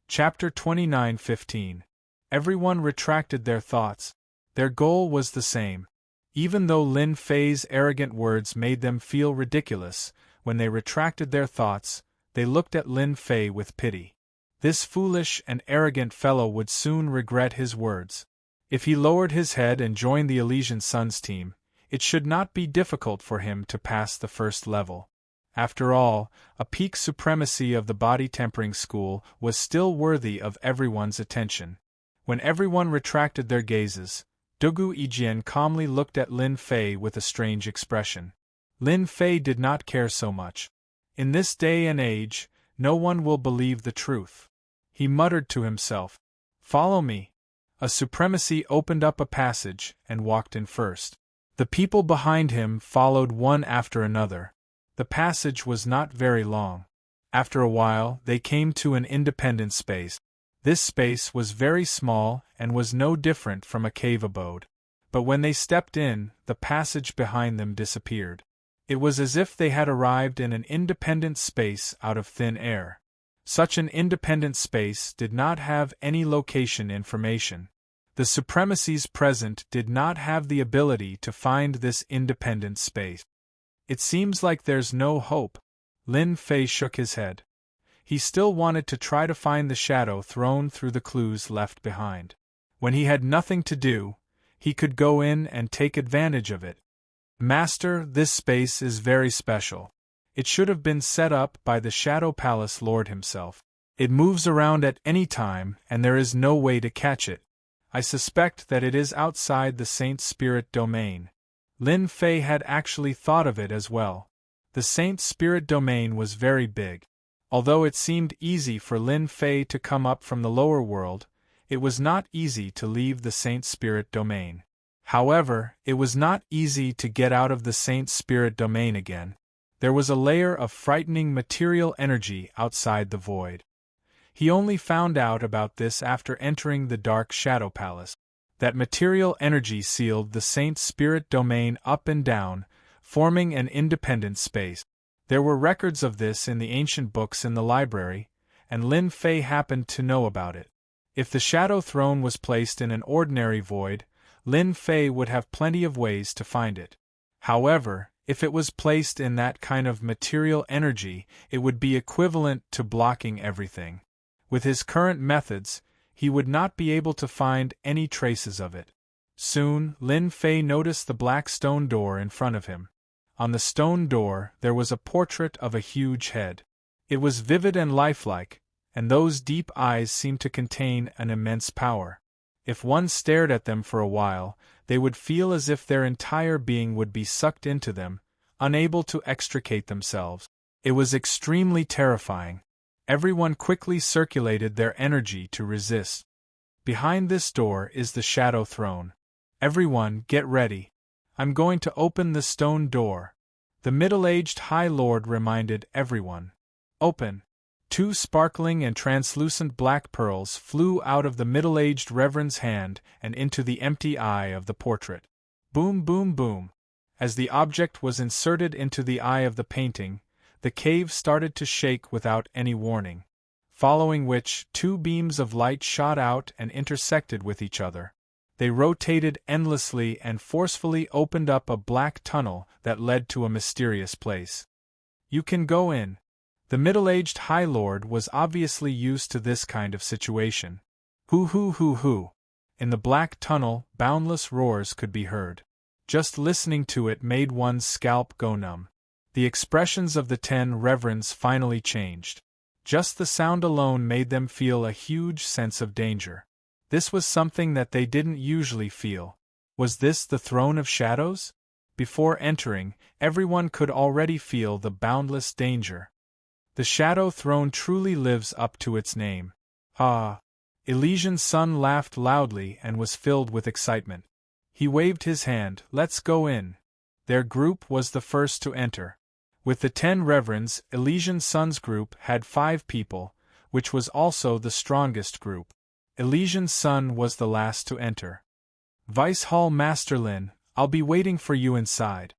Chapter 29:15. Everyone retracted their thoughts. Their goal was the same. Even though Lin Fei's arrogant words made them feel ridiculous, when they retracted their thoughts, they looked at Lin Fei with pity. This foolish and arrogant fellow would soon regret his words. If he lowered his head and joined the Elysian Sun's team, it should not be difficult for him to pass the first level. After all, a peak supremacy of the body tempering school was still worthy of everyone's attention. When everyone retracted their gazes, Dugu Yijian calmly looked at Lin Fei with a strange expression. Lin Fei did not care so much. In this day and age, no one will believe the truth. He muttered to himself, "Follow me." A supremacy opened up a passage and walked in first. The people behind him followed one after another. The passage was not very long. After a while, they came to an independent space. This space was very small and was no different from a cave abode. But when they stepped in, the passage behind them disappeared. It was as if they had arrived in an independent space out of thin air. Such an independent space did not have any location information. The supremacies present did not have the ability to find this independent space. It seems like there's no hope. Lin Fei shook his head. He still wanted to try to find the Shadow Throne through the clues left behind. When he had nothing to do, he could go in and take advantage of it. "Master, this space is very special. It should have been set up by the Shadow Palace Lord himself. It moves around at any time and there is no way to catch it. I suspect that it is outside the Saint Spirit domain." Lin Fei had actually thought of it as well. The Saint Spirit domain was very big. Although it seemed easy for Lin Fei to come up from the lower world, it was not easy to leave the Saint Spirit domain. However, it was not easy to get out of the Saint Spirit domain again. There was a layer of frightening material energy outside the void. He only found out about this after entering the Dark Shadow Palace. That material energy sealed the Saint Spirit domain up and down, forming an independent space. There were records of this in the ancient books in the library, and Lin Fei happened to know about it. If the Shadow Throne was placed in an ordinary void, Lin Fei would have plenty of ways to find it. However, if it was placed in that kind of material energy, it would be equivalent to blocking everything. With his current methods, he would not be able to find any traces of it. Soon, Lin Fei noticed the black stone door in front of him. On the stone door, there was a portrait of a huge head. It was vivid and lifelike, and those deep eyes seemed to contain an immense power. If one stared at them for a while, they would feel as if their entire being would be sucked into them, unable to extricate themselves. It was extremely terrifying. Everyone quickly circulated their energy to resist. Behind this door is the Shadow Throne. Everyone, get ready. I'm going to open the stone door. The middle-aged High Lord reminded everyone. Open. 2 sparkling and translucent black pearls flew out of the middle-aged Reverend's hand and into the empty eye of the portrait. Boom, boom, boom. As the object was inserted into the eye of the painting, the cave started to shake without any warning, following which 2 beams of light shot out and intersected with each other. They rotated endlessly and forcefully opened up a black tunnel that led to a mysterious place. You can go in. The middle-aged High Lord was obviously used to this kind of situation. Hoo hoo hoo hoo. In the black tunnel, boundless roars could be heard. Just listening to it made one's scalp go numb. The expressions of the 10 reverends finally changed. Just the sound alone made them feel a huge sense of danger. This was something that they didn't usually feel. Was this the throne of shadows? Before entering, everyone could already feel the boundless danger. The Shadow Throne truly lives up to its name. Ah! Elysian Sun laughed loudly and was filled with excitement. He waved his hand. Let's go in. Their group was the first to enter. With the 10 reverends, Elysian Sun's group had 5 people, which was also the strongest group. Elysian Sun was the last to enter. Vice Hall Master Lin, I'll be waiting for you inside.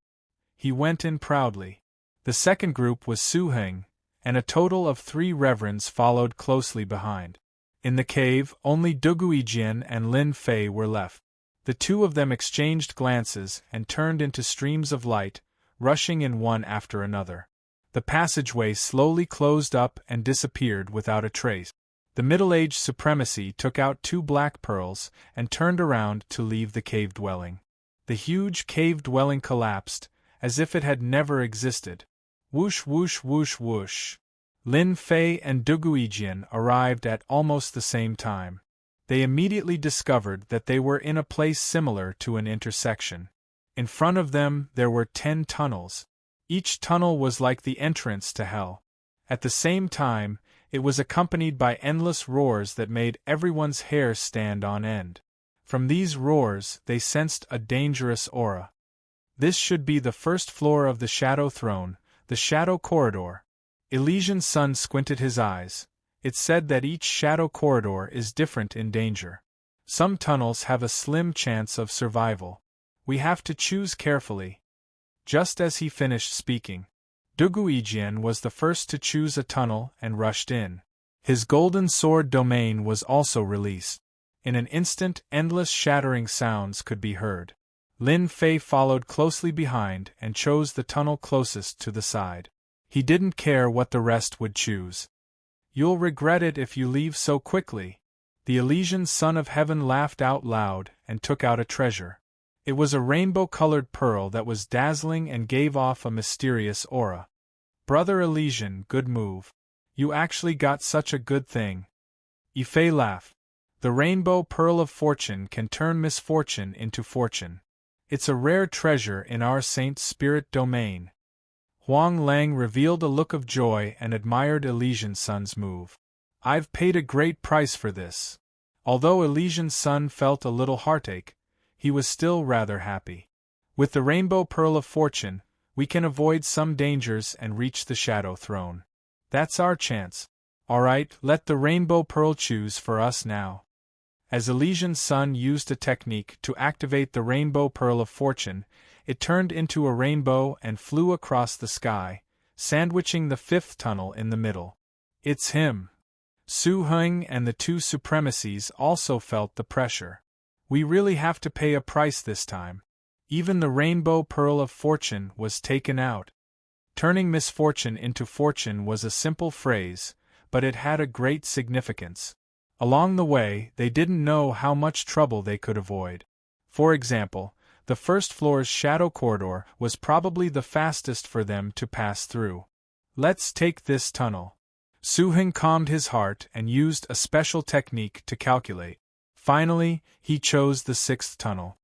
He went in proudly. The second group was Su Heng, and a total of 3 reverends followed closely behind. In the cave, only Duguijian and Lin Fei were left. The 2 of them exchanged glances and turned into streams of light, rushing in one after another. The passageway slowly closed up and disappeared without a trace. The middle-aged supremacy took out 2 black pearls and turned around to leave the cave dwelling. The huge cave dwelling collapsed, as if it had never existed. Whoosh whoosh whoosh whoosh. Lin Fei and Duguijian arrived at almost the same time. They immediately discovered that they were in a place similar to an intersection. In front of them there were 10 tunnels. Each tunnel was like the entrance to hell. At the same time, it was accompanied by endless roars that made everyone's hair stand on end. From these roars, they sensed a dangerous aura. This should be the first floor of the Shadow Throne, the Shadow Corridor. Elysian Sun squinted his eyes. It said that each Shadow Corridor is different in danger. Some tunnels have a slim chance of survival. We have to choose carefully. Just as he finished speaking, Duguijian was the first to choose a tunnel and rushed in. His golden sword domain was also released. In an instant, endless shattering sounds could be heard. Lin Fei followed closely behind and chose the tunnel closest to the side. He didn't care what the rest would choose. You'll regret it if you leave so quickly. The Elysian Son of Heaven laughed out loud and took out a treasure. It was a rainbow-colored pearl that was dazzling and gave off a mysterious aura. Brother Elysian, good move. You actually got such a good thing. Yifei laughed. The rainbow pearl of fortune can turn misfortune into fortune. It's a rare treasure in our Saint Spirit domain. Huang Lang revealed a look of joy and admired Elysian Sun's move. I've paid a great price for this. Although Elysian Sun felt a little heartache, he was still rather happy. With the Rainbow Pearl of Fortune, we can avoid some dangers and reach the Shadow Throne. That's our chance. Alright, let the Rainbow Pearl choose for us now. As Elysian Sun used a technique to activate the Rainbow Pearl of Fortune, it turned into a rainbow and flew across the sky, sandwiching the 5th tunnel in the middle. It's him. Su Heng and the 2 supremacies also felt the pressure. We really have to pay a price this time. Even the Rainbow Pearl of Fortune was taken out. Turning misfortune into fortune was a simple phrase, but it had a great significance. Along the way, they didn't know how much trouble they could avoid. For example, the first floor's shadow corridor was probably the fastest for them to pass through. Let's take this tunnel. Su Heng calmed his heart and used a special technique to calculate. Finally, he chose the 6th tunnel.